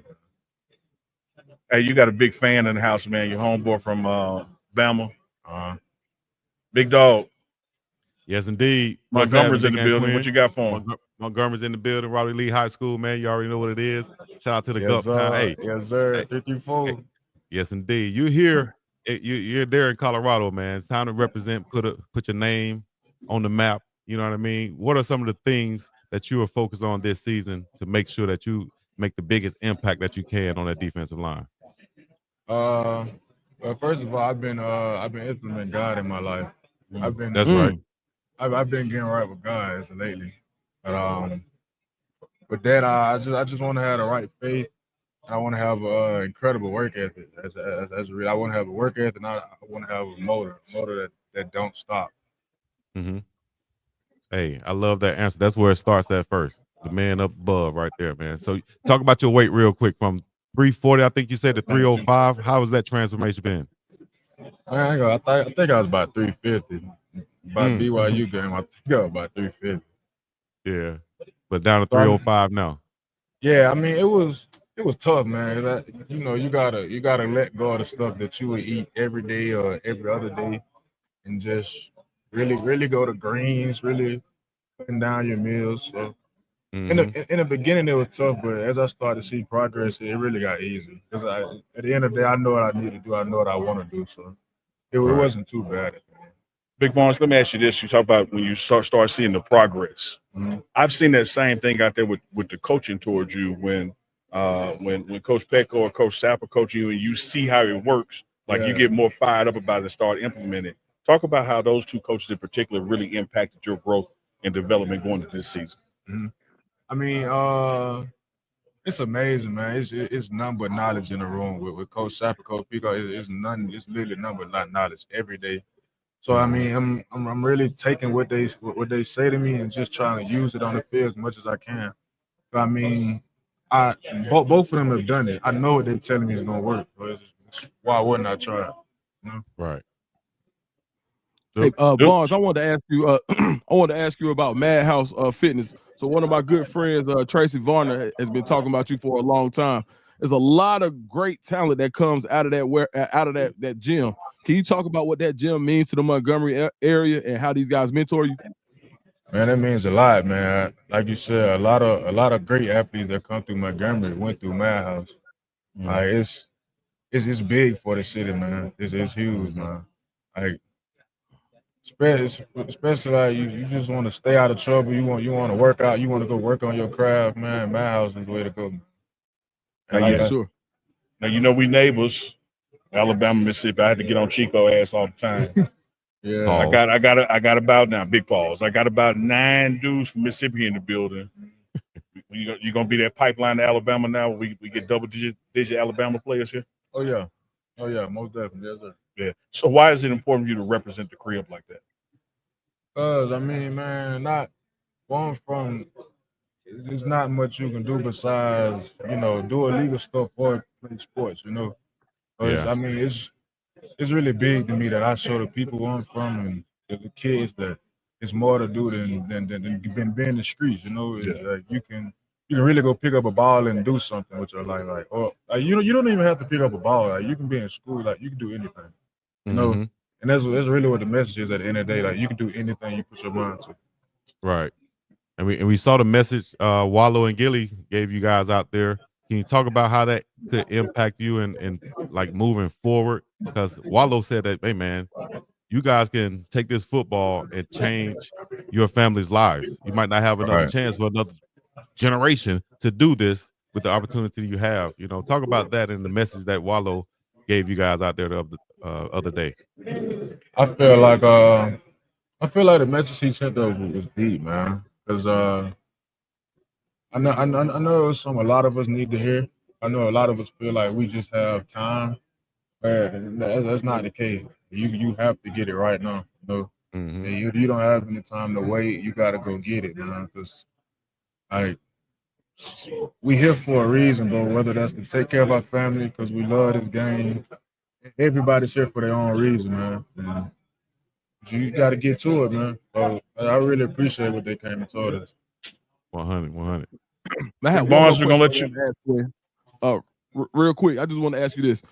A: Hey, you got a big fan in the house, man. Your homeboy from Bama. Big Dog.
B: Yes, indeed.
A: Montgomery's in the building. What you got for him?
B: Montgomery's in the building. Raleigh Lee High School, man. You already know what it is. Shout out to the
N: Yes,
B: Gumptown. Hey,
N: yes, sir.
B: Hey.
N: 334.
B: Yes, indeed. You're here. You're there in Colorado, man. It's time to represent. Put your name on the map. You know what I mean? What are some of the things that you are focused on this season to make sure that you make the biggest impact that you can on that defensive line?
N: Well, first of all, I've been implementing God in my life.
B: That's right.
N: I've been getting right with God as of lately. But with that, I just want to have the right faith. I want to have an incredible work ethic. I want to have a work ethic, and I want to have a motor that don't stop.
B: Mm-hmm. Hey, I love that answer. That's where it starts at first. The man up above right there, man. So talk about your weight real quick from 340, I think you said, to 305. How has that transformation been?
N: Man, I think I was about 350. By BYU game, I think I was about 350.
B: Yeah, but down to 305 now.
N: Yeah, I mean it was tough, man. You gotta let go of the stuff that you would eat every day or every other day, and just really go to greens, really cutting down your meals. So in the beginning it was tough, but as I started to see progress, it really got easy. Because at the end of the day, I know what I need to do. I know what I want to do. So it wasn't too bad.
A: Big Barnes, let me ask you this. You talk about when you start seeing the progress. I've seen that same thing out there with the coaching towards you when Coach Pecco or Coach Sapper coach you and you see how it works, like you
M: Yeah.
A: get more fired up about it and start implementing it. Talk about how those two coaches in particular really impacted your growth and development going into this season.
N: I mean, it's amazing, man. It's nothing but knowledge in the room with Coach Sapper, Coach Pico. It's nothing. It's literally nothing but knowledge every day. So I mean, I'm really taking what they say to me and just trying to use it on the field as much as I can. But I mean, both of them have done it. I know what they're telling me is gonna work. But why wouldn't I try it? You know?
B: Right.
M: Hey, Barnes, I wanted to ask you. I wanted to ask you about Madhouse Fitness. So one of my good friends, Tracy Varner, has been talking about you for a long time. There's a lot of great talent that comes out of that gym. Can you talk about what that gym means to the Montgomery area and how these guys mentor you?
N: Man, that means a lot, man. Like you said, a lot of great athletes that come through Montgomery went through Madhouse. Like it's big for the city, man. It's huge, man. Like especially like you just want to stay out of trouble. You want to work out. You want to go work on your craft, man. Madhouse is the way to go.
A: Sure. Now you know we neighbors, Alabama, Mississippi. I had to get on Chico ass all the time.
N: Yeah,
A: I got about now big balls. I got about 9 dudes from Mississippi in the building. You gonna be that pipeline to Alabama now? We get double digit Alabama players here.
N: Oh yeah, most definitely, yes sir.
A: Yeah. So why is it important for you to represent the crib like that?
N: Cause I mean, man, not going from. There's not much you can do besides, do illegal stuff or play sports,
B: Yeah.
N: I mean, it's really big to me that I show the people where I'm from and the kids that it's more to do than being in the streets, Like you can really go pick up a ball and do something with your life, you don't even have to pick up a ball. Like you can be in school, like you can do anything,
B: Mhm.
N: And that's really what the message is at the end of the day. Like you can do anything you put your mind to.
B: Right. And we saw the message Wallow and Gilly gave you guys out there. Can you talk about how that could impact you and like moving forward? Because Wallow said that, hey man, you guys can take this football and change your family's lives. You might not have another
N: Right.
B: chance for another generation to do this with the opportunity you have. Talk about that and the message that Wallow gave you guys out there the other day.
N: I feel like the message he sent was deep, man. Because I know it's something a lot of us need to hear. I know a lot of us feel like we just have time, but that's not the case. You have to get it right now. And you don't have any time to wait. You got to go get it, man. Because we here for a reason, bro. Whether that's to take care of our family because we love this game. Everybody's here for their own reason, man. And you got to get to it, man. So I really appreciate what they came and told us.
B: 100.
M: I have
A: Barnes, we're
M: one more
A: gonna let you.
M: question I wanna ask you. Real quick, I just want to ask you this: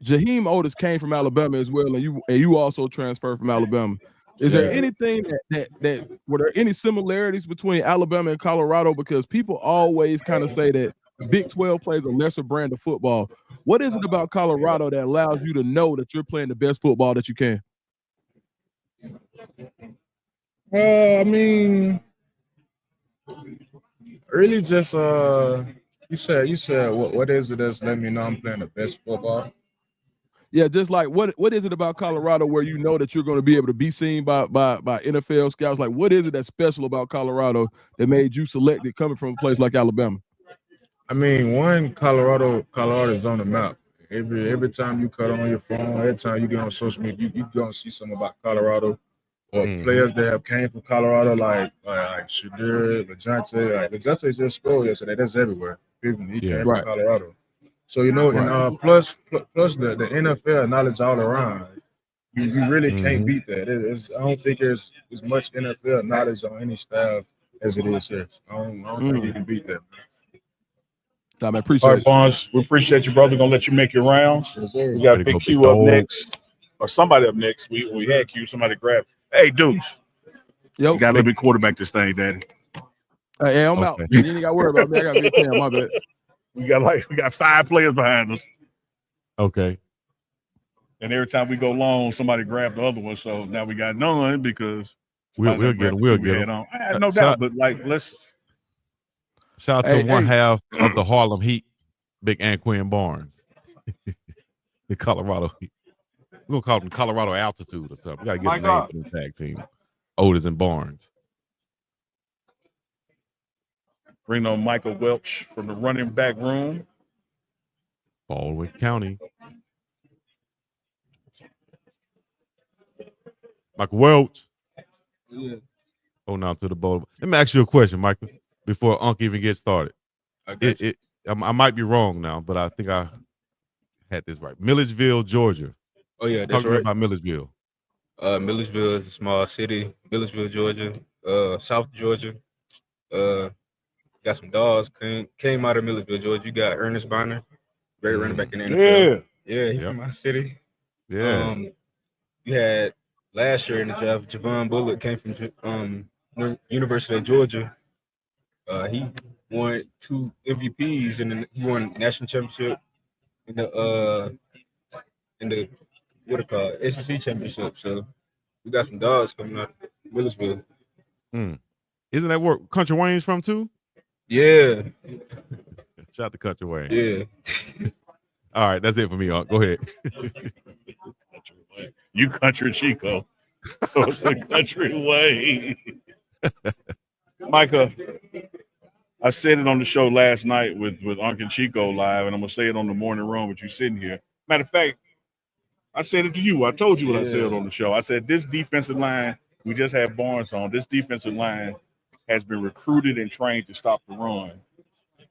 M: Jaheim Otis came from Alabama as well, and you also transferred from Alabama. Is there anything that were there any similarities between Alabama and Colorado? Because people always kind of say that Big 12 plays a lesser brand of football. What is it about Colorado that allows you to know that you're playing the best football that you can?
N: I mean, really just you said what is it that's letting me know I'm playing the best football?
M: Yeah, just like what is it about Colorado where you know that you're going to be able to be seen by NFL scouts? Like, what is it that's special about Colorado that made you selected coming from a place like Alabama?
N: I mean, Colorado is on the map. Every time you cut on your phone, every time you get on social media, you gonna see something about Colorado or players that have came from Colorado, like Shadur, Leonte. Like Leonte just scored yesterday. That's everywhere. He came from Colorado. So and plus the NFL knowledge all around. You really can't beat that. I don't think there's as much NFL knowledge on any staff as it is here. I don't think you can beat that.
M: I
A: All
M: appreciate
A: right,
M: it.
A: Barnes, we appreciate you, brother. We're gonna let you make your rounds. We got Big Q up next, or somebody up next. We had Q. Somebody grab. Hey, dudes. You gotta let me quarterback this thing, Daddy.
M: Hey, I'm out. You ain't got to worry about me. I got Big Cam. My bad.
A: We got 5 players behind us.
B: Okay.
A: And every time we go long, somebody grab the other one. So now we got none because
B: We'll
A: somebody
B: get
A: grabbed
B: him.
A: the
B: We'll
A: two we
B: get
A: had
B: him.
A: on. I had no
B: Shout
A: doubt, but like let's
B: out to one half of the Harlem Heat, Big Anquin Barnes, the Colorado Heat. We're gonna call them Colorado Altitude or something. We gotta get a name for the tag team. Otis and Barnes.
A: bring on Micah Welch from the running back room.
B: Baldwin County. Michael Welch.
M: Yeah.
B: Oh, now to the bowl. Let me ask you a question, Michael, before Unc even gets started. I might be wrong now, but I think I had this right. Milledgeville, Georgia.
P: Oh yeah,
B: Talk
P: that's
B: to me
P: right.
B: about Milledgeville.
P: Milledgeville is a small city. Milledgeville, Georgia. South Georgia. Got some dogs came out of Milledgeville, Georgia. You got Ernest Bonner, great running back in the NFL. Yeah, he's from my city.
B: Yeah.
P: You had last year in the draft, Javon Bullock came from University of Georgia. He won 2 MVPs and he won national championship in the what it called SEC championship. So we got some dogs coming out of Milledgeville.
B: Isn't that where Country Wayne's from too?
P: Yeah.
B: Shout out to Country Wayne.
P: Yeah.
B: All right, that's it for me, Unc. Go ahead.
A: You Country Chico. So it's a Country Way. Micah, I said it on the show last night with Uncle Chico live, and I'm gonna say it on the morning run with you sitting here. Matter of fact, I said it to you. I told you what I said on the show. I said this defensive line, we just had Barnes on. This defensive line has been recruited and trained to stop the run.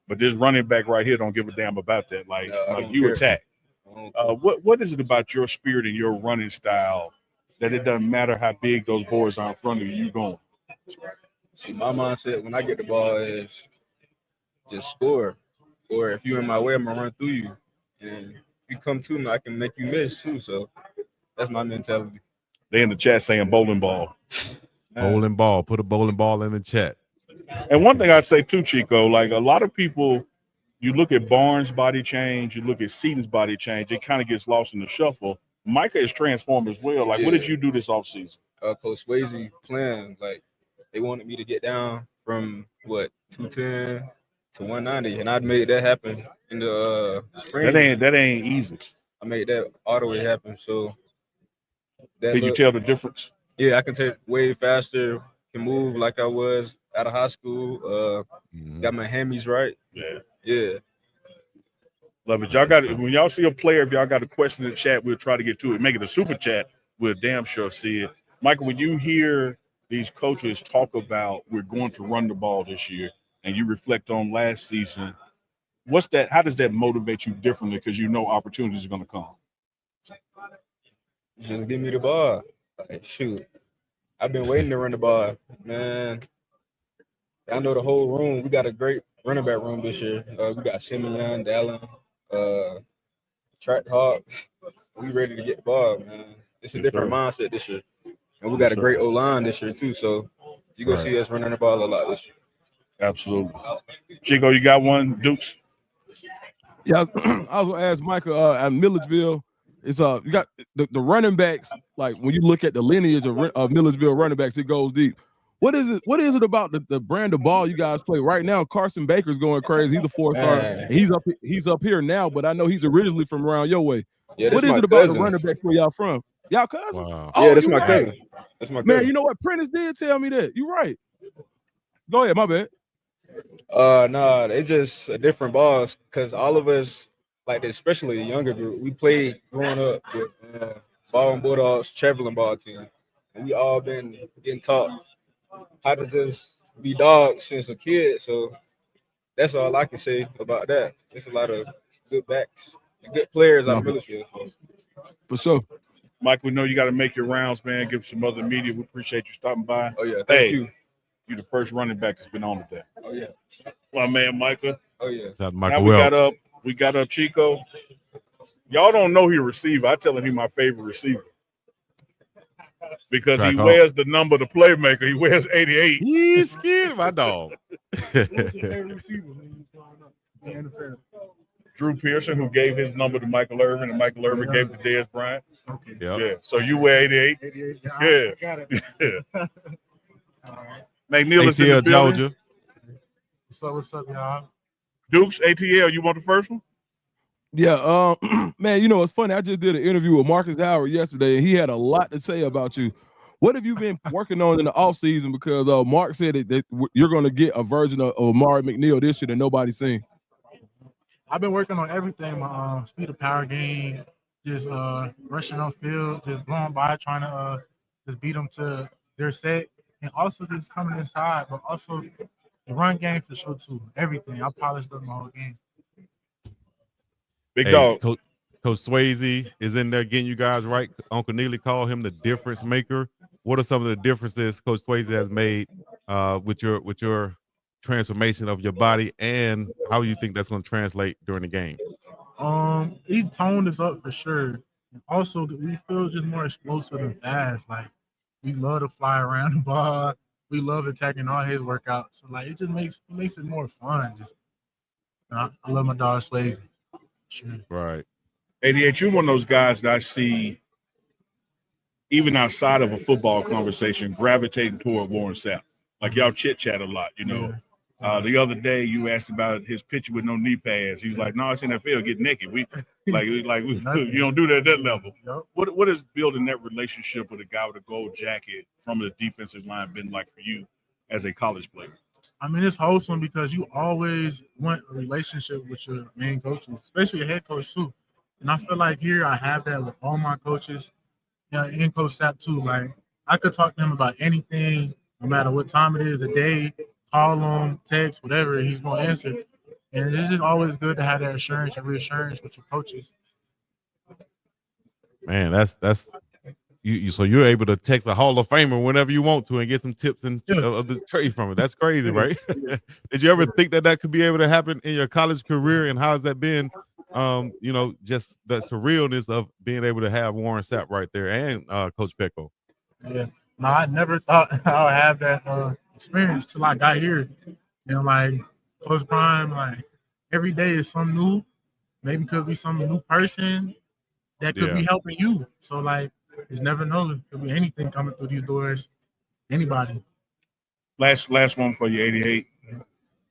A: But this running back right here don't give a damn about that. Like you
P: care.
A: attack. What is it about your spirit and your running style that it doesn't matter how big those boys are in front of you going?
P: See, my mindset when I get the ball is just score. Or if you're in my way, I'm gonna run through you. And if you come to me, I can make you miss too. So that's my mentality.
A: They in the chat saying bowling ball.
B: Bowling ball. Put a bowling ball in the chat.
A: And one thing I say too, Chico, like a lot of people, you look at Barnes' body change, you look at Seaton's body change, it kind of gets lost in the shuffle. Micah is transformed as well. Like, what did you do this offseason?
P: Coach Swayze plan, like they wanted me to get down from 210 to 190, and I'd made that happen in the spring.
A: That ain't easy.
P: I made that all the way happen. So
A: Can you tell the difference?
P: Yeah, I can take way faster, can move like I was out of high school. Got my hammies right. Yeah.
A: Love it. Y'all got it. When y'all see a player, if y'all got a question in the chat, we'll try to get to it. Make it a super chat. We'll damn sure see it. Michael, when you hear these coaches talk about we're going to run the ball this year, and you reflect on last season, what's that? How does that motivate you differently? Because you know opportunities are going to come.
P: Just give me the ball. Like, shoot, I've been waiting to run the ball, man. I know the whole room. We got a great running back room this year. We got Simeon, Dallin, Track Hawk. We ready to get the ball, man. It's a different mindset this year. And we got a great O-line this year, too. So you're going to see us running the ball a lot this year.
A: Absolutely. Chico, you got one, Dukes?
M: Yeah, I was going to ask Micah at Milledgeville. It's you got the running backs. Like when you look at the lineage of Milledgeville running backs, it goes deep. What is it about the brand of ball you guys play right now? Carson Baker's going crazy. He's a 4-star. He's up here now, but I know he's originally from around your way.
P: Yeah,
M: what is it about the running back where y'all from? Y'all cousins?
P: Wow.
M: Oh,
P: Yeah, that's my
M: right.
P: cousin. That's my cousin.
M: Man, you know what? Prentice did tell me that. You're right. Go ahead, my bad.
P: No, they just a different balls because all of us, like especially the younger group, we played growing up with Ball and Bulldogs traveling ball team, and we all been getting taught how to just be dogs since a kid. So that's all I can say about that. There's a lot of good backs, and good players out of Milledgeville.
M: For sure.
A: Mike, we know you got to make your rounds, man. Give some other media. We appreciate you stopping by.
P: Oh yeah, thank you.
A: You're the first running back that's been on today.
P: Oh yeah.
A: My man, Micah.
P: Oh yeah.
A: Now we got up Chico. Y'all don't know he a receiver. I tell him he my favorite receiver. Because he wears the number, the playmaker. He wears 88.
B: He's scared, my dog.
A: Drew Pearson, who gave his number to Michael Irvin, and Michael Irvin gave it to Dez Bryant.
B: Yep.
A: Yeah. So you wear 88.
N: 88.
A: Yeah.
N: I got it.
A: Yeah. McNeel is in the
B: ATL
A: building.
B: Georgia.
N: What's up, y'all?
A: Dukes, ATL, you want the first one?
M: Yeah, man, you know, it's funny. I just did an interview with Marcus Howard yesterday, and he had a lot to say about you. What have you been working on in the offseason? Because Mark said that you're going to get a version of Amari McNeel this year that nobody's seen.
N: I've been working on everything. My speed of power game, just rushing on field, just blowing by, trying to just beat them to their set, and also just coming inside, but also the run game for sure too. Everything. I polished up my whole game.
A: Big dog.
B: Coach Swayze is in there getting you guys right. Uncle Neely called him the difference maker. What are some of the differences Coach Swayze has made with your transformation of your body, and how you think that's going to translate during the game?
N: He toned us up for sure. And also, we feel just more explosive and fast. Like, we love to fly around the ball. We love attacking all his workouts. So, like, it just makes it more fun. Just, I love my dog Swayze. Sure.
B: Right.
A: 88, you're one of those guys that I see, even outside of a football conversation, gravitating toward Warren Sapp. Like, y'all chit-chat a lot, you know. The other day, you asked about his picture with no knee pads. He was like, "No, it's NFL. Get naked. We you don't do that at that level." What is building that relationship with a guy with a gold jacket from the defensive line been like for you as a college player?
N: I mean, it's wholesome because you always want a relationship with your main coaches, especially your head coach too. And I feel like here I have that with all my coaches, and Coach Sapp too. Like, I could talk to him about anything, no matter what time it is, the day. Call him, text, whatever, he's going to answer. And it's just always good to have that assurance and reassurance with your coaches.
B: Man, that's you. So you're able to text a Hall of Famer whenever you want to and get some tips and of the trade from it. That's crazy, right? Did you ever think that could be able to happen in your college career, and how has that been? You know, just the surrealness of being able to have Warren Sapp right there and Coach Pecco.
N: Yeah, no, I never thought I would have that experience till I got here. You know, like Coach Prime, like every day is something new. Maybe could be some new person that could be helping you. So like, you never know. It could be anything coming through these doors. Anybody.
A: Last one for you, 88.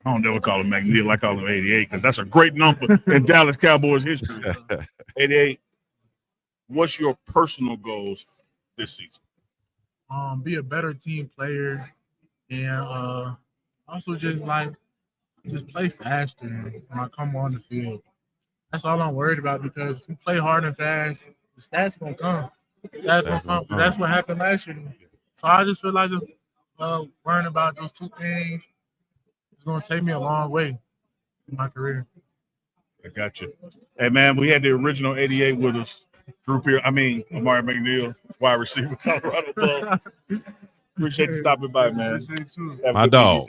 A: I don't ever call him McNeil. I call him 88 because that's a great number in Dallas Cowboys history. 88. What's your personal goals this season?
N: Be a better team player, and also just play faster when I come on the field. That's all I'm worried about, because if you play hard and fast, the stats gonna come. The stats gonna come, because that's what happened last year. So I just feel like just worrying about those two things is gonna take me a long way in my career.
A: I got you. Hey man, we had the original 88 with us. Amari McNeel, wide receiver, Colorado Bull. Appreciate you stopping by, man.
B: My dog.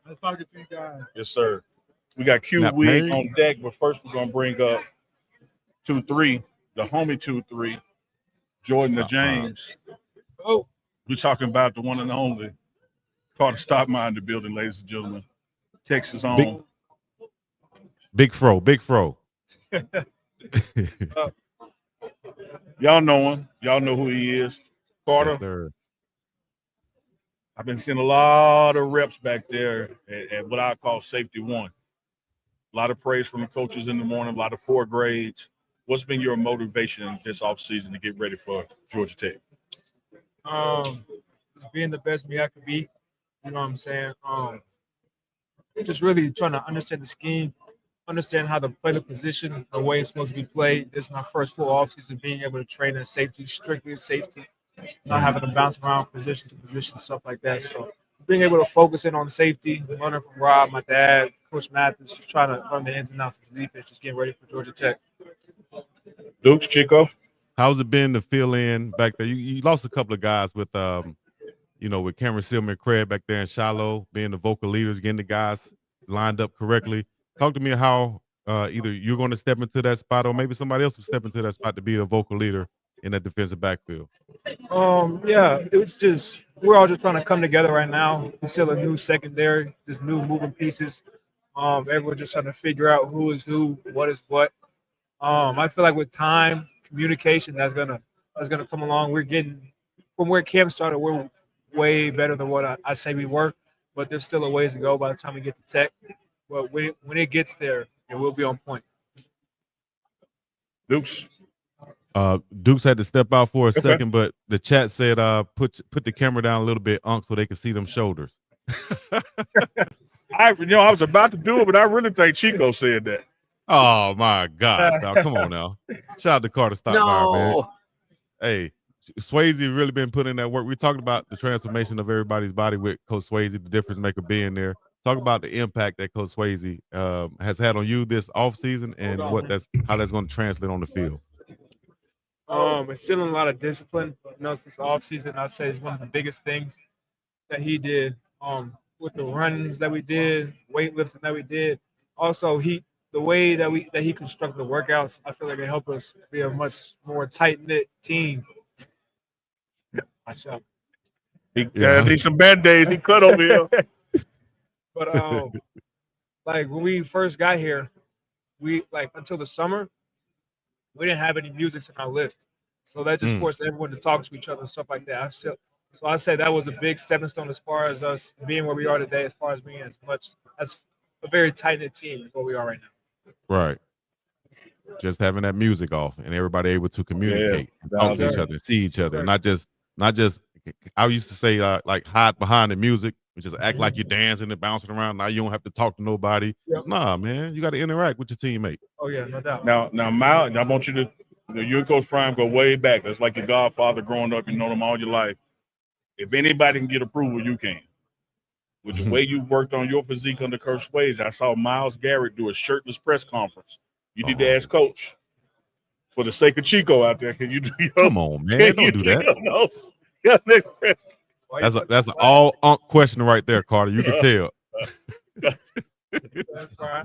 N: Let's talk to you guys.
A: Yes, sir. We got Q Wig on deck, but first we're gonna bring up 2-3, the homie 2-3, Jordan the James. Oh, we're talking about the one and only Carter Stockmire in the building, ladies and gentlemen. Texas on.
B: Big Fro.
A: Y'all know him. Y'all know who he is. Carter.
B: Yes, sir.
A: I've been seeing a lot of reps back there at what I call safety one. A lot of praise from the coaches in the morning, a lot of 4 grades. What's been your motivation this offseason to get ready for Georgia Tech?
F: Just being the best me I could be. You know what I'm saying? Just really trying to understand the scheme, understand how to play the position, the way it's supposed to be played. This is my first full offseason being able to train in safety, strictly in safety, not having to bounce around position to position, stuff like that. So being able to focus in on safety, learning from Rob, my dad, Coach Mathis, just trying to learn the ins and outs of the defense, just getting ready for Georgia Tech.
A: Dukes, Chico?
B: How's it been to fill in back there? You lost a couple of guys with with Cameron Silman, Craig back there in Shiloh, being the vocal leaders, getting the guys lined up correctly. Talk to me how either you're going to step into that spot or maybe somebody else will step into that spot to be a vocal leader in that defensive backfield.
F: Yeah, it's just we're all just trying to come together right now. We still a new secondary, just new moving pieces. Everyone's just trying to figure out who is who, what is what. I feel like with time, communication, that's gonna come along. We're getting from where camp started. We're way better than what I say we were, but there's still a ways to go by the time we get to Tech. But when it gets there, it will be on point.
A: Dukes.
B: Dukes had to step out for a second, but the chat said put the camera down a little bit, Unc, so they can see them shoulders.
A: I was about to do it, but I really think Chico said that.
B: Oh my gosh, dog. Come on now. Shout out to Carter Stockard, man. Hey, Swayze really been putting in that work. We talked about the transformation of everybody's body with Coach Swayze, the difference maker being there. Talk about the impact that Coach Swayze has had on you this offseason and how that's going to translate on the field.
F: Instilling a lot of discipline, since the offseason, I'd say is one of the biggest things that he did. With the runs that we did, weightlifting that we did. Also, the way that he constructed the workouts, I feel like it helped us be a much more tight-knit team.
A: He need some Band-Aids. He cut over here.
F: But like when we first got here, we until the summer, we didn't have any music in our list. So that just forced everyone to talk to each other and stuff like that. So I say that was a big stepping stone as far as us being where we are today, as far as being as a very tight-knit team is what we are right now.
B: Right. Just having that music off and everybody able to communicate, talk to each other, see each other, not just. I used to say like hide behind the music, which is act like you're dancing and bouncing around. Now you don't have to talk to nobody. Yep. Nah, man, you got to interact with your teammate.
F: Oh yeah, no doubt.
A: Now, Mal, I want you to. You and Coach Prime go way back. That's like your godfather growing up. You know them all your life. If anybody can get approval, you can. With the way you've worked on your physique under Coach Swayze, I saw Myles Garrett do a shirtless press conference. You need to ask Coach. For the sake of Chico out there, can you do your
B: Come on, man, don't do that. That's an all Unc question right there, Carter. You can tell.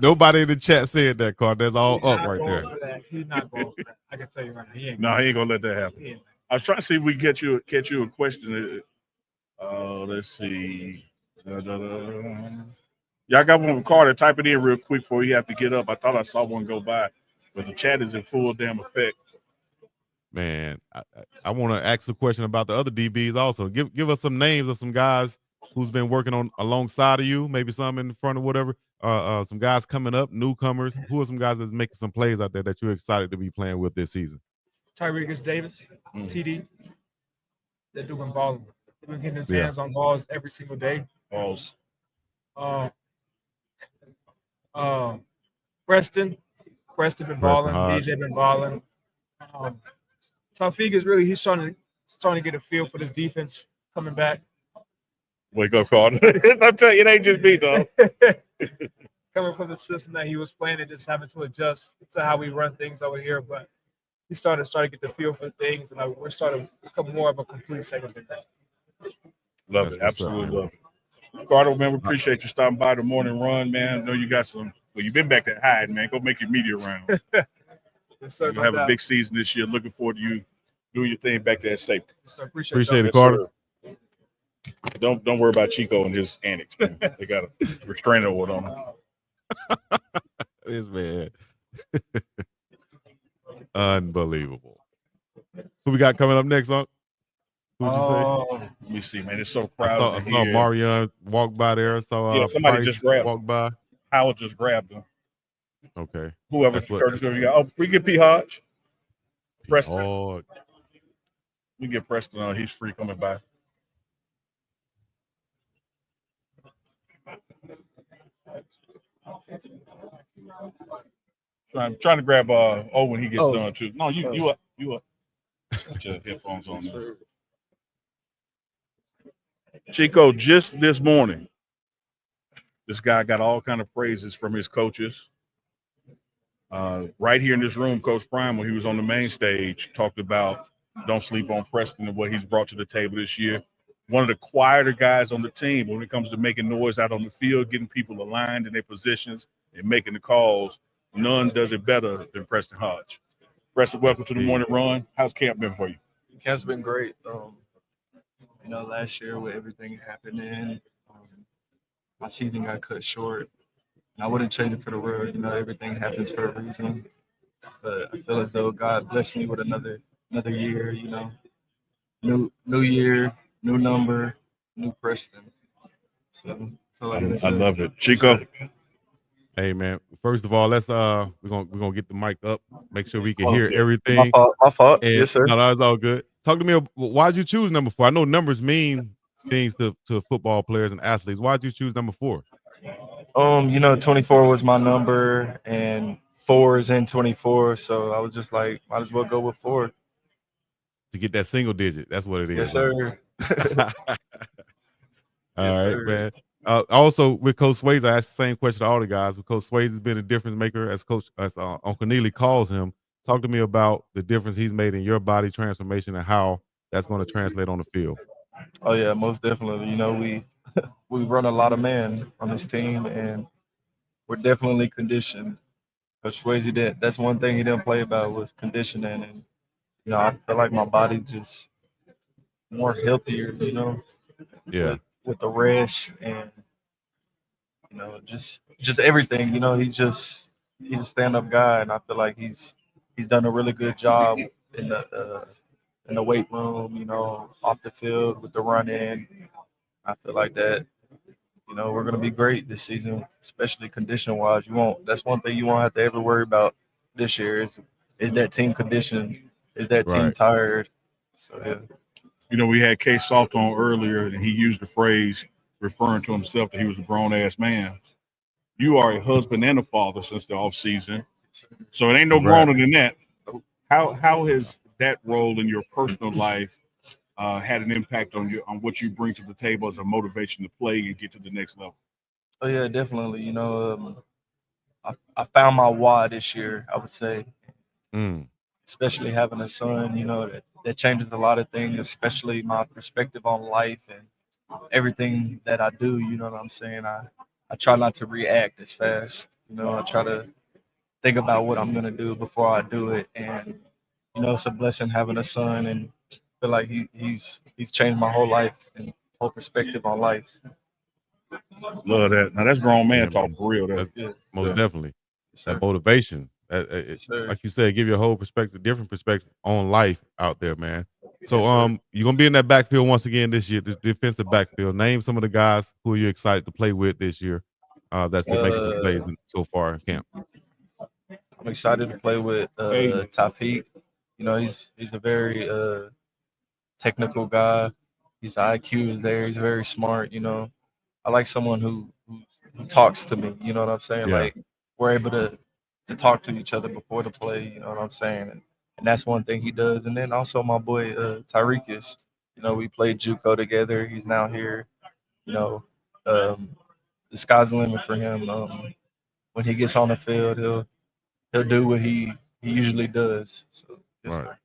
B: Nobody in the chat said that, Carter. That's all Unc right there.
F: He's not going for that. I can tell you right now. He ain't
A: gonna let that happen. I was trying to see if we can catch you a question. Let's see. Y'all got one with Carter. Type it in real quick before you have to get up. I thought I saw one go by, but the chat is in full damn effect.
B: Man, I want to ask a question about the other DBs also. Give us some names of some guys who's been working on alongside of you, maybe some in front of whatever. Some guys coming up, newcomers. Who are some guys that's making some plays out there that you're excited to be playing with this season?
F: Tyreek Davis, TD. They're doing balling. They've been getting his hands on balls every single day.
A: Balls.
F: Preston been balling. DJ been balling. Taufik is really he's starting to get a feel for this defense coming back.
A: Wake up, Carter. I'm telling you, it ain't just me, though.
F: Coming from the system that he was playing and just having to adjust to how we run things over here, but he's starting to get the feel for things, and we're starting to become more of a complete secondary.
A: Love it, absolutely love it. Carter, man, we appreciate you stopping by the morning run, man. I know you got some. Well, you've been back that high, man. Go make your media rounds.
F: Yes, sir,
A: you'll have a big season this year. Looking forward to you doing your thing back there at safety.
F: Yes, sir.
B: Appreciate it, Carter.
A: Don't worry about Chico and his antics, man. They got a restraining order on him.
B: This man. Unbelievable. Who we got coming up next, Unc? Who'd you say?
A: Let me see, man. It's so crowded.
B: I saw Omarion walk by there. I saw
A: somebody
B: Price
A: just grabbed
B: walk by.
A: Howell just grabbed him.
B: Okay.
A: Whoever Curtis we got. Oh, we get P. Hodge. Preston.
B: Hodge.
A: We get Preston on. He's free coming by. Trying to grab when he gets done too. No, you up. Put your headphones on there. Chico, just this morning, this guy got all kind of praises from his coaches. Right here in this room, Coach Prime, when he was on the main stage, talked about don't sleep on Preston and what he's brought to the table this year. One of the quieter guys on the team when it comes to making noise out on the field, getting people aligned in their positions and making the calls. None does it better than Preston Hodge. Preston, welcome to the morning run. How's camp been for you?
C: Camp's been great. Last year with everything happening, my season got cut short.
N: I wouldn't trade it for the world. You know, everything happens for a reason. But I feel as though God blessed me with another year. You know, new year, new number, new Preston. So like I
A: I
N: said,
A: love it, Chico.
B: Hey man, first of all, let's we're gonna get the mic up, make sure we can
N: Oh,
B: hear
N: yeah.
B: everything.
N: My fault.
B: And
N: Yes, sir.
B: no, that's all good. Talk to me. Why'd you choose number 4? I know numbers mean things to football players and athletes. Why'd you choose number 4?
N: You know, 24 was my number, and 4 is in 24. So I was just like, might as well go with 4.
B: To get that single digit. That's what it is.
N: Yes, sir.
B: All
N: Yes,
B: right,
N: sir.
B: man. Also with Coach Swayze, I asked the same question to all the guys. Coach Swayze has been a difference maker, as Uncle Neely calls him. Talk to me about the difference he's made in your body transformation and how that's going to translate on the field.
N: Oh yeah, most definitely. You know, we run a lot of man on this team, and we're definitely conditioned. Coach Swayze did. That's one thing he didn't play about was conditioning, and you know, I feel like my body's just more healthier. You know,
B: Yeah.
N: with the rest and you know just everything. You know, he's a stand-up guy, and I feel like he's done a really good job in the weight room. You know, off the field with the run-in. I feel like that. You know, we're gonna be great this season, especially condition-wise. You won't. That's one thing you won't have to ever worry about this year. Is that team conditioned? Is that team
B: Right.
N: tired? So yeah.
A: You know, we had Kaden Salter on earlier, and he used the phrase referring to himself that he was a grown-ass man. You are a husband and a father since the off season, so it ain't no
B: Congrats.
A: groaner than that. How has that role in your personal life had an impact on what you bring to the table as a motivation to play and get to the next level?
N: Oh yeah, definitely. You know, I found my why this year. I would say, especially having a son. You know, that changes a lot of things, especially my perspective on life and everything that I do. You know what I'm saying? I try not to react as fast. You know, I try to think about what I'm gonna do before I do it, and you know, it's a blessing having a son, and I feel like he's changed my whole life and whole perspective on life.
A: Love that. Now that's grown man
B: Yeah,
A: talk for real.
B: That's
A: That's
B: most
A: yeah.
B: definitely.
N: sir.
B: That motivation.
N: sir.
B: Like you said, give you a whole perspective, different perspective on life out there, man. So
N: Yes, sir.
B: you're gonna be in that backfield once again this year, the defensive backfield. Name some of the guys who you're excited to play with this year. That's been making some plays so far in camp.
N: I'm excited to play with Tafiq. You know, he's a very technical guy. His IQ is there. He's very smart. You know, I like someone who talks to me. You know what I'm saying?
B: Yeah.
N: Like we're able to talk to each other before the play. You know what I'm saying? And that's one thing he does. And then also my boy Tyreek. You know, we played JUCO together. He's now here. You know, the sky's the limit for him. When he gets on the field, he'll do what he usually does. So yes,
B: Right.
N: sir.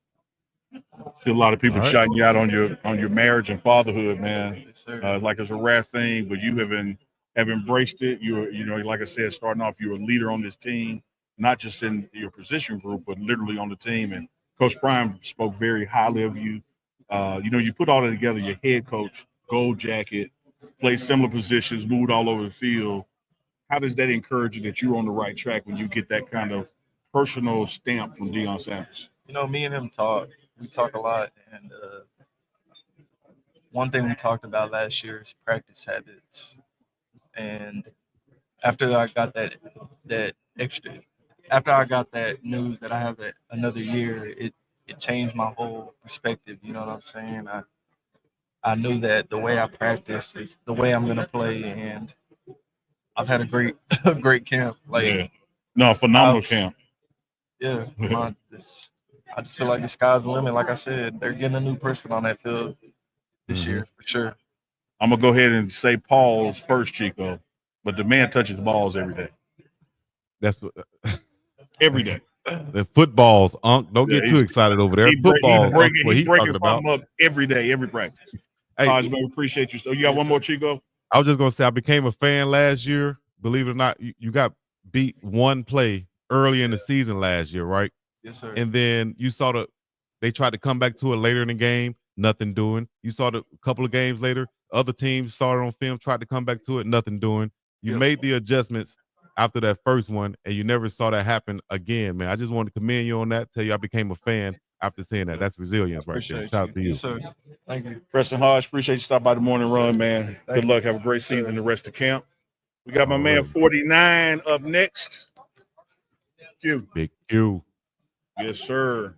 A: See a lot of people
B: All right.
A: shouting you out on your marriage and fatherhood, man.
N: Yes, sir.
A: Like it's a rare thing, but you have embraced it. You know, like I said, starting off, you're a leader on this team, not just in your position group, but literally on the team. And Coach Prime spoke very highly of you. You know, you put all that together. Your head coach, gold jacket, played similar positions, moved all over the field. How does that encourage you that you're on the right track when you get that kind of personal stamp from Deion Sanders?
N: You know, me and him talk. We talk a lot, and one thing we talked about last year is practice habits. And after I got that extra, after I got that news that I have another year, it changed my whole perspective. You know what I'm saying? I knew that the way I practice is the way I'm gonna play, and I've had a great a great camp. Like
A: Yeah. No, phenomenal
N: I've-
A: camp.
N: Yeah, I just feel like the sky's the limit. Like I said, they're getting a new person on that field this year for sure.
A: I'm gonna go ahead and say pause first, Chico, but the man touches balls every day.
B: That's what
A: Every day.
B: the footballs, Unc. Don't
A: Yeah,
B: get too excited over there.
A: He
B: Footballs, what
A: breaking
B: he's talking about.
A: something up every day, every practice.
B: Hey,
A: Hodge, man, we appreciate you. So you got one more, Chico?
B: I was just gonna say I became a fan last year. Believe it or not, you got beat one play early in the season last year, right?
N: Yes, sir.
B: And then you saw they tried to come back to it later in the game, nothing doing. You saw a couple of games later, other teams saw it on film, tried to come back to it, nothing doing. You made the adjustments after that first one, and you never saw that happen again, man. I just wanted to commend you on that. Tell you I became a fan after seeing that. That's resilience right there.
A: Appreciate
B: Shout out to you.
A: Yes, sir. Thank you. Preston Hodge, appreciate you stopping by the morning run, man. Good luck. Have a great season the rest of camp. We got my man 49 up next. Q.
B: Big Q.
A: Yes, sir.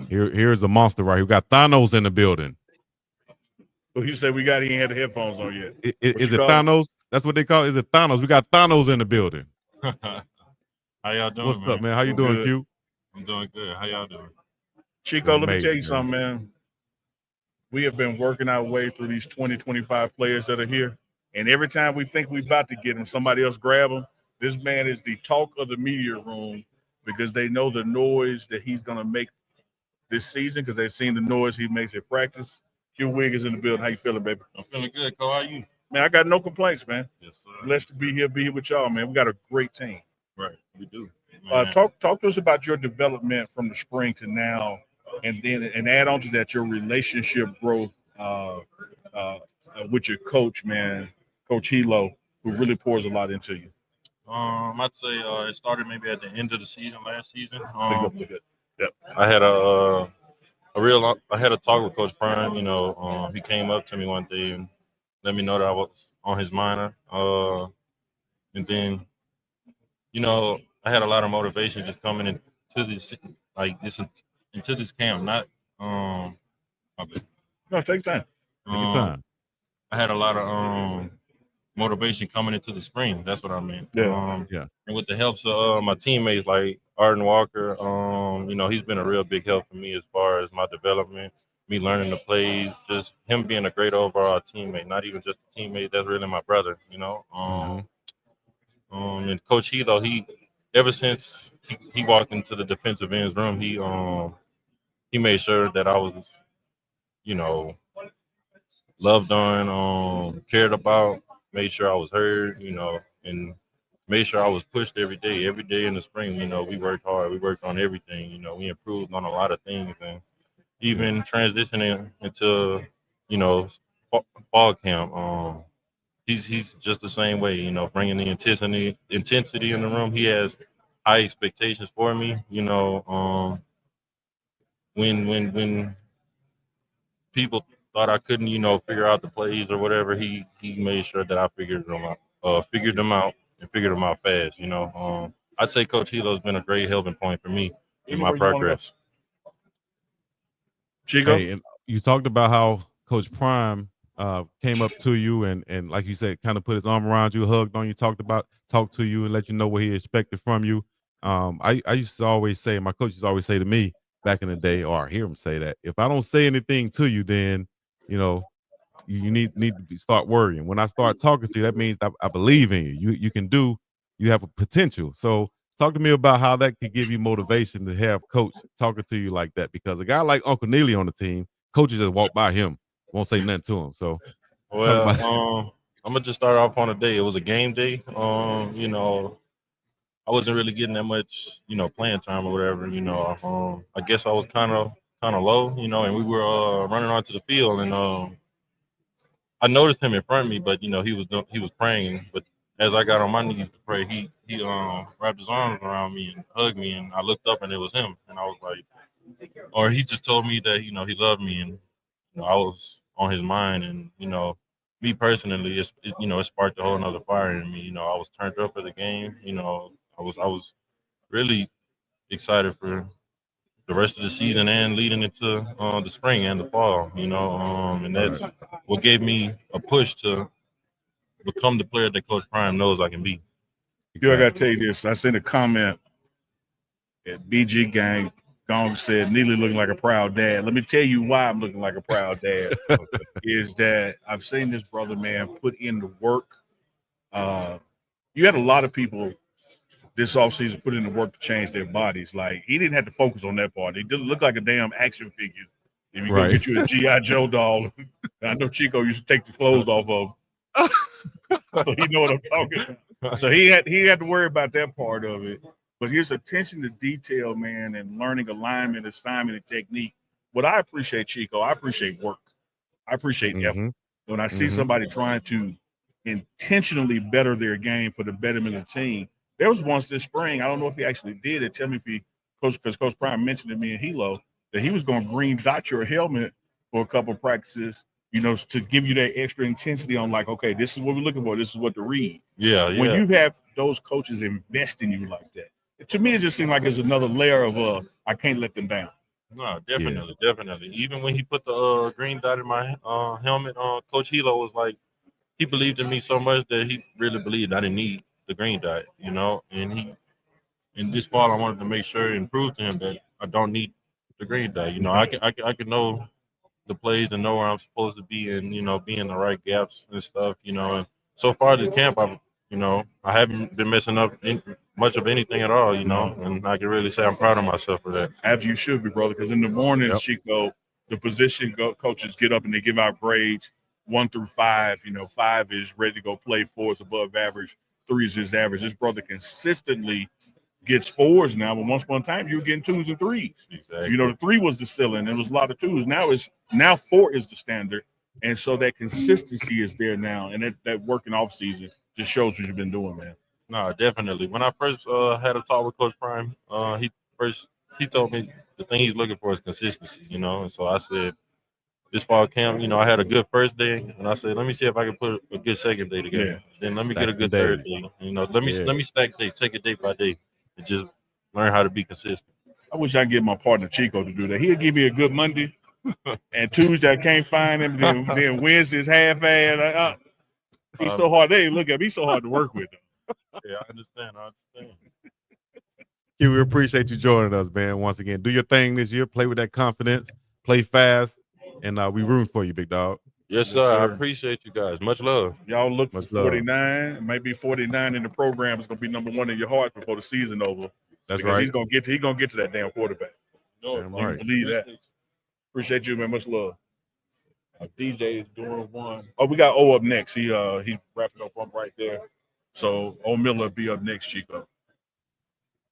B: Here's a monster right here. We got Thanos in the building.
A: Who you said we got? He ain't had the headphones on yet.
B: Is it Thanos? That's what they call it. Is it Thanos? We got Thanos in the building.
C: How y'all doing,
B: What's
C: man?
B: up, man? How you
A: I'm
B: doing,
A: good.
B: Q?
C: I'm doing good. How y'all doing?
A: Chico, let me
B: Amazing,
A: tell you
B: man.
A: something, man. We have been working our way through these 20, 25 players that are here. And every time we think we're about to get them, somebody else grab them. This man is the talk of the media room because they know the noise that he's going to make this season because they've seen the noise he makes at practice. Q Wiggins in the building. How you feeling, baby?
C: I'm feeling good. Cole, how you?
A: Man, I got no complaints, man.
C: Yes, sir.
A: Blessed to be here with y'all, man. We got a great team.
C: Right, we do.
A: Talk to us about your development from the spring to now, and add on to that your relationship growth with your coach, man, Coach Hilo, who really pours a lot into you.
C: I'd say it started maybe at the end of the season last season.
A: Look good. Yep.
C: I had a talk with Coach Prime. You know, he came up to me one day and let me know that I was on his mind. And then, you know, I had a lot of motivation just coming into this camp. Not my bad.
A: No, take time.
B: Take your time.
C: I had a lot of motivation coming into the spring. That's what I meant.
A: Yeah.
C: And with the helps of my teammates like Arden Walker, you know, he's been a real big help for me as far as my development, me learning the plays, just him being a great overall teammate, not even just a teammate, that's really my brother, you know. And Coach Hilo, ever since he walked into the defensive ends room, he made sure that I was, you know, loved on, cared about, made sure I was heard, you know, and made sure I was pushed every day. Every day in the spring, you know, we worked hard. We worked on everything. You know, we improved on a lot of things, and even transitioning into, you know, fall camp. He's just the same way. You know, bringing the intensity in the room. He has high expectations for me. You know, when people thought I couldn't, you know, figure out the plays or whatever, he made sure that I figured them out fast, you know. I'd say Coach Hilo's been a great helping point for me in my progress.
A: Chico?
B: Hey, and you talked about how Coach Prime came up to you and like you said, kind of put his arm around you, hugged on you, talked to you and let you know what he expected from you. I used to always say, my coaches always say to me back in the day, or I hear him say that, if I don't say anything to you, then, you know, you need to start worrying. When I start talking to you, that means I believe in you. You can do, you have a potential. So talk to me about how that could give you motivation to have coach talking to you like that, because a guy like Uncle Neely on the team, coaches just walk by him, won't say nothing to him. So
C: well, I'm gonna just start off on a day. It was a game day. You know, I wasn't really getting that much, you know, playing time or whatever. You know, I guess I was kind of low, you know, and we were running onto the field, and I noticed him in front of me, but you know, he was praying. But as I got on my knees to pray, he wrapped his arms around me and hugged me, and I looked up and it was him, and I was like, or he just told me that, you know, he loved me, and you know, I was on his mind, and you know, me personally, you know, it sparked a whole nother fire in me. You know, I was turned up for the game. You know, I was really excited for the rest of the season and leading into the spring and the fall, you know, and that's what gave me a push to become the player that Coach Prime knows I can be.
A: I got to tell you this. I seen a comment at BG Gang. Gong said, Neely looking like a proud dad. Let me tell you why I'm looking like a proud dad. Is that I've seen this brother, man, put in the work. You had a lot of people this offseason put in the work to change their bodies. Like, he didn't have to focus on that part. He didn't look like a damn action figure. If you go get you a G.I. Joe doll, I know Chico used to take the clothes off of. So you know what I'm talking about. So he had to worry about that part of it. But his attention to detail, man, and learning alignment, assignment, and technique. What I appreciate, Chico, I appreciate work. I appreciate effort. When I see somebody trying to intentionally better their game for the betterment of the team. There was once this spring, I don't know if he actually did it. Tell me if he, because Coach Prime mentioned to me and Hilo that he was going to green dot your helmet for a couple of practices, you know, to give you that extra intensity on like, okay, this is what we're looking for. This is what to read.
C: Yeah,
A: When
C: yeah.
A: you have those coaches invest in you like that, to me, it just seemed like it's another layer of I can't let them down.
C: No, definitely. Even when he put the green dot in my helmet, Coach Hilo was like, he believed in me so much that he really believed I didn't need the green dot, you know. And this fall, I wanted to make sure and prove to him that I don't need the green dot. You know, I can know the plays and know where I'm supposed to be, and you know, be in the right gaps and stuff. You know, and so far this camp, I haven't been messing up much of anything at all. You know, and I can really say I'm proud of myself for that.
A: As you should be, brother, because in the mornings, Chico, the position coaches get up and they give out grades 1 through 5. You know, 5 is ready to go play, 4 is above average, 3 is just average. This brother consistently gets 4s now, but once upon a time you were getting 2s and 3s.
C: Exactly.
A: You know, the 3 was the ceiling. There was a lot of 2s. Now 4 is the standard, and so that consistency is there now, and that working off season just shows what you've been doing, man.
C: No, definitely. When I first had a talk with Coach Prime, he told me the thing he's looking for is consistency, you know. And so I said, this fall camp, you know, I had a good first day, and I said, let me see if I can put a good second day together.
A: Yeah.
C: Then let me
A: Stack
C: get a good
A: the
C: third
A: day.
C: day. You know, let me stack day, take it day by day, and just learn how to be consistent.
A: I wish I could get my partner Chico to do that. He'll give me a good Monday, and Tuesday I can't find him. Then Wednesday's half-ass. He's so hard. They look at me. He's so hard to work with.
C: Yeah, I understand.
B: Q, we appreciate you joining us, man. Once again, do your thing this year. Play with that confidence. Play fast, and we rooting for you, big dog.
C: Yes, sir. I appreciate you guys. Much love.
A: Y'all look for
B: Much love.
A: 49. It might be 49 in the program. It's gonna be number 1 in your heart before the season over.
B: That's
A: because
B: right.
A: He's gonna get to that damn quarterback.
B: Damn
A: You
B: right.
A: believe that. Appreciate you, man. Much love. DJ is doing one. Oh, we got O up next. He's wrapping up one right there. So Miller will be up next, Chico.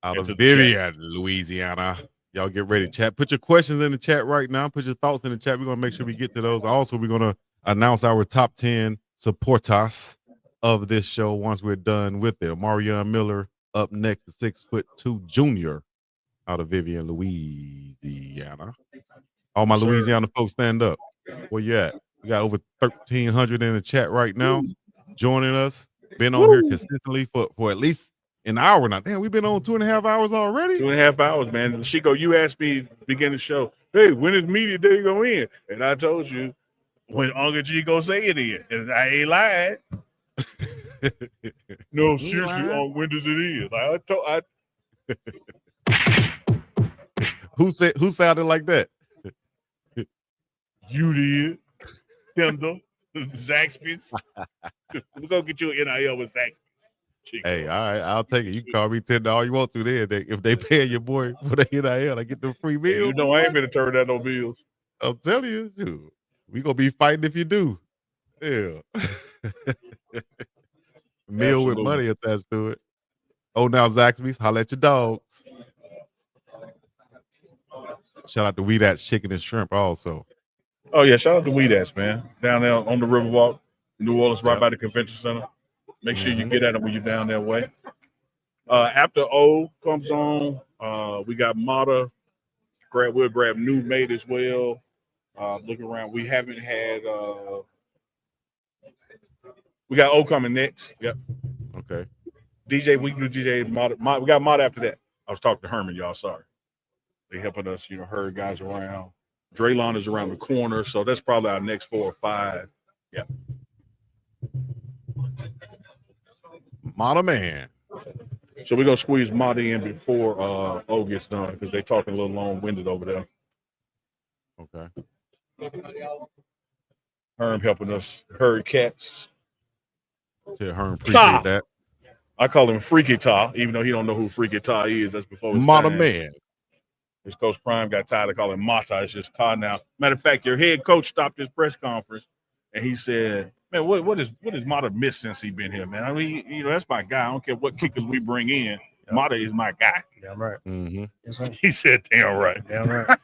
B: Out of
A: Into the
B: Vivian, Louisiana. Y'all get ready, chat. Put your questions in the chat right now. Put your thoughts in the chat. We're going to make sure we get to those. Also, we're going to announce our top 10 supporters of this show once we're done with it. Omarion Miller up next, the 6'2" junior out of Vivian, Louisiana. All my Louisiana folks, stand up. Where you at? We got over 1,300 in the chat right now joining us. Been on here consistently for at least an hour now. Damn, we've been on 2.5 hours already.
A: 2.5 hours, man. Chico, you asked me to begin the show, hey, when is media day going in? And I told you when Uncle G go say it in. And I ain't lying. No, seriously, when does it end?
B: Who sounded like that?
A: You did. Kendall, Zaxby's. We're going to get you an NIL with Zaxby's. Chico.
B: Hey, all right, I'll take it. You can call me $10 all you want to there. If they pay your boy for the NIL, I get the free meal.
A: You know I ain't gonna turn down no bills.
B: I'm telling you, dude, we gonna be fighting if you do. Yeah. Meal with money attached to it. Oh, now Zaxby's, holla at your dogs. Shout out to We That's Chicken and Shrimp also.
A: Oh yeah, shout out to Weedass, man. Down there on the Riverwalk, New Orleans, right by the convention center. Make sure you get at them when you're down that way. After O comes on, we got Mata. We'll grab New Mate as well. Looking around, we haven't had. We got O coming next. Yep.
B: Okay.
A: DJ, we can do DJ Mata. We got Mata after that. I was talking to Herman, y'all. Sorry. They helping us, herd guys around. Draylon is around the corner, so that's probably our next 4 or 5. Yeah.
B: Mata man.
A: So we're gonna squeeze Mata in before O gets done because they're talking a little long-winded over there.
B: Okay.
A: Herm helping us herd cats.
B: Tell Herm appreciate that.
A: I call him Freaky Ta, even though he don't know who Freaky Ta is. That's before his
B: Mata
A: time.
B: man.
A: His coach Prime got tired of calling Mata. It's just Ta now. Matter of fact, your head coach stopped his press conference and he said, "Man, what is Mata missed since he been here, man? I mean, that's my guy. I don't care what kickers we bring in. Mata is my guy."
F: Damn right.
B: Mm-hmm.
A: He said, "Damn right."
F: Damn right.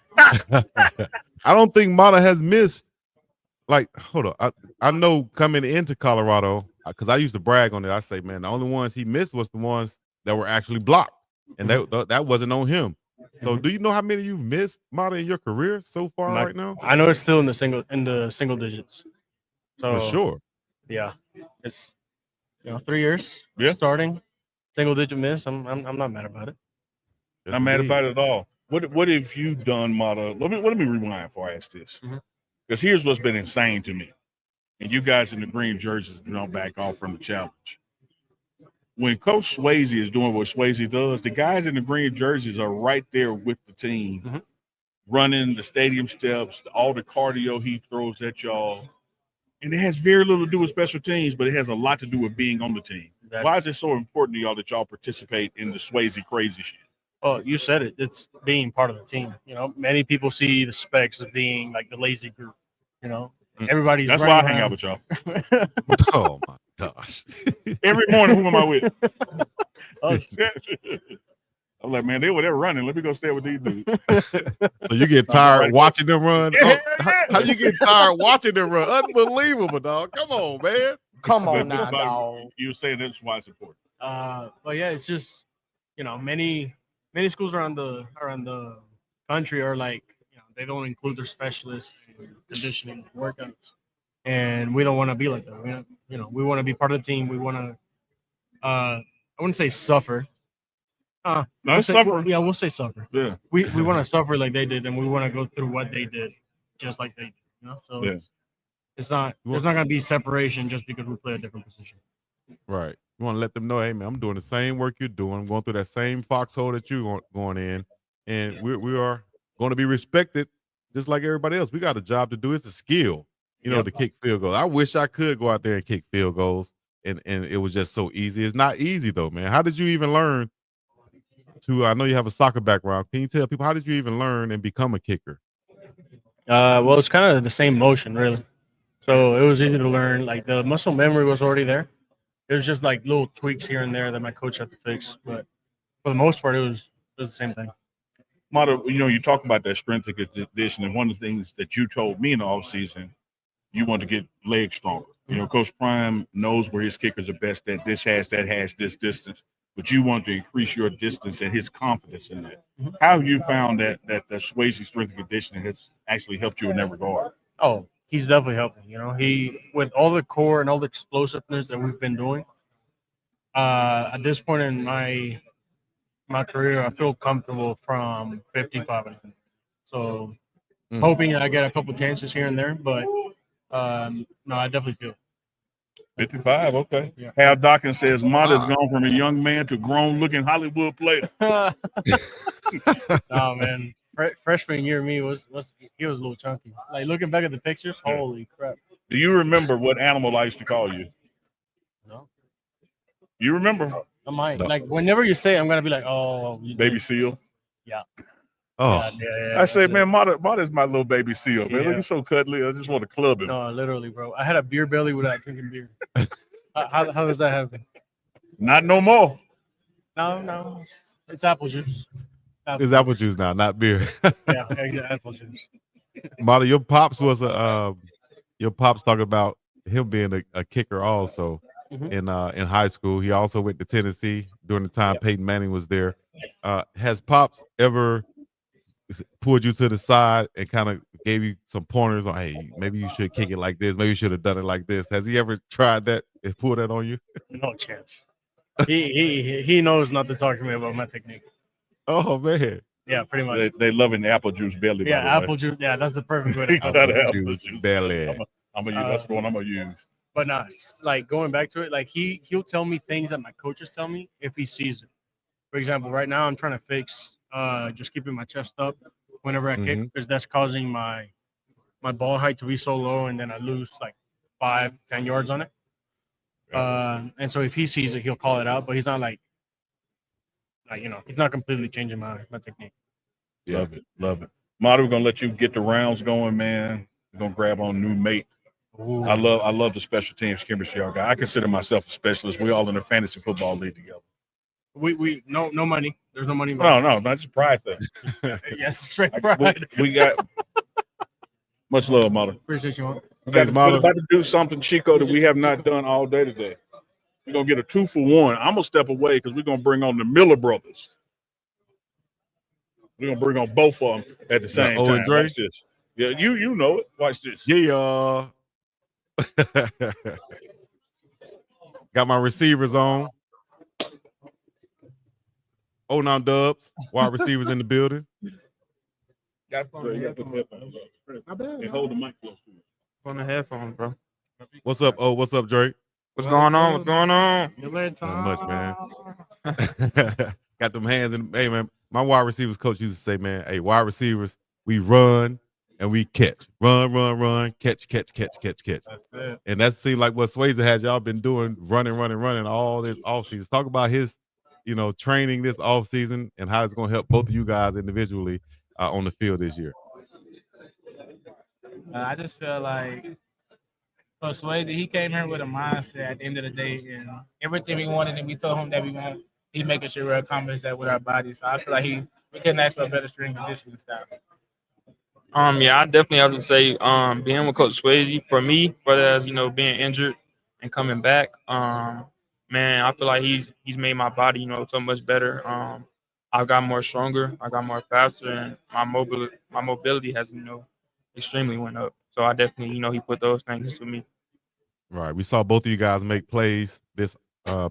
B: I don't think Mata has missed. Like, hold on. I know coming into Colorado, because I used to brag on it. I say, man, the only ones he missed was the ones that were actually blocked, and that wasn't on him. So, do you know how many you've missed, Mata, in your career so far right now?
D: I know it's still in the single digits. So
B: For sure.
D: Yeah, it's 3 years.
A: Yeah.
D: Starting single digit miss. I'm not mad about it.
B: Yes,
A: Not mad
B: indeed.
A: about it at all. What have you done, Mata? Let me rewind before I ask this. Because here's what's been insane to me. And you guys in the green jerseys don't back off from the challenge. When Coach Swayze is doing what Swayze does, the guys in the green jerseys are right there with the team, running the stadium steps, all the cardio he throws at y'all. And it has very little to do with special teams, but it has a lot to do with being on the team.
D: Exactly.
A: Why is it so important to y'all that y'all participate in the Swayze crazy shit?
D: Oh, you said it. It's being part of the team. Many people see the specs as being like the lazy group. Everybody's.
A: That's why I hang out with y'all.
B: Oh my gosh!
A: Every morning, who am I with?
D: Oh,
A: I'm like, man, they were there running. Let me go stay with these dudes.
B: So you get tired watching them run?
A: Yeah,
B: How you get tired watching them run? Unbelievable, dog. Come on, man.
Q: Come
A: But-
Q: on now,
A: but
Q: dog.
A: You were saying that's why it's important.
D: But yeah, it's just many schools around the country are like they don't include their specialists in conditioning workouts, and we don't want to be like that. We want to be part of the team. We want to I wouldn't say suffer.
A: No,
D: we'll say,
A: suffer.
D: we'll say suffer.
A: Yeah.
D: We want to suffer like they did, and we want to go through what they did, just like they did. So
A: Yeah.
D: it's not there's not gonna be separation just because we play a different position.
B: Right. You want to let them know, hey man, I'm doing the same work you're doing. I'm going through that same foxhole that you're going in, and we are going to be respected just like everybody else. We got a job to do. It's a skill, to kick field goals. I wish I could go out there and kick field goals, and it was just so easy. It's not easy though, man. How did you even learn to? I know you have a soccer background. Can you tell people how did you even learn and become a kicker?
D: Well, it's kind of the same motion, really. So it was easy to learn. Like the muscle memory was already there. It was just like little tweaks here and there that my coach had to fix. But for the most part, it was the same thing.
A: Mata, you talk about that strength and conditioning. And one of the things that you told me in the offseason, you want to get legs stronger. Coach Prime knows where his kickers are best at. This has this distance. But you want to increase your distance and his confidence in that. How have you found that Swayze strength and conditioning has actually helped you in that regard?
D: Oh, he's definitely helping. He with all the core and all the explosiveness that we've been doing. At this point in my career, I feel comfortable from 55. So hoping I get a couple chances here and there, but no, I definitely feel it.
A: 55, okay.
D: Yeah.
A: Hal Dawkins says Mata's gone from a young man to grown-looking Hollywood player.
D: No, man. Freshman year, he was a little chunky. Like looking back at the pictures, holy crap.
A: Do you remember what animal I used to call you?
D: No.
A: You remember?
D: I might. Like whenever you say it, I'm gonna be like, oh,
A: Baby seal.
D: Yeah.
B: Oh.
D: Yeah,
A: I say, man, Mata's my little baby seal, man.
D: Yeah.
A: Look, he's so cuddly. I just want to club him.
D: No, literally, bro. I had a beer belly without drinking beer. How does that happen?
A: Not no more.
D: No. It's apple juice.
B: It's apple juice now, not beer.
D: Yeah, apple juice.
B: Mata, your pops was your pops talking about him being a kicker also in high school. He also went to Tennessee during the time Peyton Manning was there. Has Pops ever pulled you to the side and kind of gave you some pointers on, hey, maybe you should kick it like this, maybe you should have done it like this? Has he ever tried that and pulled that on you?
D: No chance. He knows not to talk to me about my technique.
B: Oh man.
D: Yeah, pretty much.
A: They loving the apple juice belly.
D: Yeah,
A: by the way.
D: apple juice. Yeah, that's the perfect way to call
A: Got
D: it.
A: apple juice
B: belly.
A: I'm gonna use. That's the one I'm gonna use.
D: But not like going back to it. Like he'll tell me things that my coaches tell me if he sees it. For example, right now I'm trying to fix just keeping my chest up whenever I kick because that's causing my ball height to be so low, and then I lose like 5-10 yards on it. And so if he sees it, he'll call it out, but he's not like he's not completely changing my technique.
A: Yeah. Love it. Mata, we're gonna let you get the rounds going, man. We're gonna grab on new mate.
D: Ooh.
A: I love the special teams chemistry y'all got. I consider myself a specialist. We all in the fantasy football league together.
D: We no money. There's no money
A: No,
D: involved.
A: not just pride thing.
D: Yes, straight pride.
A: We got much love, Mata.
D: Appreciate you.
A: We're about to do something, Chico, that we have not done all day today. We're going to get a 2-for-1. I'm going to step away because we're going to bring on the Miller brothers. We're going to bring on both of them at the same
B: O and
A: time.
B: Dre?
A: Watch this. Yeah, you know it. Watch this.
B: Yeah. Got my receivers on. Oh, now Dubs. Wide receivers in the building.
A: Got
C: My bad.
A: Hey, hold the mic close to you.
C: On the headphones, bro.
B: What's up? Oh, what's up, Drake?
C: What's going on? What's going on?
B: Not much, man. Got them hands in. Hey, man, my wide receivers coach used to say, man, hey, wide receivers, we run and we catch. Run, catch.
C: That's it.
B: And that seemed like what Swayze has y'all been doing, running all this offseason. Talk about his, training this offseason and how it's going to help both of you guys individually on the field this year.
J: I just feel like Coach Swayze, he came here with a mindset at the end of the day, and everything we wanted and we told him that we want, he's making sure we accomplish that with our bodies. So I feel like we couldn't ask for a better strength and conditioning staff.
C: Yeah, I definitely have to say, being with Coach Swayze, for me, whether as being injured and coming back, man, I feel like he's made my body, so much better. I got more stronger, I got more faster, and my mobility has, extremely went up. So I definitely, he put those things to me.
B: Right. We saw both of you guys make plays this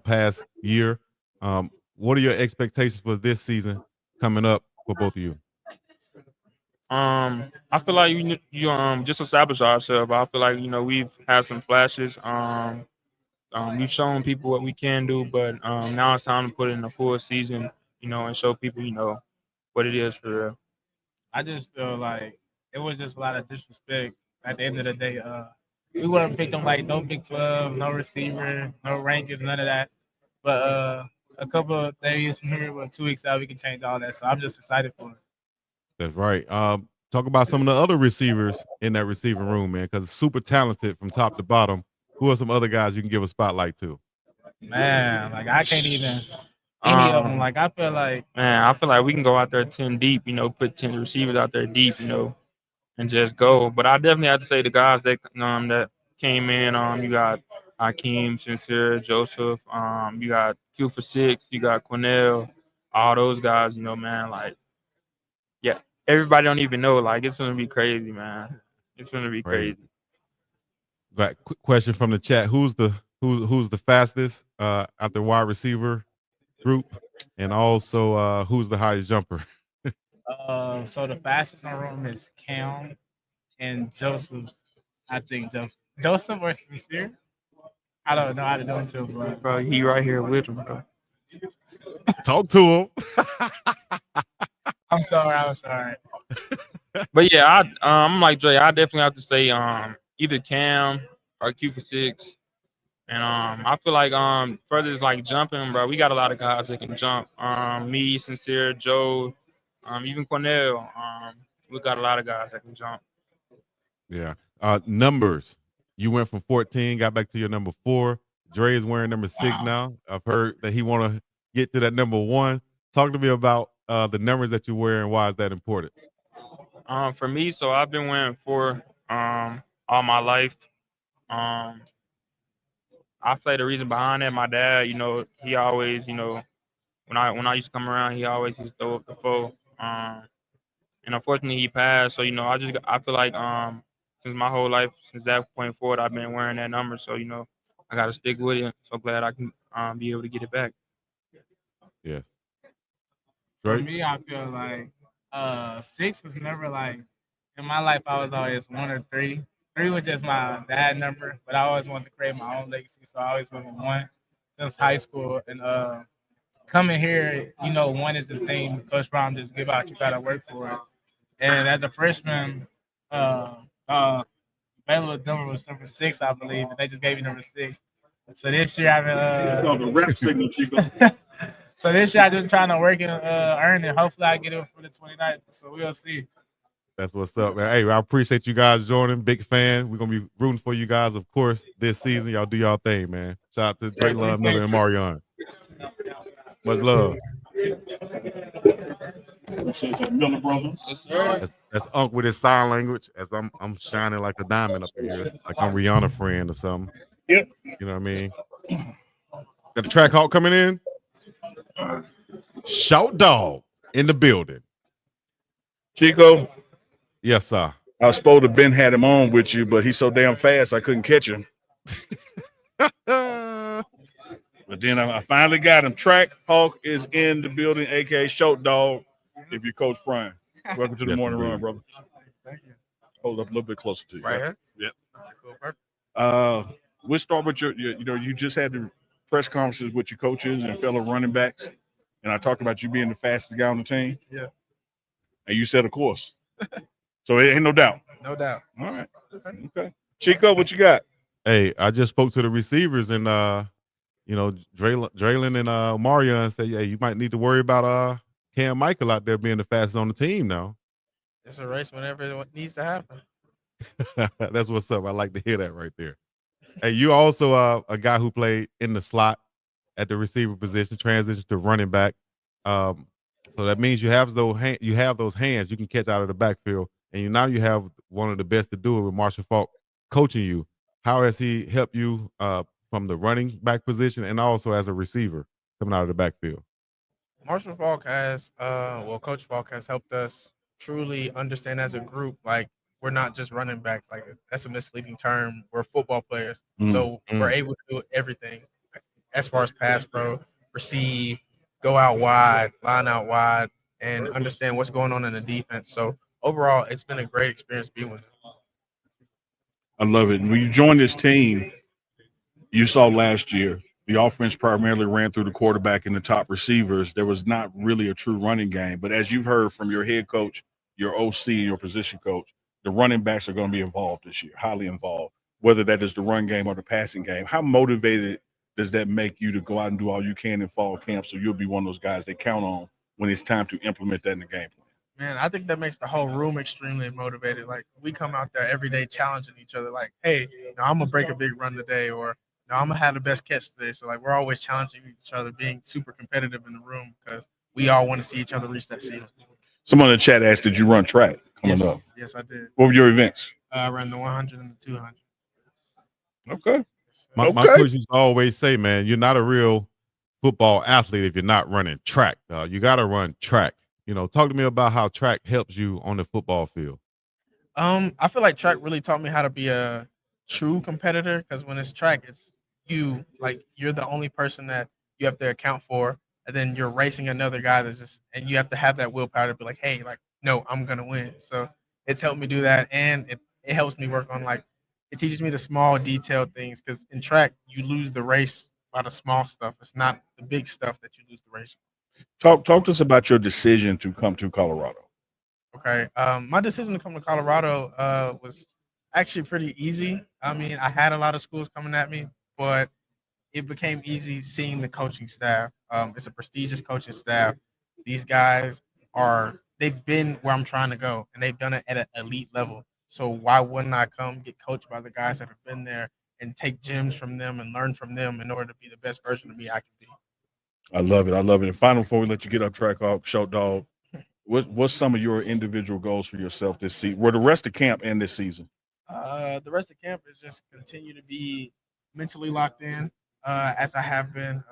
B: past year. What are your expectations for this season coming up for both of you?
C: I feel like you just establish ourselves. I feel like we've had some flashes. We've shown people what we can do, but now it's time to put in a full season, and show people what it is for real.
J: I just feel like it was just a lot of disrespect at the end of the day. We weren't picked on like no Big 12, no receiver, no rankings, none of that. But a couple of days from here, 2 weeks out, we can change all that. So I'm just excited for it.
B: That's right. Talk about some of the other receivers in that receiving room, man, because it's super talented from top to bottom. Who are some other guys you can give a spotlight to?
J: Man, like I can't even any of them. Like I feel like
C: we can go out there 10 deep, put 10 receivers out there deep, and just go. But I definitely have to say the guys that came in, you got Hakeem, Sincere, Joseph, you got Q for 6, you got Quinnell, all those guys, man, like, yeah, everybody don't even know. Like, it's gonna be crazy, man. It's gonna be crazy.
B: Got quick question from the chat. Who's the fastest out the wide receiver group, and also who's the highest jumper?
J: So the fastest in the room is Cam and Joseph. I think Joseph or Sincere. I don't know how to do it too,
C: bro. He right here with him, bro.
B: Talk to him.
J: I'm sorry.
C: But yeah, I'm like Dre. I definitely have to say either Cam or Q for 6. And I feel like further is like jumping, bro. We got a lot of guys that can jump. Me, Sincere, Joe, even Quinnell. We got a lot of guys that can jump.
B: Yeah. Numbers. You went from 14, got back to your number 4. Dre is wearing number 6 now. I've heard that he want to get to that number 1. Talk to me about the numbers that you wear and why is that important?
C: For me, so I've been wearing 4 all my life. I say the reason behind that, my dad, he always, when I used to come around, he always used to throw up the 4. And unfortunately, he passed. So, I feel like since my whole life, since that point forward, I've been wearing that number. So, I got to stick with it. So glad I can be able to get it back.
B: Yes.
J: For me, I feel like 6 was never like, in my life, I was always 1 or 3. 3 was just my dad number, but I always wanted to create my own legacy. So I always went with 1 since high school. And coming here, 1 is the thing. Coach Brown just give out, you got to work for it. And as a freshman, Baylor Denver was number 6, I believe, and they just gave me number 6. So this year I've been
A: the rap signal, Chico.
J: So this year I've been trying to work and earn it. Hopefully I get it for the 29th. So we'll see.
B: That's what's up, man. Hey, I appreciate you guys joining. Big fan. We're gonna be rooting for you guys, of course, this season. Y'all do y'all thing, man. Shout out to Drake Love Miller and Omarion. Much love.
A: Appreciate you, Miller Brothers.
B: That's Unc with his sign language. As I'm shining like a diamond up in here, like I'm Rihanna friend or something.
A: Yep.
B: You know what I mean? Got the track hawk coming in. Shout dog in the building.
A: Chico.
B: Yes, sir.
A: I was supposed to Ben had him on with you, but he's so damn fast I couldn't catch him. But then I finally got him. Track Hawk is in the building, aka Shoat Dog. If you're Coach Prime, welcome to the morning run, brother.
N: Thank you.
A: Hold up a little bit closer to you.
N: Right here?
A: Yep.
N: Cool, perfect.
A: We'll start with your you just had the press conferences with your coaches and fellow running backs, and I talked about you being the fastest guy on the team.
N: Yeah.
A: And you said, of course. So it ain't no doubt.
N: No doubt.
A: All right. Okay. Chico, what you got?
B: Hey, I just spoke to the receivers and Draylon and Omarion said, yeah, you might need to worry about Cam Michael out there being the fastest on the team now.
N: It's a race whenever it needs to happen.
B: That's what's up. I like to hear that right there. Hey, you also a guy who played in the slot at the receiver position, transitions to running back. So that means you have those hands you can catch out of the backfield, and now you have one of the best to do it with Marshall Faulk coaching you. How has he helped you from the running back position and also as a receiver coming out of the backfield?
N: Marshall Faulk has, Coach Faulk has helped us truly understand as a group, like we're not just running backs. Like that's a misleading term. We're football players. So we're able to do everything as far as pass pro, receive, go out wide, line out wide, and understand what's going on in the defense. So overall, it's been a great experience being with him.
A: I love it. When you joined this team, you saw last year, the offense primarily ran through the quarterback and the top receivers. There was not really a true running game. But as you've heard from your head coach, your OC, and your position coach, the running backs are going to be involved this year, highly involved, whether that is the run game or the passing game. How motivated does that make you to go out and do all you can in fall camp so you'll be one of those guys they count on when it's time to implement that in the game plan?
N: Man, I think that makes the whole room extremely motivated. Like we come out there every day challenging each other. Like, hey, I'm gonna break a big run today, or I'm gonna have the best catch today. So like we're always challenging each other, being super competitive in the room because we all want to see each other reach that ceiling.
A: Someone in the chat asked, did you run track coming up?
N: Yes, I did.
A: What were your events?
N: I ran the 100 and the 200.
A: Okay.
B: My coach used to always say, man, you're not a real football athlete if you're not running track. You got to run track. Talk to me about how track helps you on the football field.
N: I feel like track really taught me how to be a true competitor because when it's track, it's you're the only person that you have to account for, and then you're racing another guy and you have to have that willpower to be like, hey, no, I'm gonna win. So it's helped me do that, and it helps me work on it teaches me the small detailed things because in track you lose the race by the small stuff. It's not the big stuff that you lose the race.
A: Talk to us about your decision to come to Colorado.
N: Okay. My decision to come to Colorado was actually pretty easy. I mean, I had a lot of schools coming at me, but it became easy seeing the coaching staff. It's a prestigious coaching staff. These guys they've been where I'm trying to go, and they've done it at an elite level. So why wouldn't I come get coached by the guys that have been there and take gems from them and learn from them in order to be the best version of me I can be?
A: I love it. And finally, before we let you get up track off, Shout Dog, what's some of your individual goals for yourself this season? Where the rest of camp and this season?
N: The rest of camp is just continue to be mentally locked in as I have been,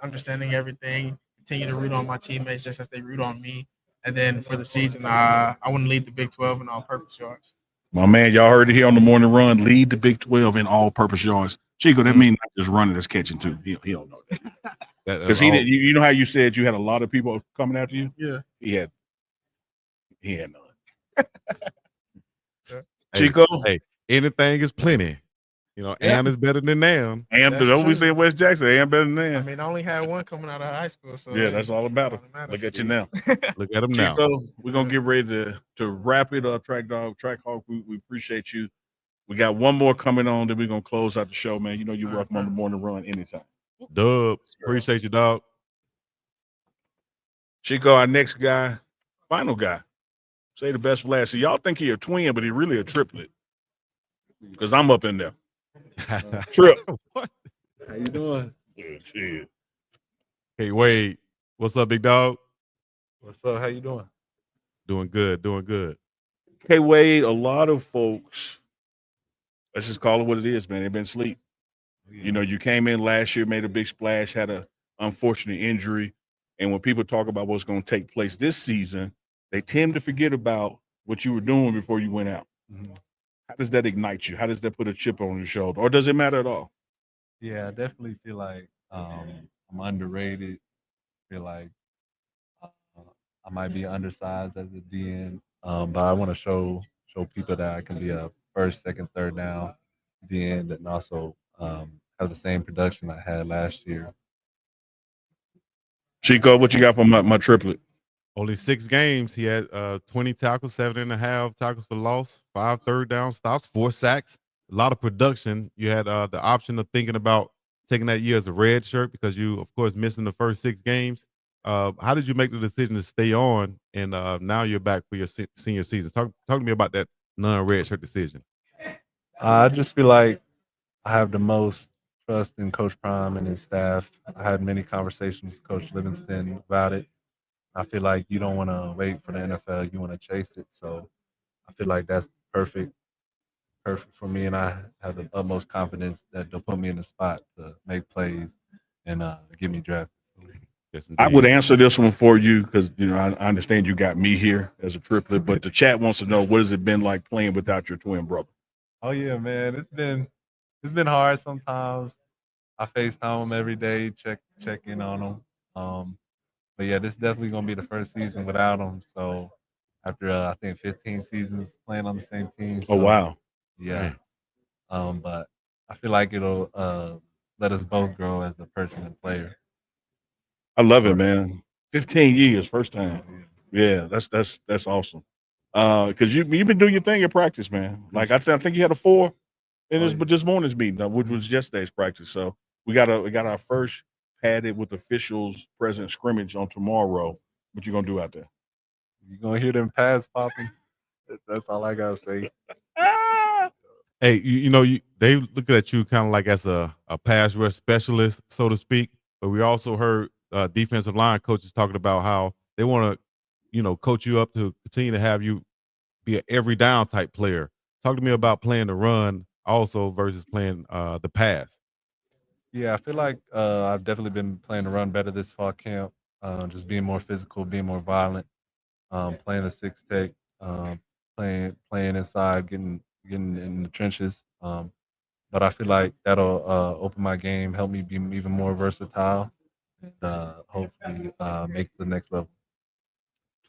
N: understanding everything, continue to root on my teammates just as they root on me. And then for the season, I want to lead the Big 12 in all-purpose yards.
A: My man, y'all heard it here on the morning run. Lead the Big 12 in all-purpose yards. Chico, that means not just running, that's catching too. He don't know that. Because you know how you said you had a lot of people coming after you?
N: Yeah.
A: He had none. Chico,
B: hey, anything is plenty. Am is better than Nam.
A: Am, that's what we say in West Jackson. Am better than Nam.
N: I mean, I only had one coming out of high school. So
A: yeah, that's all about it. Look at you now.
B: Look at him now.
A: Chico, we're going to get ready to wrap it up. Track Hawk, we appreciate you. We got one more coming on, then we're going to close out the show, man. You're welcome on the morning run anytime.
B: Dub, appreciate you, dog.
A: Chico, our next guy, final guy. Say the best for last. So y'all think he a twin, but he really a triplet. Because I'm up in there. Trip.
B: What?
A: How you doing? Good shit.
B: Hey, Wade. What's up, big dog?
I: What's up? How you doing?
B: Doing good, doing good.
A: Okay, Wade, a lot of folks, let's just call it what it is, man. They've been asleep. You know, you came in last year, made a big splash, had an unfortunate injury. And when people talk about what's going to take place this season, they tend to forget about what you were doing before you went out. How does that ignite you? How does that put a chip on your shoulder? Or does it matter at all?
I: Yeah, I definitely feel like I'm underrated. Feel like uh, I might be undersized as a DN, but I want to show people that I can be a first, second, third down DN, and also have the same production I had last year.
A: Chico, what you got for my triplet?
B: Only 6 games. He had 20 tackles, 7.5 tackles for loss, 5 third down stops, 4 sacks. A lot of production. You had the option of thinking about taking that year as a red shirt because you, of course, missing the first 6 games. How did you make the decision to stay on, and now you're back for your senior season? Talk to me about that non-red shirt decision.
I: I just feel like I have the most trust in Coach Prime and his staff. I had many conversations with Coach Livingston about it. I feel like you don't want to wait for the NFL; you want to chase it. So I feel like that's perfect for me, and I have the utmost confidence that they'll put me in the spot to make plays and get me drafted.
B: Yes,
A: I would answer this one for you because I understand you got me here as a triplet, but the chat wants to know what has it been like playing without your twin brother?
I: Oh yeah, man, it's been hard sometimes. I FaceTime him every day, check in on him. But yeah, this is definitely gonna be the first season without him. So after I think 15 seasons playing on the same team.
A: Oh,
I: So,
A: wow.
I: yeah. But I feel like it'll let us both grow as a person and player.
A: I love it, man. 15 years, first time. Yeah, that's awesome. Because you've been doing your thing in practice, man. Like I think you had a 4 in this morning's meeting, which was yesterday's practice. So we got our first padded with officials present scrimmage on tomorrow. What you gonna do out there?
I: You're gonna hear them pads popping. That's all I gotta say.
B: Hey, they look at you kind of like as a pass rush specialist, so to speak. But we also heard defensive line coaches talking about how they want to, coach you up to continue to have you be an every down type player. Talk to me about playing the run also versus playing the pass.
I: Yeah, I feel like I've definitely been playing the run better this fall camp. Just being more physical, being more violent, playing the 6 tech, playing inside, getting in the trenches. But I feel like that'll open my game, help me be even more versatile, and hopefully make the next level.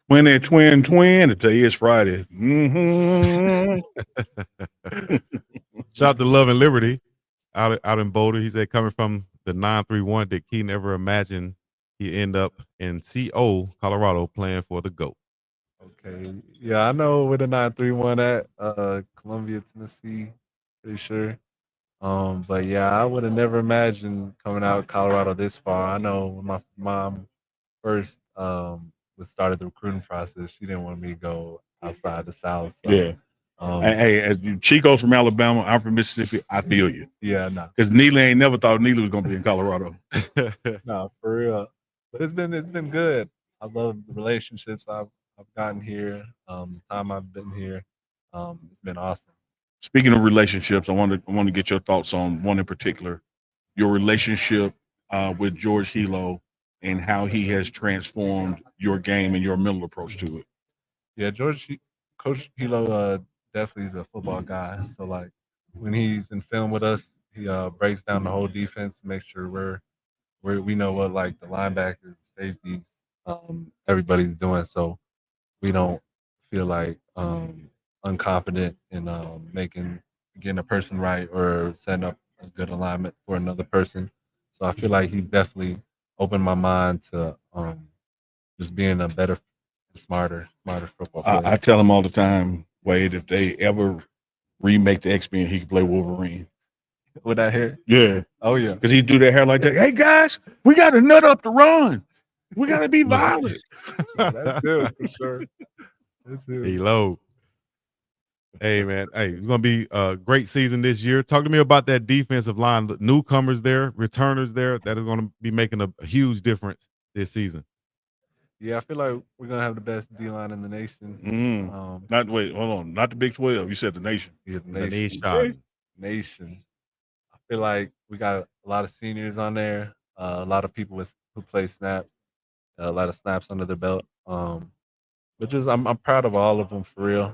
A: Twin. Today is Friday. Mm-hmm.
B: Shout out to Love and Liberty out in Boulder. He said coming from the 931, did he never imagine he'd end up in CO, Colorado, playing for the GOAT?
I: Okay. Yeah, I know where the 931 at, Columbia, Tennessee, pretty sure. But yeah, I would have never imagined coming out of Colorado this far. I know when my mom first started the recruiting process, she didn't want me to go outside the South. So,
A: Yeah. Hey, as Chico's from Alabama, I'm from Mississippi. I feel you.
I: Yeah, no.
A: Because Neely ain't never thought Neely was gonna be in Colorado.
I: No, for real. But it's been good. I love the relationships I've gotten here. The time I've been here, it's been awesome.
A: Speaking of relationships, I want to get your thoughts on one in particular, your relationship with George Hilo and how he has transformed your game and your mental approach to it.
I: Yeah, Coach Hilo definitely is a football guy. So like when he's in film with us, he breaks down the whole defense to make sure we know what like the linebackers, safeties, everybody's doing, so we don't feel like unconfident in getting a person right or setting up a good alignment for another person. So I feel like he's definitely opened my mind to just being a better, smarter football player.
A: I tell him all the time, Wade, if they ever remake the X-Men, he can play Wolverine.
I: With that hair?
A: Yeah.
I: Oh yeah.
A: Because he do that hair like that. Hey guys, we got to nut up the run. We got to be violent.
I: That's good for sure. That's good.
B: Hilo. Hey man, it's gonna be a great season this year. Talk to me about that defensive line, the newcomers there, returners there that are gonna be making a huge difference this season.
I: Yeah, I feel like we're gonna have the best D line in the nation.
A: Not the Big 12. You said the nation.
I: Yeah,
B: The
I: nation.
B: nation.
I: Nation. I feel like we got a lot of seniors on there, a lot of people who play snaps, a lot of snaps under their belt. But just I'm proud of all of them for real.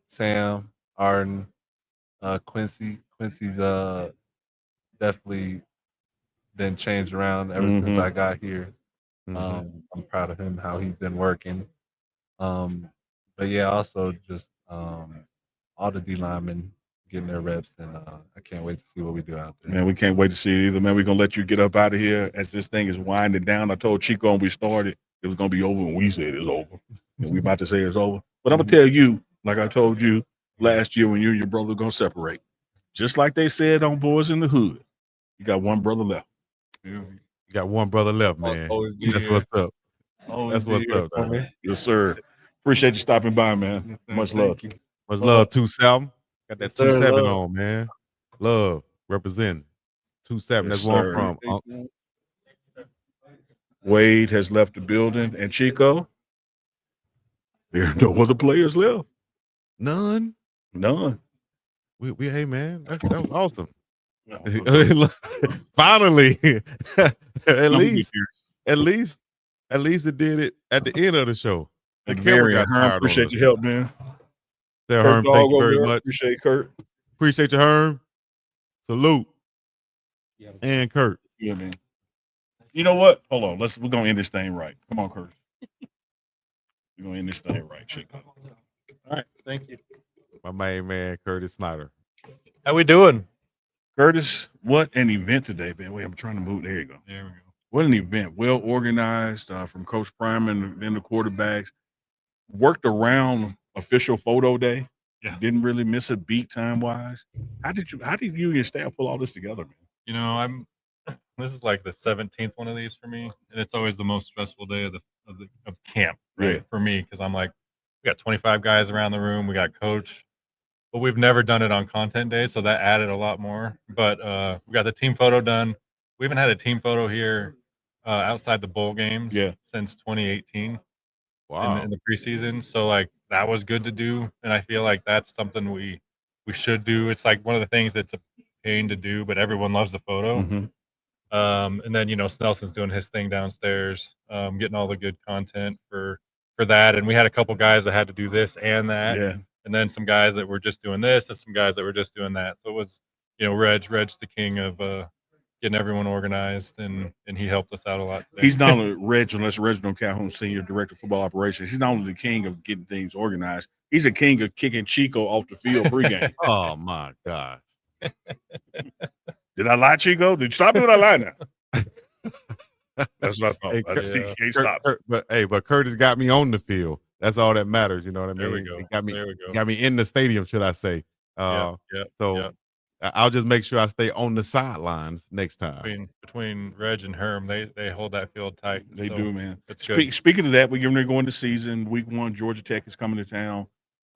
I: Sam, Arden, Quincy. Quincy's definitely been changed around ever since I got here. I'm proud of him, how he's been working. But yeah, also just all the D linemen getting their reps, and I can't wait to see what we do out there.
A: Man, we can't wait to see it either. Man, we're going to let you get up out of here as this thing is winding down. I told Chico when we started it was going to be over when we said it's over. And we about to say it's over. But I'm going to tell you, like I told you last year when you and your brother were going to separate, just like they said on Boys in the Hood, you got one brother left.
B: You got one brother left, man. That's what's up. That's what's up, man.
A: Yes, sir. Appreciate you stopping by, man. Much love.
B: Much love, 2-7. Got that
A: Yes, sir,
B: 2-7
A: love.
B: on, man. Love, representing. 2-7. That's
A: Yes,
B: where
A: sir.
B: I'm from.
A: Wade has left the building. And Chico, there are no other players left.
B: None. We hey, man, that was awesome. Finally, at least it did it at the end of the show. The camera
A: Marion,
B: got
A: Herm,
B: tired.
A: appreciate your help, man.
B: There,
A: Kurt
B: Herm,
A: Dog
B: thank you
A: over
B: very
A: there,
B: much.
A: appreciate Kurt.
B: Appreciate you, Herm. Salute. And Kurt.
A: Yeah, man. You know what? Hold on. We're gonna end this thing right. Come on, Kurt. We're gonna end this thing right, Chico.
K: All right, thank you.
B: My main man, Curtis Snider.
K: How we doing?
A: Curtis, what an event today, man. Wait, I'm trying to move. There you go.
K: There we go.
A: What an event. Well organized from Coach Prime and then the quarterbacks. Worked around official photo day.
K: Yeah.
A: Didn't really miss a beat time wise. How did you and your staff pull all this together, man?
K: You know, this is like the 17th one of these for me, and it's always the most stressful day of camp, right?
A: Yeah.
K: For me, because I'm like, we got 25 guys around the room, we got coach, but we've never done it on content day, so that added a lot more. But we got the team photo done. We haven't had a team photo here outside the bowl games since 2018.
B: Wow.
K: In the preseason, so like that was good to do, and I feel like that's something we should do. It's like one of the things that's a pain to do, but everyone loves the photo. And then Snelson's doing his thing downstairs, getting all the good content for that. And we had a couple guys that had to do this and that, and then some guys that were just doing this, and some guys that were just doing that. So it was Reg's the king of getting everyone organized, and he helped us out a lot today.
A: He's not only Reginald Calhoun, Senior Director of Football Operations. He's not only the king of getting things organized, he's a king of kicking Chico off the field pregame.
B: Oh my gosh.
A: Did I lie, Chico? Did you stop me when I lie now? That's what I thought.
B: Hey,
A: You can't stop.
B: But Curtis got me on the field. That's all that matters. You know what I mean?
K: There we go.
B: He got me.
K: There we go.
B: Got me in the stadium, should I say? So I'll just make sure I stay on the sidelines next time.
K: Between Reg and Herm, they hold that field tight.
A: They do, man.
K: It's good.
A: Speaking of that, we're getting ready to go into season. Week 1, Georgia Tech is coming to town.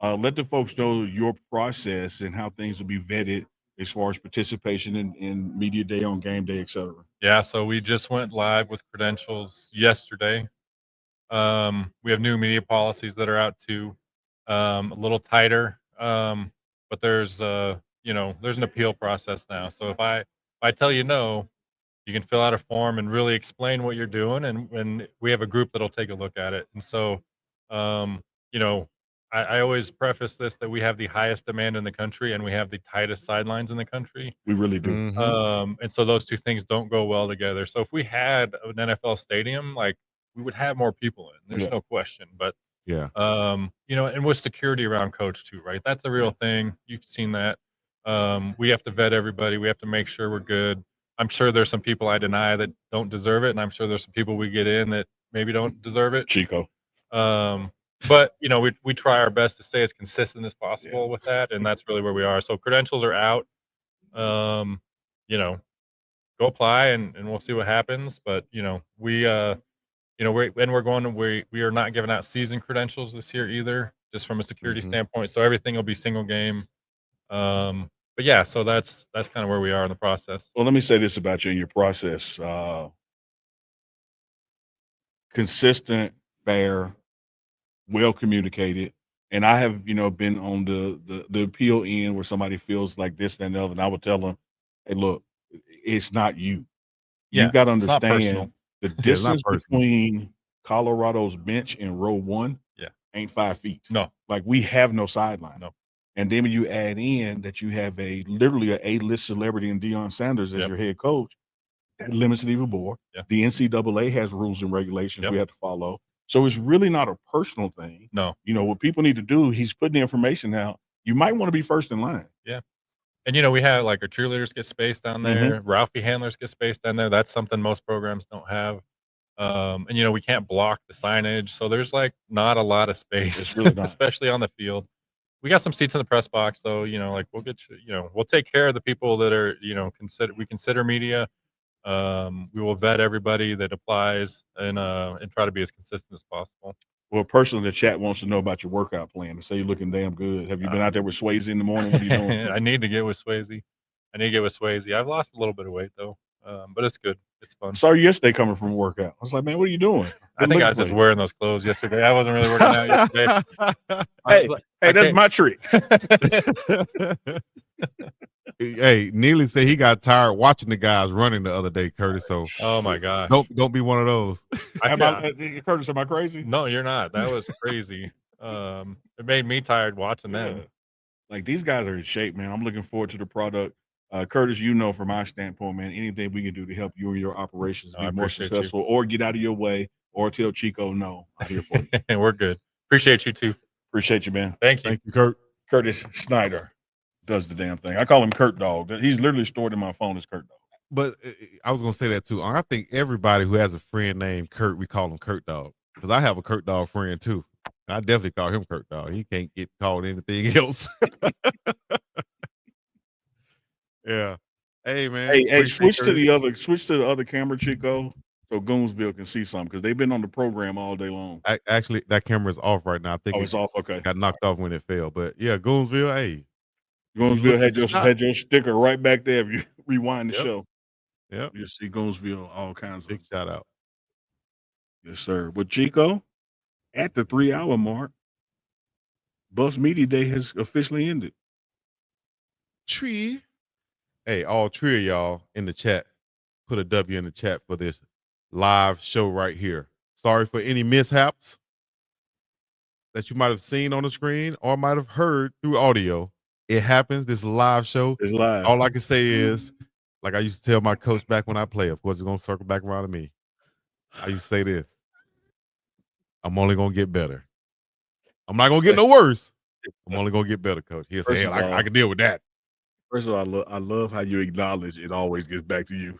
A: Let the folks know your process and how things will be vetted as far as participation in media day, on game day, et cetera.
K: Yeah, so we just went live with credentials yesterday. We have new media policies that are out too, a little tighter, but there's there's an appeal process now. So if I tell you no, you can fill out a form and really explain what you're doing, and we have a group that'll take a look at it. And so, I always preface this that we have the highest demand in the country and we have the tightest sidelines in the country.
A: We really do.
K: And so those two things don't go well together. So if we had an NFL stadium, like we would have more people in. There's no question. But and with security around coach too, right? That's the real thing. You've seen that. We have to vet everybody. We have to make sure we're good. I'm sure there's some people I deny that don't deserve it, and I'm sure there's some people we get in that maybe don't deserve it.
A: Chico.
K: But we try our best to stay as consistent as possible with that, and that's really where we are. So credentials are out. Go apply and we'll see what happens. But we are not giving out season credentials this year either, just from a security standpoint. So everything will be single game. But yeah, so that's kind of where we are in the process.
A: Well, let me say this about you and your process. consistent, fair, well communicated. And I have, been on the appeal end where somebody feels like this, that, and the other. And I would tell them, hey, look, it's not you.
K: Yeah,
A: You've got to
K: it's not
A: understand
K: personal.
A: the
B: Yeah, it's not
A: distance
B: personal.
A: between Colorado's bench and row one
K: Yeah.
A: ain't 5 feet.
K: No.
A: Like we have no sideline.
K: No.
A: And then when you add in that you have literally a A-list celebrity in Deion Sanders as
K: Yep.
A: your head coach, that limits it even more.
K: Yeah.
A: The NCAA has rules and regulations
K: Yep.
A: we have to follow. So it's really not a personal thing.
K: No.
A: What people need to do, he's putting the information out. You might want to be first in line.
K: Yeah. And we have like our cheerleaders get space down there. Ralphie handlers get space down there. That's something most programs don't have. And we can't block the signage, so there's like not a lot of space,
A: It's really not.
K: especially on the field. We got some seats in the press box, though. Like we'll get we'll take care of the people that are consider media. We will vet everybody that applies and try to be as consistent as possible.
A: Well, a person in the chat wants to know about your workout plan. They say you're looking damn good. Have you been out there with Swayze in the morning? What are you doing?
K: I need to get with Swayze. I've lost a little bit of weight though, but it's good. It's fun.
A: Saw you yesterday coming from a workout. I was like, man, what are you doing?
K: I think I was just wearing those clothes yesterday. I wasn't really working out yesterday.
A: Hey, that's my trick.
B: Hey, Neely said he got tired watching the guys running the other day, Curtis. So,
K: oh my gosh,
B: don't be one of those.
A: Curtis, am I crazy?
K: No, you're not. That was crazy. It made me tired watching them.
A: Like these guys are in shape, man. I'm looking forward to the product. Curtis, from our standpoint, man, anything we can do to help you and your operations be more successful or get out of your way or tell Chico no, I'm here for you.
K: We're good. Appreciate you too.
A: Appreciate you, man.
K: Thank you.
B: Thank you, Kurt.
A: Curtis Snider does the damn thing. I call him Kurt Dog. He's literally stored in my phone as Kurt Dog.
B: But I was gonna say that too. I think everybody who has a friend named Kurt, we call him Kurt Dog. Because I have a Kurt Dog friend too. I definitely call him Kurt Dog. He can't get called anything else. Yeah. Hey man.
A: Hey, switch to the other camera, Chico, so Goonsville can see something because they've been on the program all day long.
B: Actually, that camera's off right now. I think
A: it's off. Okay.
B: Got knocked off when it fell. But yeah, Goonsville, hey.
A: Goonsville had your sticker right back there if you rewind the show.
B: Yep.
A: You see Goonsville, all kinds
B: Big
A: of
B: shout out.
A: Yes, sir. But Chico, at the 3-hour mark, Buffs Media Day has officially ended.
B: Tree. Hey, all three of y'all in the chat, put a W in the chat for this live show right here. Sorry for any mishaps that you might have seen on the screen or might have heard through audio. It happens. This live show.
A: It's live.
B: All I can say is, like I used to tell my coach back when I play, of course, it's going to circle back around to me. I used to say this. I'm only going to get better. I'm not going to get no worse. I'm only going to get better, coach. He'll say, hey, I can deal with that.
A: First of all, I love how you acknowledge it always gets back to you.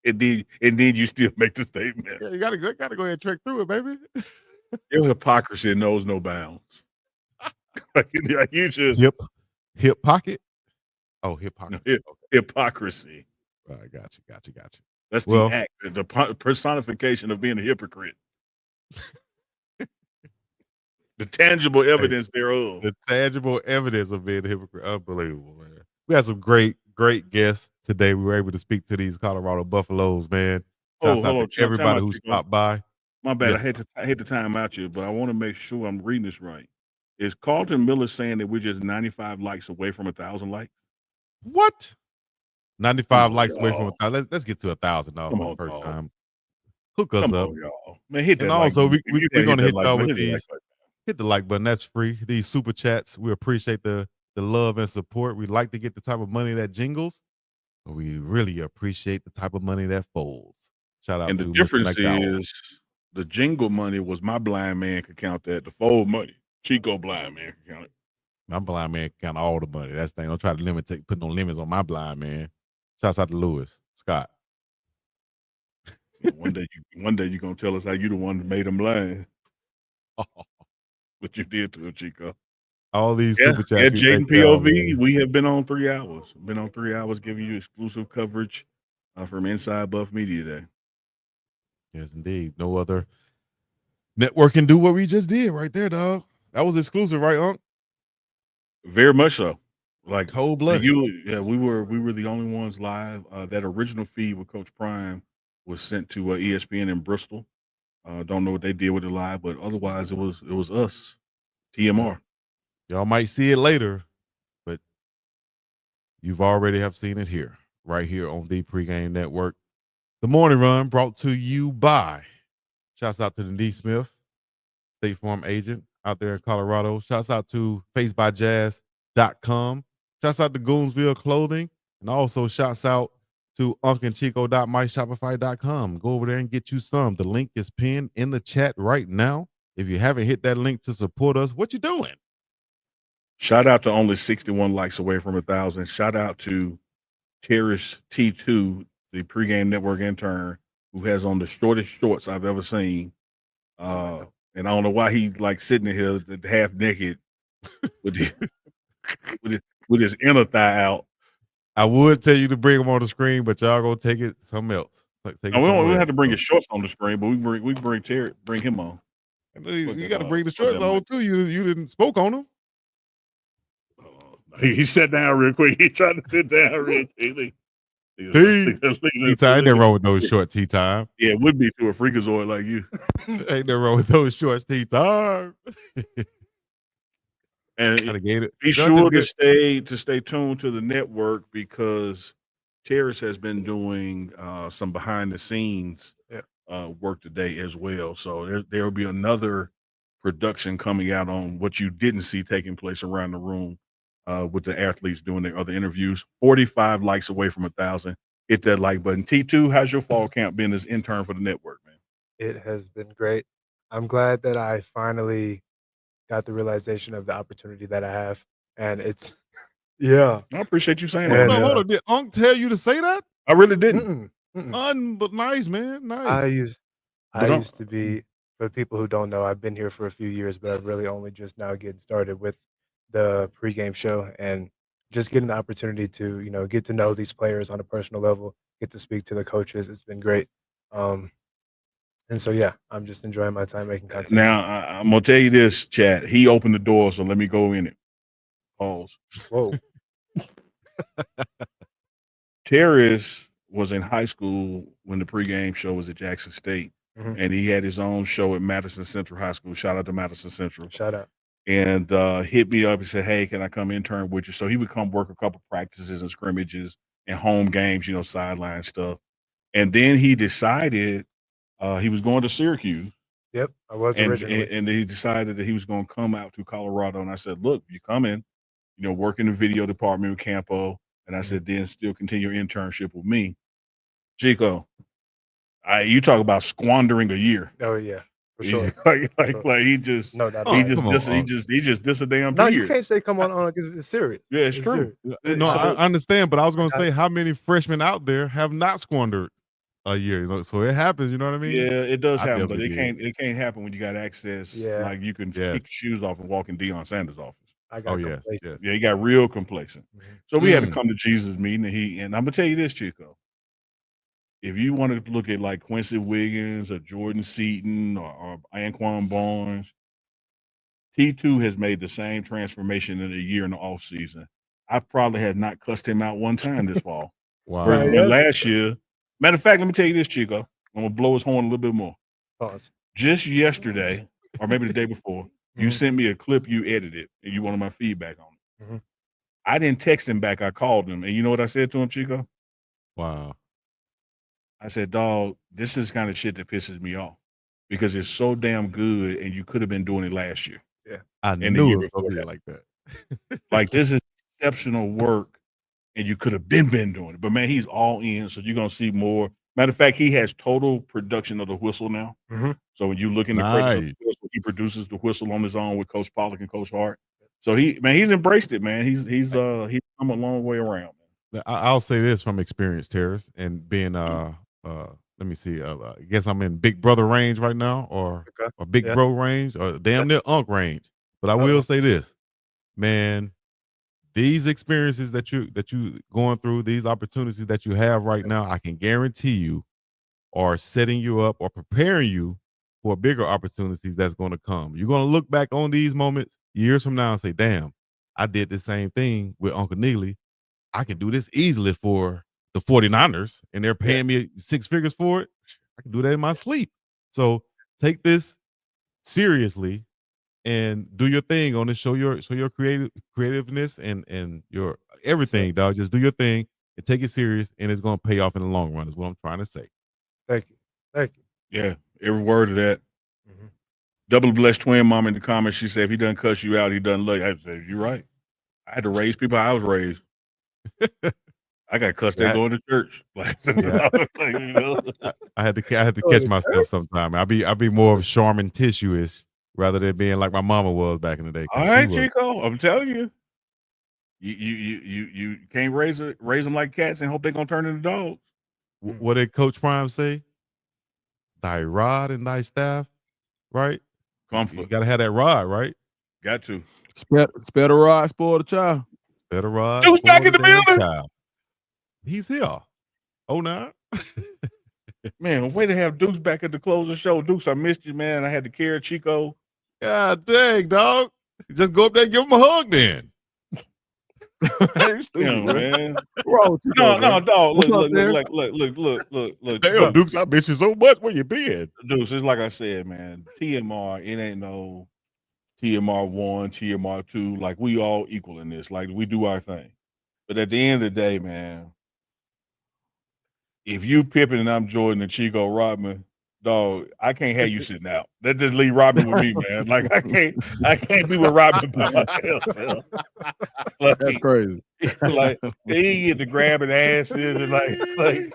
A: Indeed, you still make the statement.
B: Yeah, you gotta go ahead and trick through it, baby.
A: Your hypocrisy knows no bounds. You just
B: hip pocket. Oh, hypocrisy.
A: Hypocrisy.
B: Got you.
A: That's
B: Well,
A: the act, the personification of being a hypocrite. The tangible evidence thereof.
B: The tangible evidence of being a hypocrite. Unbelievable, man. We had some great guests today. We were able to speak to these Colorado Buffaloes, man. Shouts out to everybody who stopped by.
A: My bad.
B: Yes.
A: I hate to time out you, but I want to make sure I'm reading this right. Is Carlton Miller saying that we're just 95 likes away from 1,000 likes?
B: What? 95 likes away from 1,000. Let's get to 1,000 for the first time. Hook us up,
A: y'all. Man, hit that.
B: And also,
A: like
B: we're gonna hit y'all with
A: button.
B: these. Hit the like button. That's free. These super chats. We appreciate the love and support. We like to get the type of money that jingles, but we really appreciate the type of money that folds. Shout out
A: And
B: to
A: the
B: Mr.
A: difference
B: McDowell.
A: is the jingle money was my blind man could count that. The fold money, Chico blind man could count it.
B: My blind man can count all the money. That's the thing. Don't try to put no limits on my blind man. Shouts out to Lewis Scott.
A: One day you're gonna tell us how you the one that made him blind. What you did to him, Chico.
B: All these super chats.
A: At Jaden POV, we have been on 3 hours. Been on 3 hours giving you exclusive coverage from Inside Buff Media Day.
B: Yes, indeed. No other network can do what we just did right there, dog. That was exclusive, right, Unc?
A: Very much so. Like
B: cold blood.
A: We were the only ones live. That original feed with Coach Prime was sent to ESPN in Bristol. Don't know what they did with it live, but otherwise it was us, TMR.
B: Y'all might see it later, but you've already have seen it here, right here on the Pregame Network. The Morning Run brought to you by, shouts out to the D. Smith, State Farm agent out there in Colorado. Shouts out to facebyjazz.com. Shouts out to Goonsville Clothing. And also shouts out to uncandchico.myshopify.com. Go over there and get you some. The link is pinned in the chat right now. If you haven't hit that link to support us, what you doing?
A: Shout out to only 61 likes away from 1,000. Shout out to Terrace T2, the Pregame Network intern, who has on the shortest shorts I've ever seen. And I don't know why he like sitting here half naked with his inner thigh out.
B: I would tell you to bring him on the screen, but y'all gonna take it something else.
A: We don't have to bring his shorts on the screen, but we can bring him on.
B: You got to bring the shorts on too. You didn't spoke on him.
A: He sat down real quick. He tried to sit down real quick.
B: Tea time, ain't nothing wrong with those shorts. Tea time.
A: Yeah, it would be to a freakazoid like you.
B: Ain't nothing wrong with those shorts. Tea time.
A: And be sure to stay tuned to the network because Terrace has been doing some behind the scenes work today as well. So there will be another production coming out on what you didn't see taking place around the room with the athletes doing their other interviews. 45 likes away from 1,000. Hit that like button. T2, how's your fall camp been as intern for the network, man?
O: It has been great. I'm glad that I finally got the realization of the opportunity that I have. And it's, yeah.
A: I appreciate you saying that.
B: Hold on. Did Unc tell you to say that?
A: I really didn't.
B: But nice, man. Nice.
O: I used to be, for people who don't know, I've been here for a few years, but I've really only just now getting started with the pregame show and just getting the opportunity to, get to know these players on a personal level, get to speak to the coaches. It's been great. And so, yeah, I'm just enjoying my time making content.
A: Now, I'm going to tell you this, Chad. He opened the door, so let me go in it. Pause.
O: Whoa.
A: Terrace was in high school when the pregame show was at Jackson State, and he had his own show at Madison Central High School. Shout out to Madison Central.
O: Shout out.
A: And hit me up and said, hey, can I come intern with you? So he would come work a couple practices and scrimmages and home games, sideline stuff. And then he decided he was going to Syracuse.
O: Yep, I was originally.
A: And he decided that he was going to come out to Colorado. And I said, look, you come in, work in the video department with Campo. And I said, then still continue your internship with me. Chico, you talk about squandering a year.
O: Oh, yeah. For sure.
A: Like he just he just this a damn
O: No,
A: period.
O: you can't say come on because it's serious.
A: Yeah, it's true.
B: No, I understand, but I was going to say how many freshmen out there have not squandered a year. So it happens. You know what I mean?
A: Yeah, it does happen, but
B: definitely
A: it can't happen when you got access.
O: Yeah.
A: Like you can kick your shoes off and walk in Deion Sanders' office.
O: I got
B: yes.
A: Yeah, he got real complacent. So we had to come to Jesus meeting, and I'm gonna tell you this, Chico. If you want to look at like Quincy Wiggins or Jordan Seaton or Anquin Barnes, T2 has made the same transformation in a year in the off season. I probably have not cussed him out one time this fall.
B: Wow.
A: Versus when last year. Matter of fact, let me tell you this, Chico. I'm gonna blow his horn a little bit more.
O: Pause.
A: Just yesterday, or maybe the day before, you sent me a clip you edited, and you wanted my feedback on it. I didn't text him back. I called him, and you know what I said to him, Chico?
B: Wow.
A: I said, dog, this is kind of shit that pisses me off because it's so damn good, and you could have been doing it last year.
O: Yeah,
B: I knew it was gonna be like that.
A: Like this is exceptional work, and you could have been doing it. But man, he's all in, so you're gonna see more. Matter of fact, he has total production of the whistle now. So when you look in the credits of the whistle, he produces the whistle on his own with Coach Pollock and Coach Hart. So he's embraced it, man. He's come a long way around.
B: I'll say this from experience, Terrace, and being let me see, I guess I'm in Big Brother range right now, or Big Bro range, or damn near Unc range. But I will say this, man. These experiences that you going through, these opportunities that you have right now, I can guarantee you are setting you up or preparing you for bigger opportunities that's going to come. You're going to look back on these moments years from now and say, damn, I did the same thing with Uncle Neely. I can do this easily for the 49ers, and they're paying me 6 figures for it. I can do that in my sleep. So take this seriously and do your thing on it. Show your creativeness and your everything, dog. Just do your thing and take it serious, and it's gonna pay off in the long run. Is what I'm trying to say.
O: Thank you. Thank you.
A: Yeah, every word of that. Double blessed twin mom in the comments. She said, if he doesn't cuss you out, he doesn't love you. I said, you're right. I had to raise people how I was raised. I got cussed at going to church. Like, you know?
B: I had to catch myself sometime. I'd be more of Charmin tissue-ish rather than being like my mama was back in the day.
A: All right, Chico, I'm telling you. You can't raise them like cats and hope they're gonna turn into dogs.
B: What did Coach Prime say? Thy rod and thy staff, right?
A: Comfort.
B: You gotta have that rod, right?
A: Got to.
M: Spare the rod, spoil the child.
B: Spare the rod.
A: Who's back in the
B: spoil
A: building?
B: child. He's here. Oh, no.
A: Man, way to have Dukes back at the close of the show. Dukes, I missed you, man. I had to carry Chico.
B: God dang, dog. Just go up there and give him a hug then.
A: Man.
M: No,
A: dog. Look.
B: Damn, Dukes, I miss you so much. Where you been?
A: Dukes, it's like I said, man. TMR, it ain't no TMR 1, TMR 2. Like, we all equal in this. Like, we do our thing. But at the end of the day, man, if you Pippen and I'm Jordan and Chico Rodman, dog, I can't have you sitting out. That just leave Rodman with me, man. Like, I can't be with Rodman by myself. Like,
M: that's crazy.
A: Like, he get to grabbing asses and like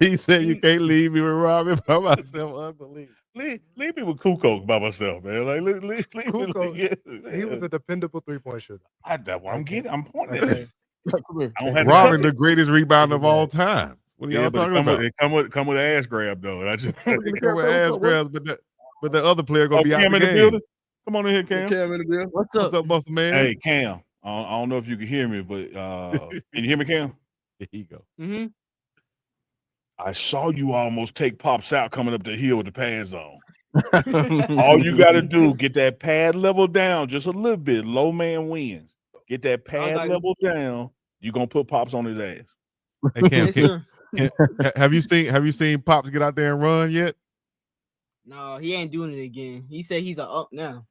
B: he said you can't leave me with Rodman by myself. Unbelievable.
A: Leave me with Kukoc by myself, man. Like, leave
O: Kukoc, he was a dependable 3-point shooter.
A: That's what I'm getting. I'm pointing at it.
B: Robin, the greatest rebounder of all time. What are y'all talking about?
A: It come with an ass grab though. And I just
B: it come with ass grabs, but the other player gonna be out
A: Cam
B: the
A: in the
B: game.
A: building. Come on in here, Cam.
M: Cam in the building.
B: What's up, Buster man?
A: Hey, Cam. I don't know if you can hear me, but can you hear me, Cam?
B: Here you go.
M: Mm-hmm.
A: I saw you almost take Pops out coming up the hill with the pads on. All you got to do, get that pad level down just a little bit. Low man wins. Get that pad level down. You're gonna put Pops on his ass.
B: Hey, Cam, have you seen Pops get out there and run yet?
E: No, he ain't doing it again. He said he's up now.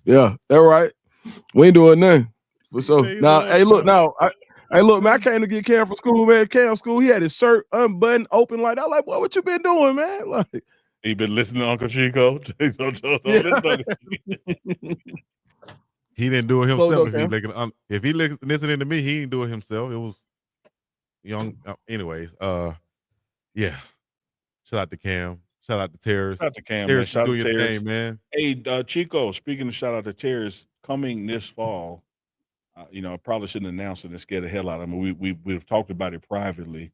M: Yeah, that's right. We ain't doing nothing. For so now, hey, look, man, I came to get Cam from school, man. Cam school, he had his shirt unbuttoned, open like that. Like, what you been doing, man? Like,
A: he been listening to Uncle Chico.
B: He didn't do it himself. If he listening to me, he didn't do it himself. It was young. Anyways, yeah. Shout out to Cam. Shout out to Terrace.
A: Shout out to Cam,
B: Terrace,
A: man. Shout out
B: do
A: to
B: your
A: Terrace.
B: thing, man.
A: Hey, Chico, speaking of shout out to Terrace, coming this fall, I probably shouldn't announce it and scare the hell out of him. We've talked about it privately.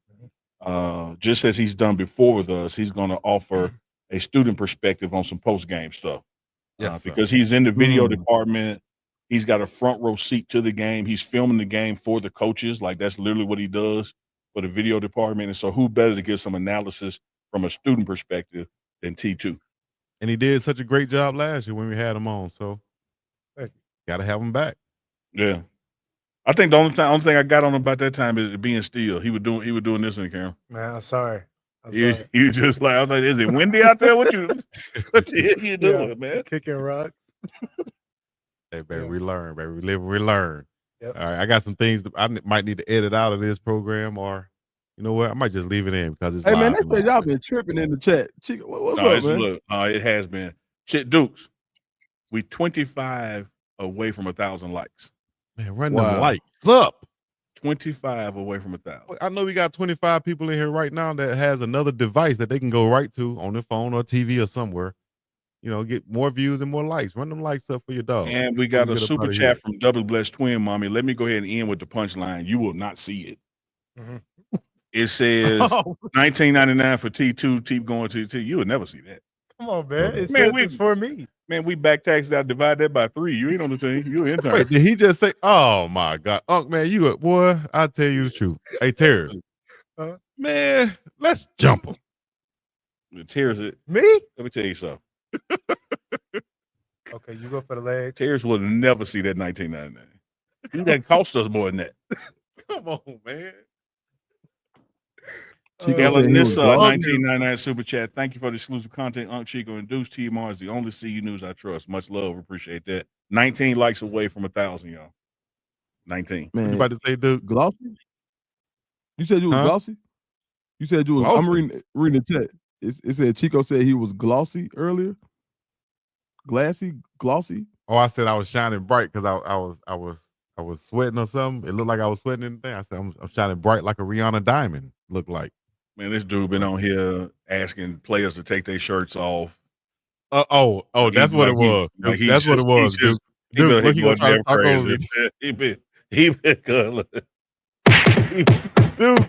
A: Just as he's done before with us, he's going to offer a student perspective on some post-game stuff.
B: Yes,
A: because he's in the video department. He's got a front row seat to the game. He's filming the game for the coaches. Like, that's literally what he does for the video department. And so who better to give some analysis from a student perspective than T2?
B: And he did such a great job last year when we had him on. So got to have him back.
A: Yeah. I think the only thing I got on him about that time is being still. He was doing this in the camera.
O: Man, I'm sorry.
A: You just like, I was like, is it windy out there? What the hell you doing, man?
O: Kicking rocks.
B: Hey, baby, we learn, baby. We live, we learn.
O: Yep.
B: All right, I got some things I might need to edit out of this program, or you know what? I might just leave it in because it's
M: hey, man,
B: live.
M: they said y'all been tripping in the chat. Chico, what's up, man?
A: Look, it has been. Shit, Dukes, we 25 away from 1,000 likes.
B: Man, run them likes up.
A: 25 away from 1,000.
B: I know we got 25 people in here right now that has another device that they can go right to on their phone or TV or somewhere. Get more views and more likes. Run them likes up for your dog.
A: And we got a super chat from Double Blessed Twin Mommy. Let me go ahead and end with the punchline. You will not see it.
O: Mm-hmm.
A: It says $19.99 for T2. Keep going to T2. You will never see that.
O: Come on, man. It's for me.
A: Man, we back taxed out, divide that by 3. You ain't on the team. You an intern.
B: Wait, did he just say, oh my God, Unc, man, boy, I'll tell you the truth. Hey, Terrence, man, let's jump him.
A: Terrence,
O: me?
A: Let me tell you something.
O: Okay, you go for the legs.
A: Terrence will never see that $19.99. That cost us more than that.
B: Come on, man.
M: Chico said he was
A: Elanissa,
M: glossy.
A: 1999 super chat. Thank you for the exclusive content. Unc Chico and Deuce TMR is the only CU news I trust. Much love. Appreciate that. 19 likes away from 1,000, y'all. 19.
B: What you about to say, Duke?
M: Glossy? You said you was glossy? You said you was. I'm reading the chat. It said Chico said he was glossy earlier. Glassy, glossy.
B: Oh, I said I was shining bright because I was sweating or something. It looked like I was sweating anything. I said I'm shining bright like a Rihanna diamond. Looked like.
A: Man, this dude been on here asking players to take their shirts off.
B: Oh, that's what it was. That's what it was. Dude, look, he gonna try to talk over me.
A: He been color.
B: Dude,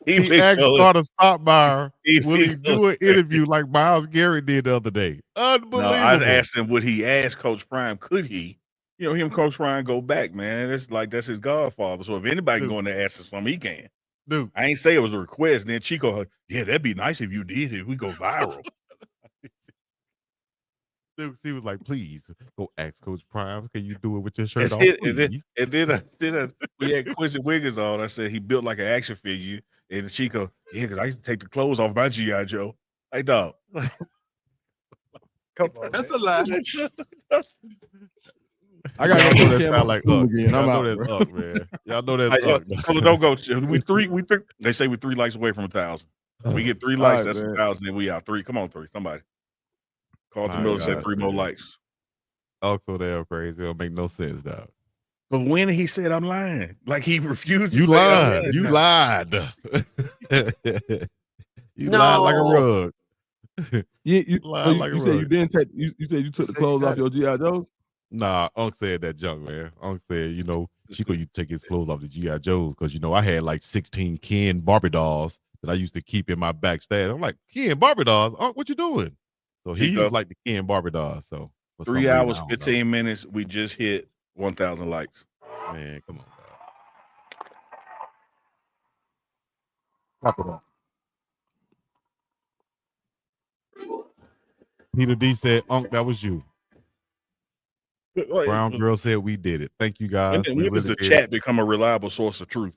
B: he asked Carter stop by. Will he do an interview like Myles Garrett did the other day? Unbelievable.
A: No, I asked him, would he ask Coach Prime? Could he? You know, him and Coach Prime go back, man. That's his godfather. So if anybody can go in there and ask us something, he can.
B: Dude,
A: I ain't say it was a request. Then Chico, yeah, that'd be nice if you did it. We go viral.
B: Dude, he was like, please go ask Coach Prime. Can you do it with your shirt off?
A: And then we had Quincy Wiggins on. I said he built like an action figure. And Chico, yeah, because I used to take the clothes off my G.I. Joe. Hey, dog.
N: Come on,
L: that's a lie.
M: I gotta go
B: that sound like Uck.
M: again. I'm
B: Y'all know
M: out,
B: that's
M: bro.
B: Uck, man. Y'all know that's Uck.
A: Don't go. We three. They say we're 3 likes away from 1,000. We get 3 likes.
M: right,
A: That's
M: man.
A: 1,000. Then we out 3. Come on, 3. Somebody. Carlton
B: My
A: Miller said
B: God,
A: 3 more
B: man.
A: likes.
B: Uck so damn crazy. It'll make no sense, dog.
A: But when he said I'm lying, like he refused.
B: You
A: to say I'm
B: lied.
A: lying.
B: You
A: No.
B: lied. You lied like a rug.
M: You
B: Lied like a
M: said you
B: rug.
M: didn't take. You said you took the clothes off your G.I. Joe.
B: Nah, Unc said that junk, man. Unc said, Chico, you take his clothes off the G.I. Joes because, I had like 16 Ken Barbie dolls that I used to keep in my backstage. I'm like, Ken Barbie dolls? Unc, what you doing? So he
A: Chico.
B: used like the Ken Barbie dolls. So for
A: 3
B: some reason,
A: hours,
B: I don't know.
A: 15 minutes. We just hit 1,000 likes.
B: Man, come on, dog.
M: Pop it up.
B: Peter D said, Unc, that was you. Brown girl said we did it. Thank you guys.
A: When
B: We
A: does
B: really
A: the
B: did.
A: chat become a reliable source of truth?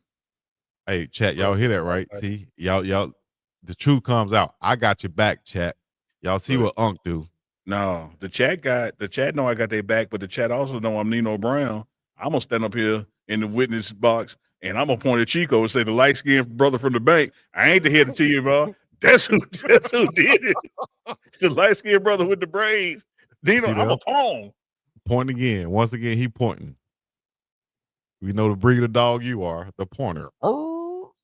B: Hey, chat, y'all hear that, right? See, y'all, the truth comes out. I got your back, chat. Y'all see what Unc do.
A: No, the chat know I got their back, but the chat also know I'm Nino Brown. I'm gonna stand up here in the witness box and I'm gonna point at Chico and say the light skinned brother from the bank. I ain't the head of you, bro. That's who did it. The light skinned brother with the braids. Nino,
B: See
A: I'm a
B: that?
A: pawn.
B: Point again. Once again, he pointing. We know the breed of dog you are, the pointer. Put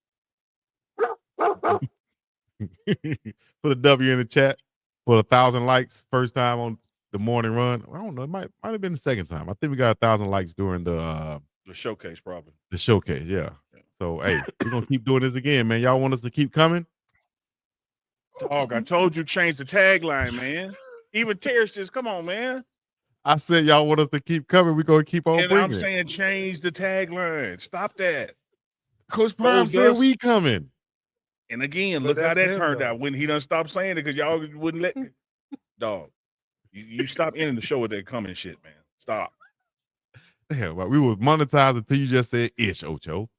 B: a W in the chat. Put 1,000 likes. First time on the morning run. I don't know. It might have been the second time. I think we got 1,000 likes during the
A: showcase, probably.
B: The showcase, yeah. So hey, we're gonna keep doing this again, man. Y'all want us to keep coming?
A: Dog, I told you change the tagline, man. Even Terrence says, come on, man.
B: I said y'all want us to keep coming. We're gonna keep on
A: And
B: bringing
A: I'm
B: it.
A: saying change the tagline. Stop that.
B: Coach Prime said we coming.
A: And again,
B: But
A: look how
B: that's
A: that
B: him,
A: turned
B: though.
A: out when he done stopped saying it because y'all wouldn't let. Dog, you stop ending the show with that coming shit, man. Stop.
B: Damn, right. We was monetized until you just said ish, Ocho.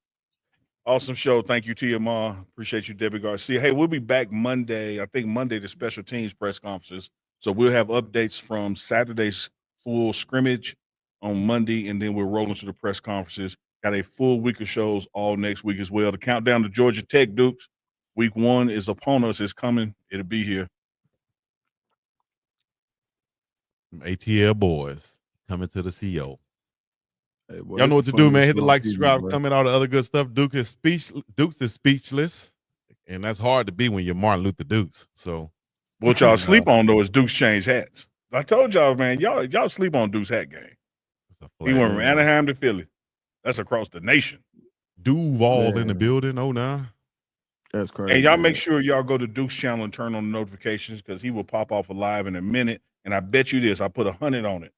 A: Awesome show. Thank you, TMR. Appreciate you, Debbie Garcia. Hey, we'll be back Monday. I think Monday, the special teams press conferences. So we'll have updates from Saturday's full scrimmage on Monday, and then we're rolling to the press conferences. Got a full week of shows all next week as well. The countdown to Georgia Tech, Dukes. Week 1 is upon us. It's coming. It'll be here.
B: ATL boys coming to the CO.
M: Hey, boy,
B: Y'all know what
M: that's
B: to
M: the
B: do, man.
M: funniest
B: Hit the
M: show on
B: like,
M: TV,
B: subscribe,
M: boy.
B: comment, all the other good stuff. Dukes is speechless, and that's hard to be when you're Martin Luther Dukes. So,
A: What y'all sleep on though is Dukes change hats. I told y'all, man, y'all sleep on Dukes hat game. He went from Anaheim to Philly. That's across the nation.
B: Duval in the building. Oh, nah.
M: That's crazy.
A: And y'all
M: man.
A: make sure y'all go to Duke's channel and turn on the notifications because he will pop off live in a minute. And I bet you this, I put 100 on it.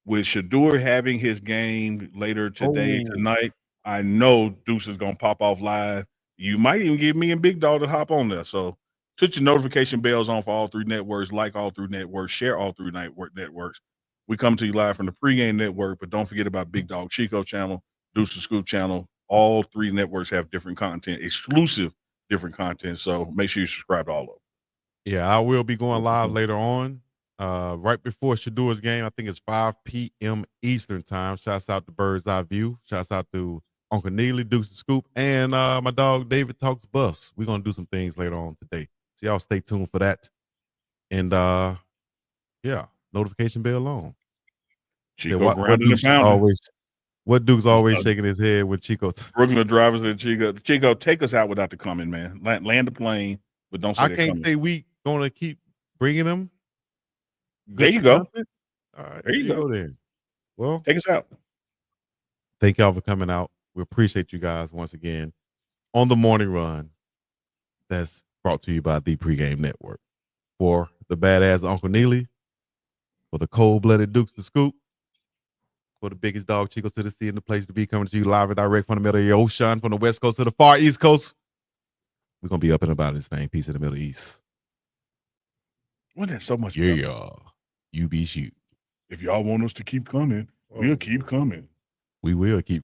A: With Shadur having his game later today, tonight, I know Deuce is gonna pop off live. You might even get me and Big Dog to hop on there. So put your notification bells on for all 3 networks, like all 3 networks, share all 3 networks. We come to you live from the Pregame network, but don't forget about Big Dog Chico channel, Deuce the Scoop channel. All 3 networks have different content exclusive different content. So make sure you subscribe to all of them.
B: Yeah, I will be going live later on. Right before Shadur's game, I think it's 5 p.m. Eastern time. Shouts out to Bird's Eye View. Shouts out to Uncle Neely, Dukes the Scoop, and my dog David Talks Buffs. We're gonna do some things later on today. So y'all stay tuned for that. And yeah, notification bell on.
A: Chico
B: what
A: grounded and
B: Duke's
A: pounded.
B: always shaking his head when Chico.
A: Brooklyn drivers and Chico, take us out without the coming, man. Land the plane, but don't say
B: I
A: they're
B: can't
A: coming.
B: say we gonna keep bringing them.
A: There you go.
B: Content. All right,
A: There you go.
B: then. Well,
A: take us out.
B: Thank y'all for coming out. We appreciate you guys once again on the morning run. That's brought to you by the Pregame Network. For the badass Uncle Neely, for the cold-blooded Dukes the Scoop, for the biggest dog Chico to the sea and the place to be, coming to you live and direct from the middle of the ocean, from the West Coast to the far East Coast. We're gonna be up and about this thing. Peace in the Middle East.
A: Well, that's so much.
B: Yeah, you be shoot.
A: If y'all want us to keep coming, we'll keep coming.
B: We will keep